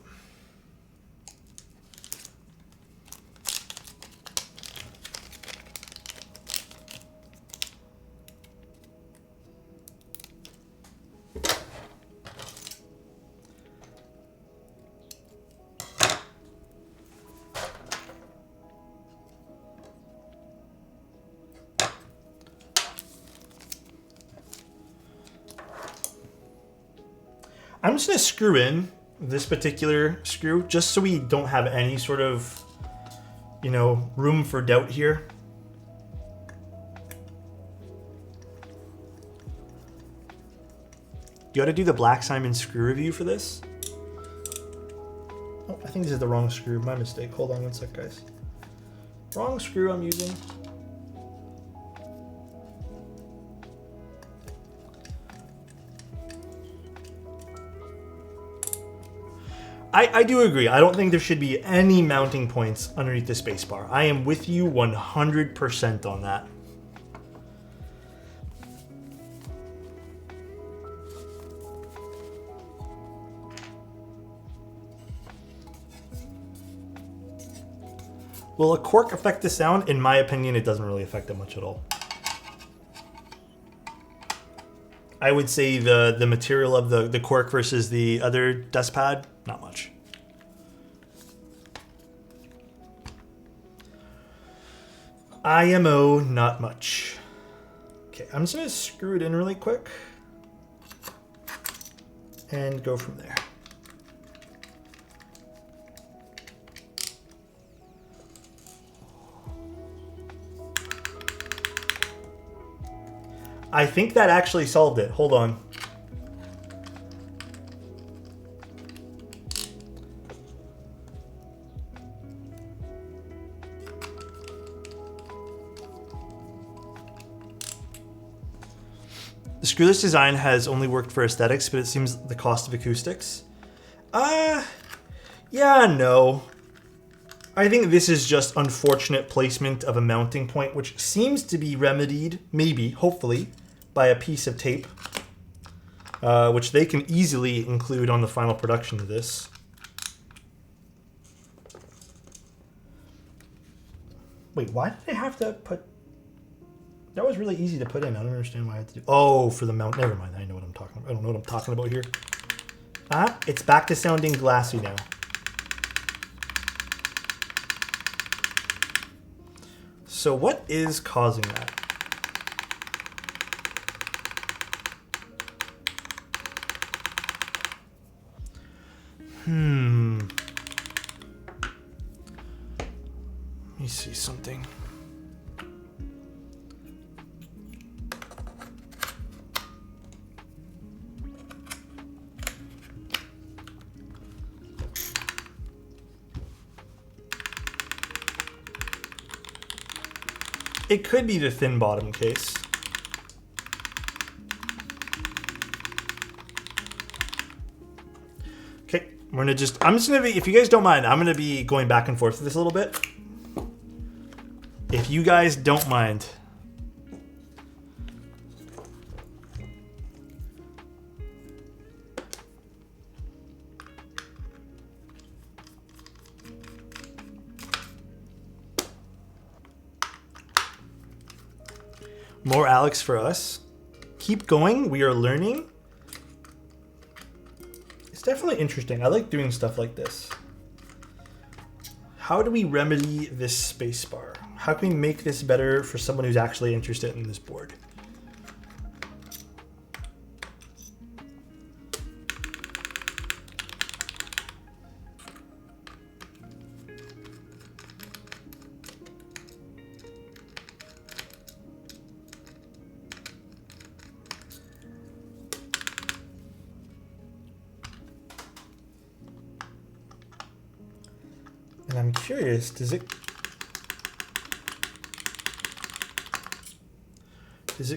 I'm just going to screw in this particular screw just so we don't have any sort of, you know, room for doubt here. You got to do the Black Simon screw review for this. Oh, I think this is the wrong screw. My mistake. Hold on one sec, guys. Wrong screw I'm using. I do agree. I don't think there should be any mounting points underneath the spacebar. I am with you 100% on that. Will a cork affect the sound? In my opinion, it doesn't really affect it much at all. I would say the material of the cork versus the other dust pad, not much. IMO, not much. Okay, I'm just gonna screw it in really quick and go from there. I think that actually solved it. Hold on. The screwless design has only worked for aesthetics, but it seems the cost of acoustics. Yeah, no. I think this is just unfortunate placement of a mounting point, which seems to be remedied, maybe, hopefully, by a piece of tape, which they can easily include on the final production of this. Wait, why did they have to put... That was really easy to put in. I don't understand why I had to do... Oh, for the mount. Never mind. I know what I'm talking about. I don't know what I'm talking about here. Ah, it's back to sounding glassy now. So what is causing that? Let me see something. It could be the thin bottom case. Okay, I'm just gonna be, if you guys don't mind, I'm gonna be going back and forth with this a little bit. If you guys don't mind. More Alex for us. Keep going. We are learning. It's definitely interesting. I like doing stuff like this. How do we remedy this spacebar? How can we make this better for someone who's actually interested in this board? And I'm curious, does it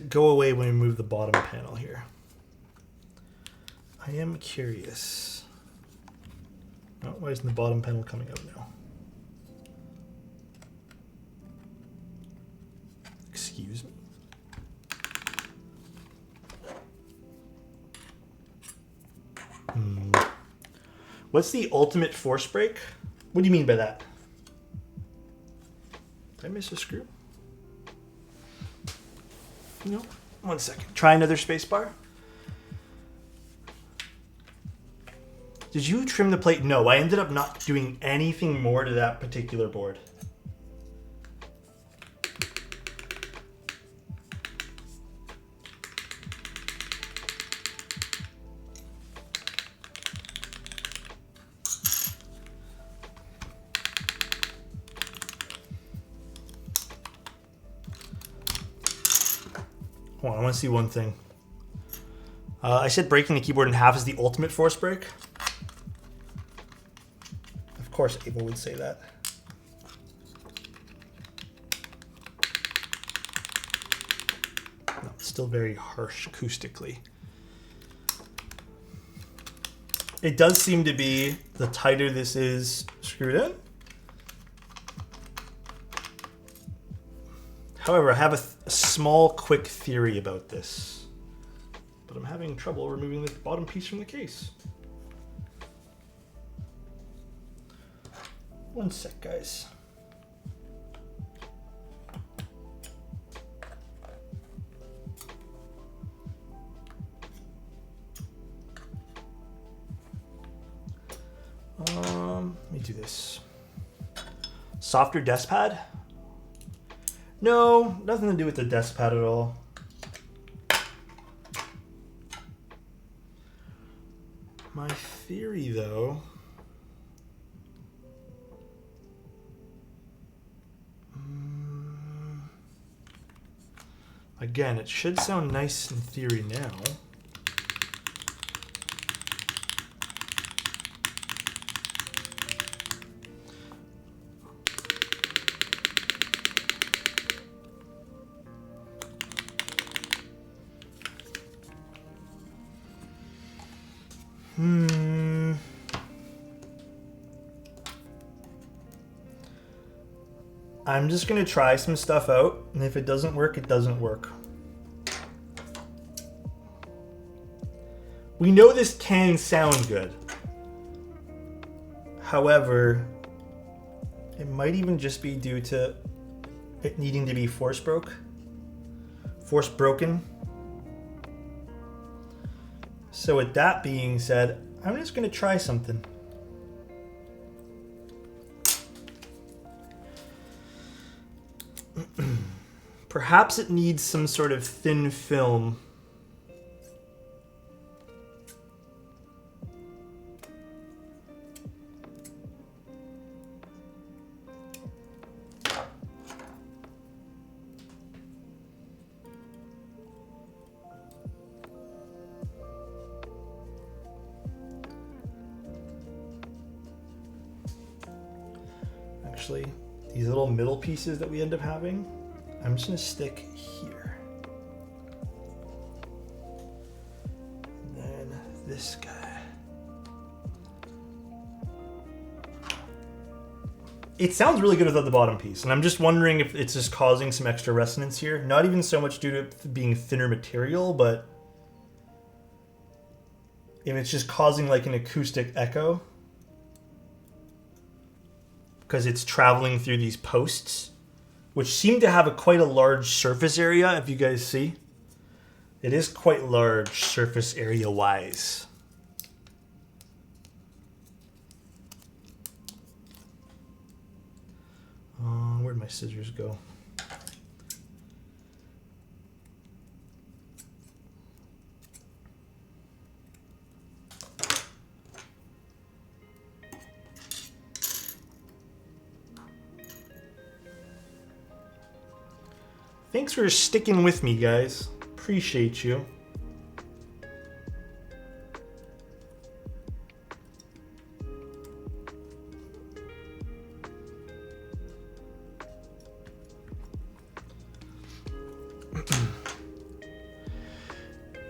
go away when we move the bottom panel here? I am curious. Oh, why isn't the bottom panel coming out now? Excuse me. What's the ultimate force break? What do you mean by that? Did I miss a screw? No. 1 second. Try another spacebar. Did you trim the plate? No, I ended up not doing anything more to that particular board. Hold on, I want to see one thing. I said breaking the keyboard in half is the ultimate force break. Of course, Abel would say that. No, it's still very harsh acoustically. It does seem to be the tighter this is screwed in. However, I have a small, quick theory about this, but I'm having trouble removing the bottom piece from the case. 1 sec, guys. Let me do this. Softer desk pad? No, nothing to do with the desk pad at all. My theory, though, again, it should sound nice in theory now. I'm just gonna try some stuff out, and if it doesn't work, it doesn't work. We know this can sound good. However, it might even just be due to it needing to be force broken. So with that being said, I'm just gonna try something. Perhaps it needs some sort of thin film. Actually, these little middle pieces that we end up having, I'm just gonna stick here. And then this guy. it sounds really good without the bottom piece, and I'm just wondering if it's just causing some extra resonance here. Not even so much due to it being thinner material, but if it's just causing like an acoustic echo because it's traveling through these posts, which seem to have quite a large surface area, if you guys see. It is quite large surface area-wise. Where'd my scissors go? Thanks for sticking with me, guys. Appreciate you.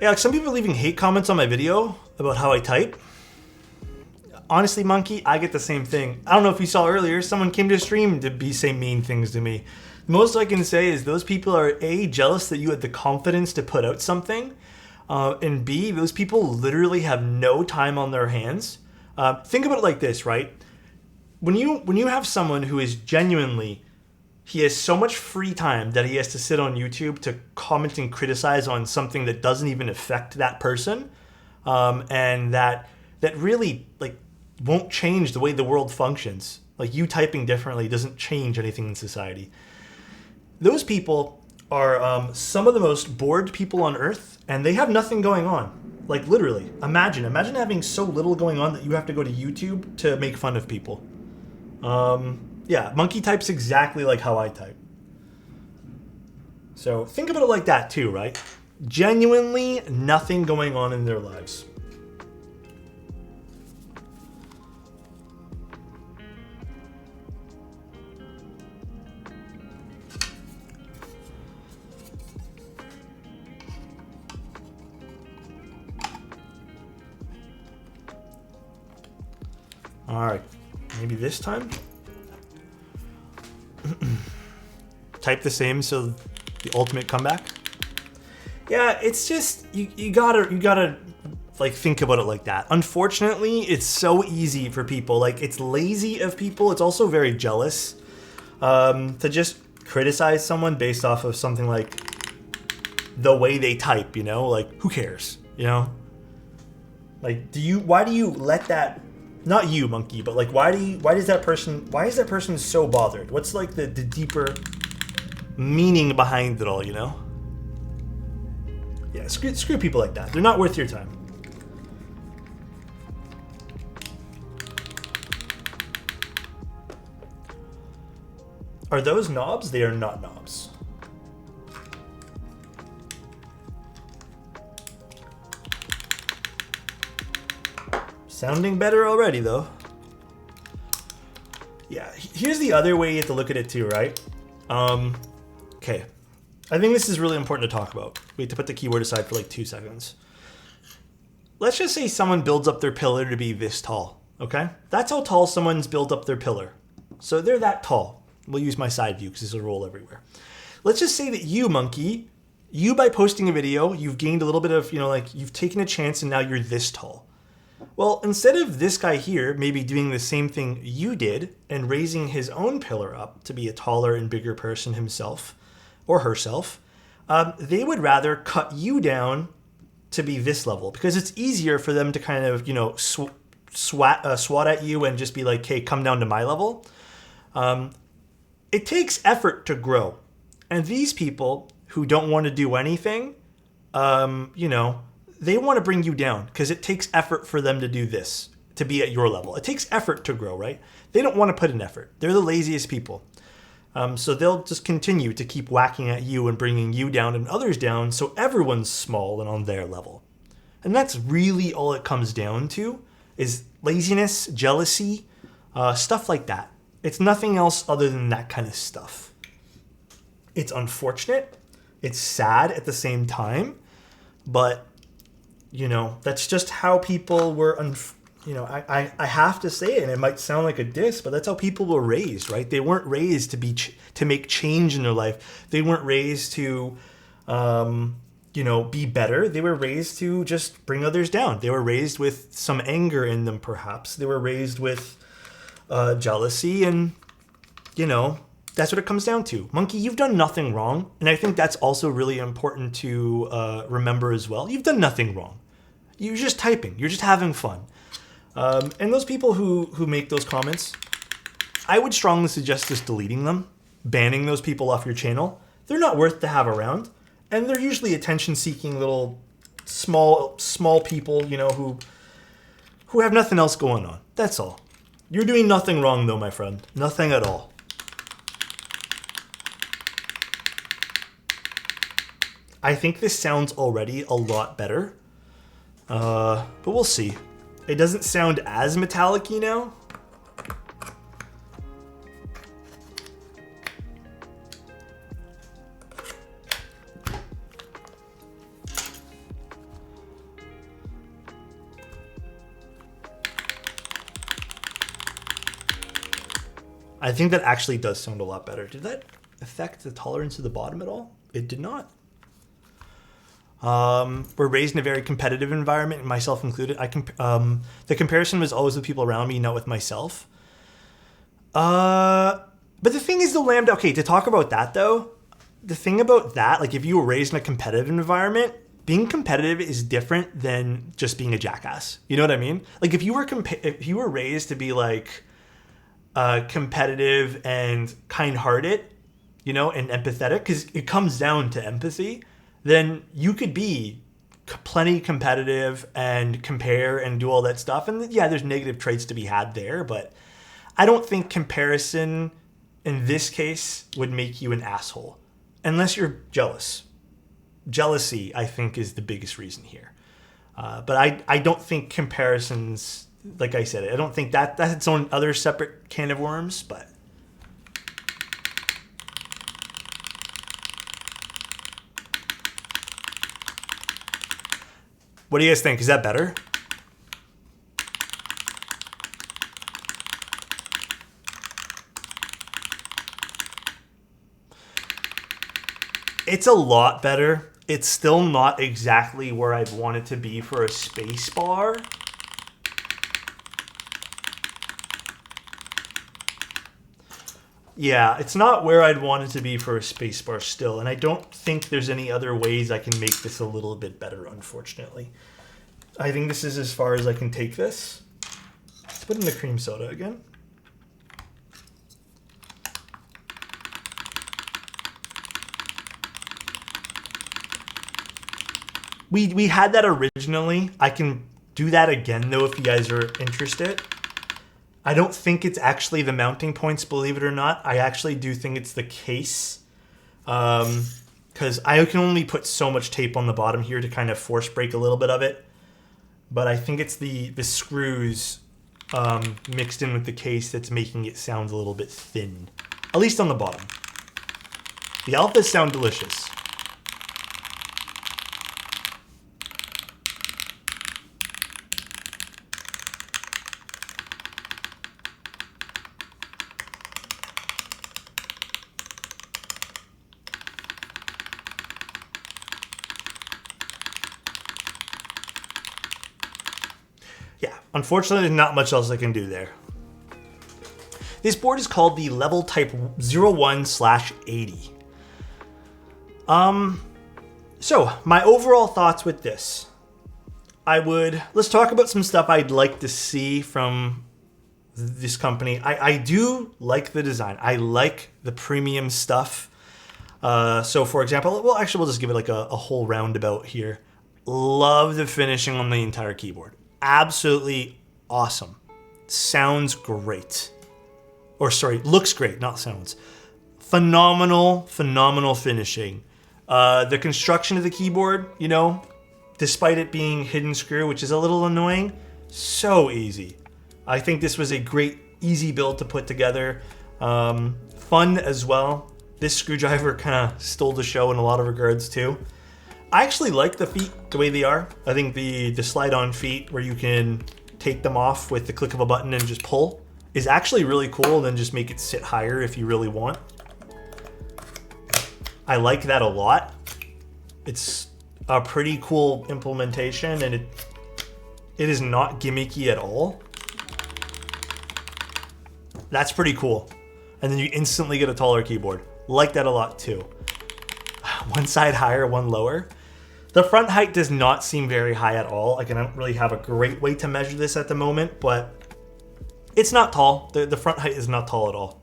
Yeah, like some people are leaving hate comments on my video about how I type. Honestly, Monkey, I get the same thing. I don't know if you saw earlier, someone came to stream to be saying mean things to me. Most I can say is those people are A, jealous that you had the confidence to put out something, and B, those people literally have no time on their hands. Think about it like this, right? When you have someone who is genuinely, he has so much free time that he has to sit on YouTube to comment and criticize on something that doesn't even affect that person, and that really like won't change the way the world functions. Like you typing differently doesn't change anything in society. Those people are some of the most bored people on earth, and they have nothing going on. Like literally, imagine having so little going on that you have to go to YouTube to make fun of people. Yeah, Monkey types exactly like how I type. So think about it like that too, right? Genuinely nothing going on in their lives. All right, maybe this time. Type the same, so the ultimate comeback. Yeah, it's just you gotta like think about it like that. Unfortunately, it's so easy for people. Like it's lazy of people. It's also very jealous to just criticize someone based off of something like the way they type. You know, like who cares? You know, like why do you let that? Not you, Monkey, but like why is that person so bothered? What's like the deeper meaning behind it all, you know? Yeah, screw people like that. They're not worth your time. Are those knobs? They are not knobs. Sounding better already, though. Yeah, here's the other way you have to look at it too, right? Okay. I think this is really important to talk about. We have to put the keyboard aside for like 2 seconds. Let's just say someone builds up their pillar to be this tall, okay? That's how tall someone's built up their pillar. So they're that tall. We'll use my side view because this will roll everywhere. Let's just say that you, Monkey, you by posting a video, you've gained a little bit of, you know, like you've taken a chance and now you're this tall. Well, instead of this guy here maybe doing the same thing you did and raising his own pillar up to be a taller and bigger person himself or herself, they would rather cut you down to be this level because it's easier for them to kind of, you know, swat at you and just be like, hey, come down to my level. It takes effort to grow. And these people who don't want to do anything, you know, they want to bring you down because it takes effort for them to do this, to be at your level. It takes effort to grow, right? They don't want to put in effort. They're the laziest people. So they'll just continue to keep whacking at you and bringing you down and others down so everyone's small and on their level. And that's really all it comes down to is laziness, jealousy, stuff like that. It's nothing else other than that kind of stuff. It's unfortunate. It's sad at the same time. But, you know, that's just how people were you know, I have to say it, and it might sound like a diss, but that's how people were raised, right? They weren't raised to make change in their life. They weren't raised to, you know, be better. They were raised to just bring others down. They were raised with some anger in them, perhaps. They were raised with jealousy, and, you know, that's what it comes down to. Monkey, you've done nothing wrong, and I think that's also really important to remember as well. You've done nothing wrong. You're just typing. You're just having fun. And those people who make those comments, I would strongly suggest just deleting them, banning those people off your channel. They're not worth to have around, and they're usually attention-seeking little small people, you know, who have nothing else going on. That's all. You're doing nothing wrong, though, my friend. Nothing at all. I think this sounds already a lot better, but we'll see. It doesn't sound as metallic-y now. I think that actually does sound a lot better. Did that affect the tolerance of the bottom at all? It did not. We're raised in a very competitive environment, myself included. The comparison was always with people around me, not with myself. But the thing is, the Lambda, okay, to talk about that though, the thing about that, like if you were raised in a competitive environment, being competitive is different than just being a jackass. You know what I mean? Like if you were raised to be like competitive and kind-hearted, you know, and empathetic, because it comes down to empathy, then you could be plenty competitive and compare and do all that stuff. And yeah, there's negative traits to be had there, but I don't think comparison in this case would make you an asshole unless you're jealous. Jealousy, I think, is the biggest reason here. But I don't think comparisons, like I said, I don't think that's its own other separate can of worms, but what do you guys think? Is that better? It's a lot better. It's still not exactly where I'd want it to be for a space bar. Yeah, it's not where I'd want it to be for a spacebar still, and I don't think there's any other ways I can make this a little bit better, unfortunately. I think this is as far as I can take this. Let's put in the cream soda again. We had that originally. I can do that again, though, if you guys are interested. I don't think it's actually the mounting points, believe it or not. I actually do think it's the case. Because I can only put so much tape on the bottom here to kind of force break a little bit of it. But I think it's the screws mixed in with the case that's making it sound a little bit thin. At least on the bottom. The alphas sound delicious. Unfortunately, there's not much else I can do there. This board is called the LvL Type-01/80. So, my overall thoughts with this. Let's talk about some stuff I'd like to see from this company. I do like the design. I like the premium stuff. So, for example, well, actually, we'll just give it like a whole roundabout here. Love the finishing on the entire keyboard. Absolutely awesome. Sounds great. Or sorry, looks great, not sounds. Phenomenal finishing. The construction of the keyboard, you know, despite it being hidden screw, which is a little annoying, so easy. I think this was a great, easy build to put together. Fun as well. This screwdriver kind of stole the show in a lot of regards too. I actually like the feet the way they are. I think the slide-on feet where you can take them off with the click of a button and just pull is actually really cool, and then just make it sit higher if you really want. I like that a lot. It's a pretty cool implementation, and it is not gimmicky at all. That's pretty cool. And then you instantly get a taller keyboard. Like that a lot too. One side higher, one lower. The front height does not seem very high at all. Like, I don't really have a great way to measure this at the moment, but it's not tall. The front height is not tall at all.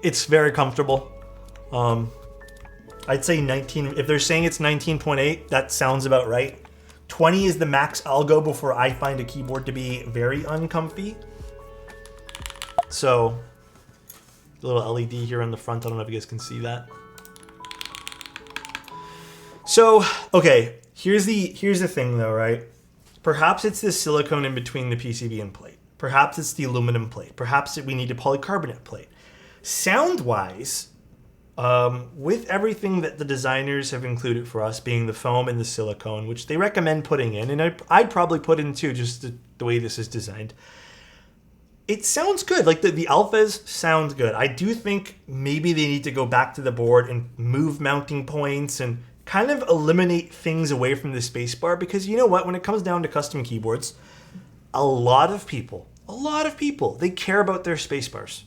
It's very comfortable. I'd say 19, if they're saying it's 19.8, that sounds about right. 20 is the max I'll go before I find a keyboard to be very uncomfy. So, a little LED here on the front. I don't know if you guys can see that. So, okay, here's the thing though, right? Perhaps it's the silicone in between the PCB and plate. Perhaps it's the aluminum plate. Perhaps we need a polycarbonate plate. Sound-wise, with everything that the designers have included for us, being the foam and the silicone, which they recommend putting in, and I'd probably put in too, just the way this is designed, it sounds good. Like the alphas sound good. I do think maybe they need to go back to the board and move mounting points and kind of eliminate things away from the spacebar, because you know what? When it comes down to custom keyboards, a lot of people, they care about their spacebars.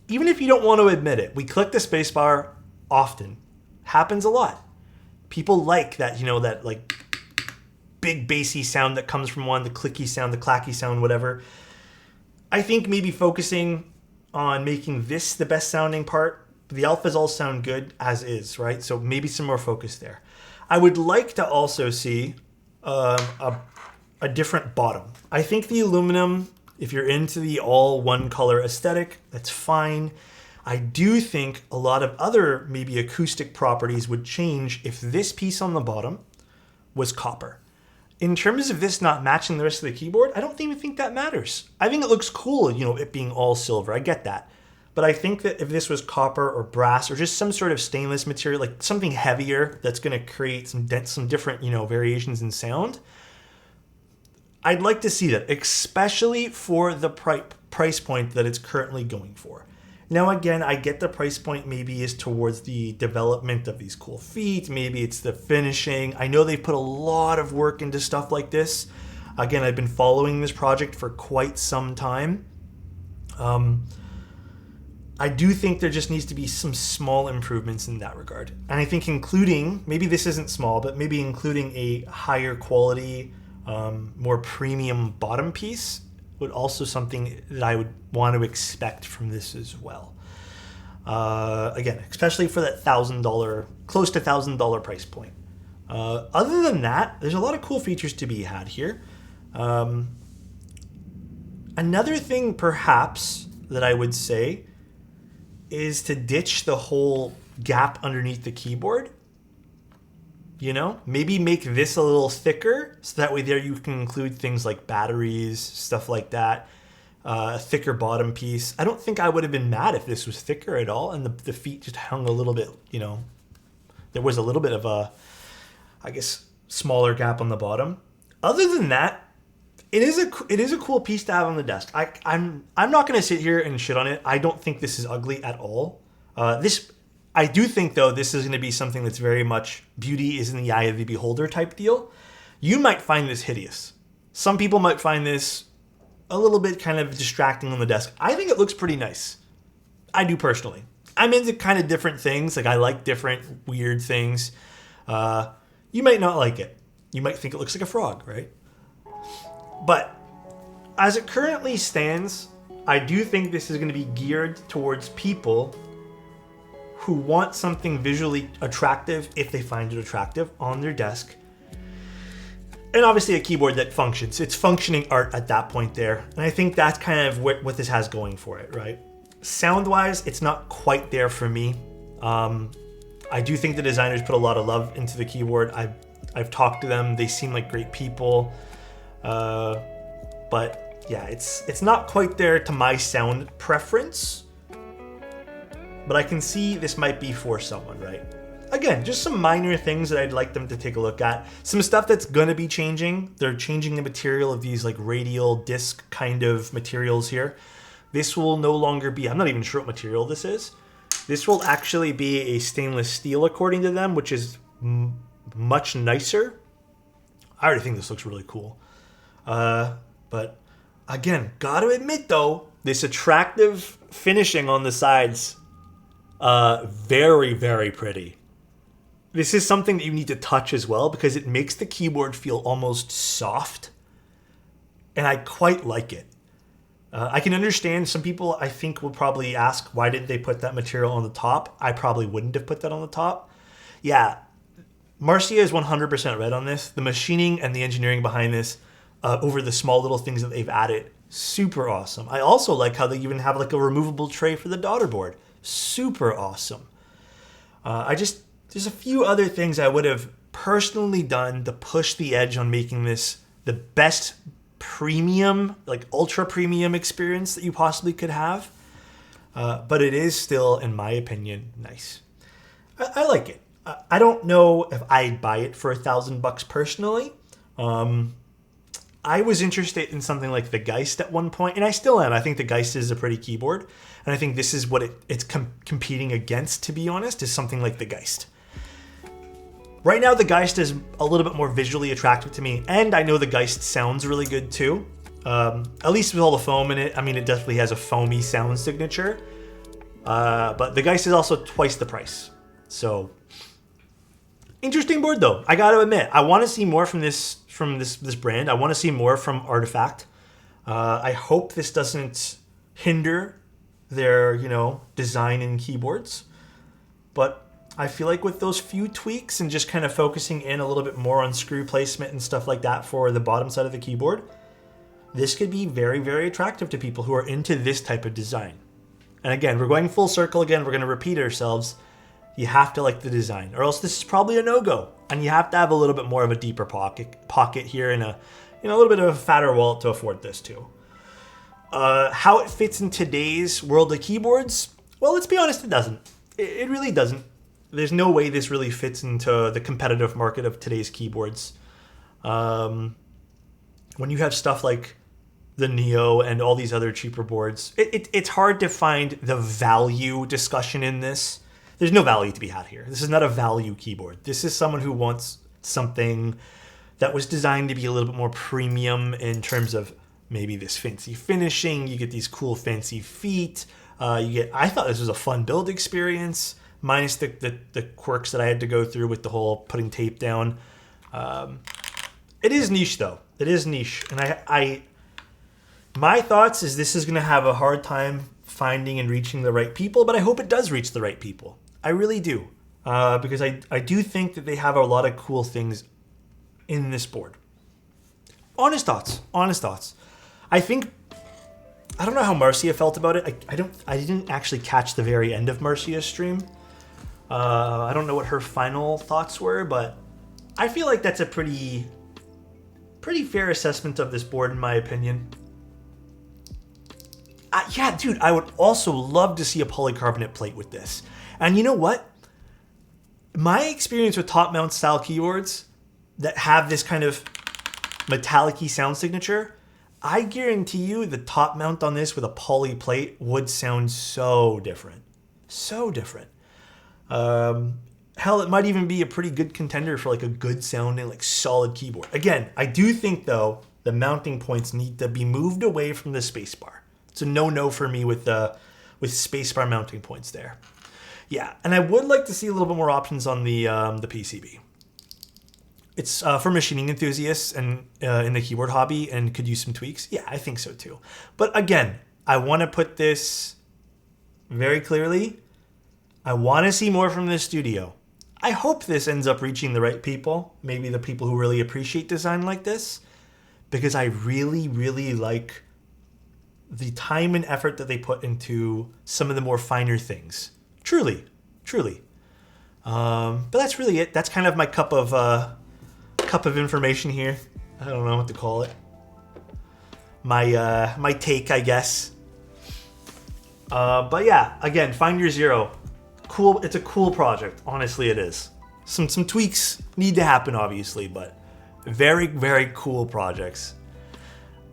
Even if you don't want to admit it, we click the spacebar often. Happens a lot. People like that, that like big bassy sound that comes from one, the clicky sound, the clacky sound, whatever. I think maybe focusing on making this the best sounding part. The alphas all sound good as is, right? So maybe some more focus there. I would like to also see a different bottom. I think the aluminum, if you're into the all one color aesthetic, that's fine. I do think a lot of other maybe acoustic properties would change if this piece on the bottom was copper. In terms of this not matching the rest of the keyboard, I don't even think that matters. I think it looks cool, it being all silver. I get that. But I think that if this was copper or brass or just some sort of stainless material, like something heavier that's going to create some different, variations in sound, I'd like to see that, especially for the price point that it's currently going for. Now, again, I get the price point maybe is towards the development of these cool feet. Maybe it's the finishing. I know they put a lot of work into stuff like this. Again, I've been following this project for quite some time. I do think there just needs to be some small improvements in that regard. And I think including, maybe this isn't small, but maybe including a higher quality, more premium bottom piece would also something that I would want to expect from this as well. Again, especially for that $1,000, close to $1,000 price point. Other than that, there's a lot of cool features to be had here. Another thing perhaps that I would say is to ditch the whole gap underneath the keyboard. Maybe make this a little thicker so that way there you can include things like batteries, stuff like that. A thicker bottom piece. I don't think I would have been mad if this was thicker at all and the feet just hung a little bit, there was a little bit of a, I guess, smaller gap on the bottom. Other than that, it is a cool piece to have on the desk. I'm not going to sit here and shit on it. I don't think this is ugly at all. I do think, though, this is going to be something that's very much beauty is in the eye of the beholder type deal. You might find this hideous. Some people might find this a little bit kind of distracting on the desk. I think it looks pretty nice. I do personally. I'm into kind of different things. Like, I like different weird things. You might not like it. You might think it looks like a frog, right? But as it currently stands, I do think this is going to be geared towards people who want something visually attractive, if they find it attractive, on their desk. And obviously a keyboard that functions. It's functioning art at that point there. And I think that's kind of what this has going for it, right? Sound-wise, it's not quite there for me. I do think the designers put a lot of love into the keyboard. I've talked to them. They seem like great people. But yeah, it's not quite there to my sound preference. But I can see this might be for someone, right? again, just some minor things that I'd like them to take a look at. Some stuff that's going to be changing. They're changing the material of these like radial disc kind of materials here. This will no longer be, I'm not even sure what material this is. This will actually be a stainless steel according to them, which is much nicer. I already think this looks really cool. But again, gotta admit though, this attractive finishing on the sides, very, very pretty. This is something that you need to touch as well because it makes the keyboard feel almost soft. And I quite like it. I can understand some people, I think, will probably ask, why didn't they put that material on the top? I probably wouldn't have put that on the top. Yeah, Marcia is 100% right on this. The machining and the engineering behind this, over the small little things that they've added, super awesome. I also like how they even have like a removable tray for the daughter board. Super awesome. There's a few other things I would have personally done to push the edge on making this the best premium, like ultra premium experience that you possibly could have. But it is still, in my opinion, nice. I like it. I don't know if I'd buy it for $1,000 personally. I was interested in something like the Geist at one point, and I still am. I think the Geist is a pretty keyboard, and I think this is what it's competing against, to be honest, is something like the Geist. Right now, the Geist is a little bit more visually attractive to me, and I know the Geist sounds really good too. At least with all the foam in it. I mean, it definitely has a foamy sound signature. But the Geist is also twice the price. So, interesting board though. I gotta admit, I want to see more from this brand. I want to see more from Artifact. I hope this doesn't hinder their, design in keyboards. But I feel like with those few tweaks and just kind of focusing in a little bit more on screw placement and stuff like that for the bottom side of the keyboard, this could be very, very attractive to people who are into this type of design. And again, we're going full circle again. We're going to repeat ourselves. You have to like the design, or else this is probably a no-go. And you have to have a little bit more of a deeper pocket here and a little bit of a fatter wallet to afford this too. How it fits in today's world of keyboards? Well, let's be honest, it doesn't. It really doesn't. There's no way this really fits into the competitive market of today's keyboards. When you have stuff like the Neo and all these other cheaper boards, it's hard to find the value discussion in this. There's no value to be had here. This is not a value keyboard. This is someone who wants something that was designed to be a little bit more premium in terms of maybe this fancy finishing. You get these cool fancy feet. I thought this was a fun build experience, minus the quirks that I had to go through with the whole putting tape down. It is niche though. It is niche. And my thoughts is this is going to have a hard time finding and reaching the right people, but I hope it does reach the right people. I really do. Because I do think that they have a lot of cool things in this board. Honest thoughts. I don't know how Marcia felt about it. I didn't actually catch the very end of Marcia's stream. I don't know what her final thoughts were, but I feel like that's a pretty fair assessment of this board in my opinion. Yeah, dude, I would also love to see a polycarbonate plate with this. And you know what? My experience with top mount style keyboards that have this kind of metallic-y sound signature, I guarantee you the top mount on this with a poly plate would sound so different. So different. Hell, it might even be a pretty good contender for like a good sounding, like solid keyboard. Again, I do think though, the mounting points need to be moved away from the spacebar. It's a no-no for me with spacebar mounting points there. Yeah, and I would like to see a little bit more options on the PCB. It's for machining enthusiasts and in the keyboard hobby and could use some tweaks. Yeah, I think so too. But again, I want to put this very clearly. I want to see more from this studio. I hope this ends up reaching the right people, maybe the people who really appreciate design like this, because I really, really like the time and effort that they put into some of the more finer things. Truly. But that's really it. That's kind of my cup of information here. I don't know what to call it. My take, I guess. But yeah, again, find your zero. cool. It's a cool project. Honestly, it is. Some tweaks need to happen, obviously, but very, very cool projects.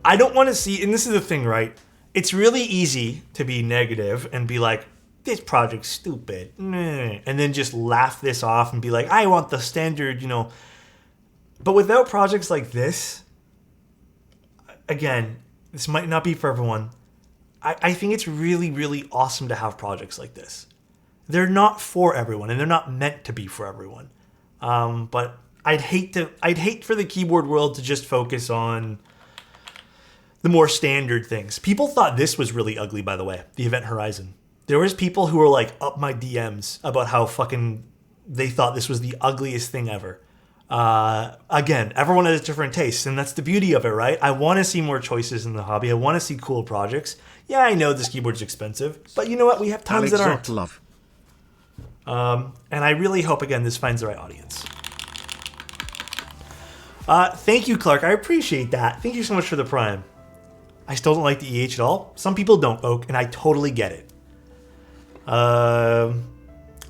I don't want to see, and this is the thing, right? It's really easy to be negative and be like, this project's stupid, and then just laugh this off and be like, I want the standard, you know. But without projects like this, again, this might not be for everyone. I think it's really, really awesome to have projects like this. They're not for everyone, and they're not meant to be for everyone. But I'd hate for the keyboard world to just focus on the more standard things. People thought this was really ugly, by the way, the Event Horizon. There was people who were like up my DMs about how fucking they thought this was the ugliest thing ever. Again, everyone has different tastes, and that's the beauty of it, right? I want to see more choices in the hobby. I want to see cool projects. Yeah, I know this keyboard's expensive, but you know what? We have tons that aren't. Love. And I really hope, again, this finds the right audience. Thank you, Clark. I appreciate that. Thank you so much for the Prime. I still don't like the EH at all. Some people don't, Oak, and I totally get it. But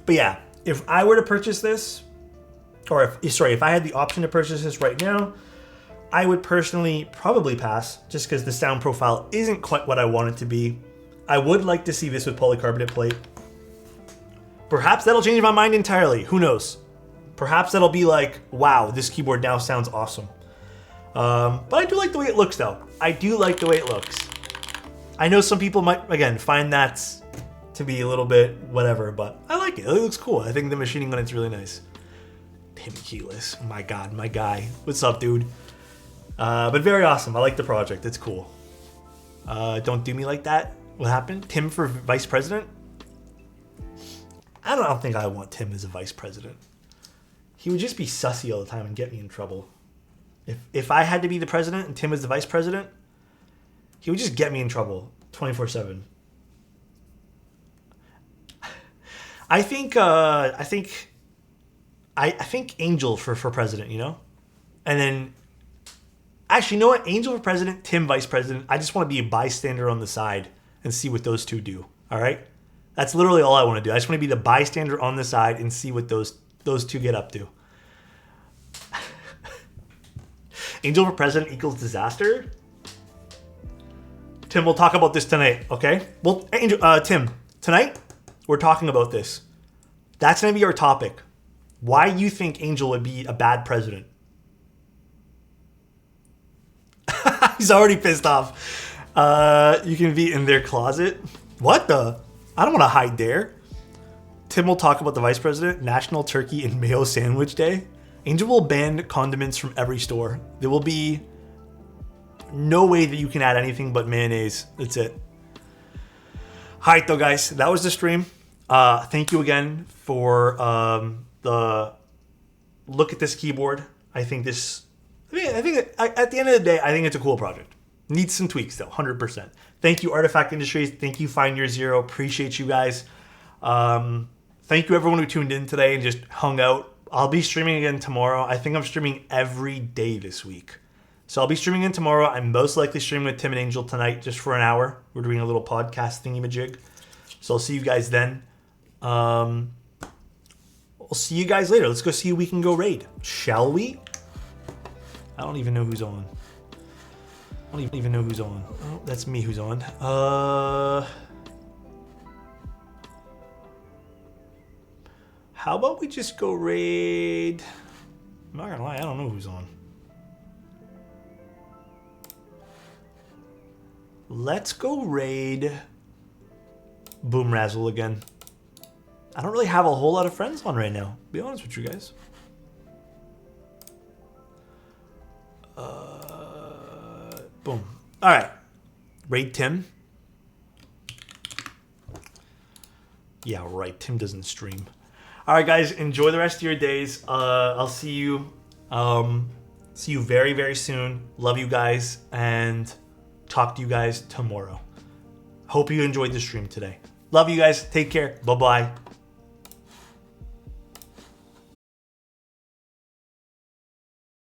yeah, if I were to purchase this, or if I had the option to purchase this right now, I would personally probably pass, just because the sound profile isn't quite what I want it to be. I would like to see this with polycarbonate plate. Perhaps that'll change my mind entirely. Who knows? Perhaps that'll be like, wow, this keyboard now sounds awesome. But I do like the way it looks, though. I do like the way it looks. I know some people might, again, find that to be a little bit whatever, but I like it. It looks cool. I think the machining on it's really nice. Tim Keyless. My God, my guy. What's up, dude? But very awesome. I like the project. It's cool. Don't do me like that. What happened? Tim for vice president? I don't think I want Tim as a vice president. He would just be sussy all the time and get me in trouble. If I had to be the president and Tim was the vice president, he would just get me in trouble 24/7. I think Angel for president, you know? And then, actually, you know what? Angel for president, Tim vice president. I just want to be a bystander on the side and see what those two do, all right? That's literally all I want to do. I just want to be the bystander on the side and see what those two get up to. Angel for president equals disaster? Tim, we'll talk about this tonight, okay? Well, Tim, tonight, we're talking about this. That's going to be our topic. Why you think Angel would be a bad president. He's already pissed off. You can be in their closet. What the? I don't want to hide there. Tim will talk about the vice president, National Turkey and Mayo Sandwich Day. Angel will ban condiments from every store. There will be no way that you can add anything but mayonnaise. That's it. All right, though, guys. That was the stream. Thank you again for the look at this keyboard. I think at the end of the day, I think it's a cool project. Needs some tweaks, though, 100%. Thank you, Artifact Industries. Thank you, Find Your Zero. Appreciate you guys. Thank you, everyone who tuned in today and just hung out. I'll be streaming again tomorrow. I think I'm streaming every day this week. So I'll be streaming in tomorrow. I'm most likely streaming with Tim and Angel tonight just for an hour. We're doing a little podcast thingy-majig. So I'll see you guys then. We'll see you guys later. Let's go see who we can go raid. Shall we? I don't even know who's on. I don't even know who's on. Oh, that's me who's on. How about we just go raid? I'm not gonna lie, I don't know who's on. Let's go raid Boom Razzle again. I don't really have a whole lot of friends on right now, to be honest with you guys. Boom. All right. Raid Tim. Yeah, right. Tim doesn't stream. All right, guys. Enjoy the rest of your days. I'll see you. See you very, very soon. Love you guys, and talk to you guys tomorrow. Hope you enjoyed the stream today. Love you guys. Take care. Bye-bye.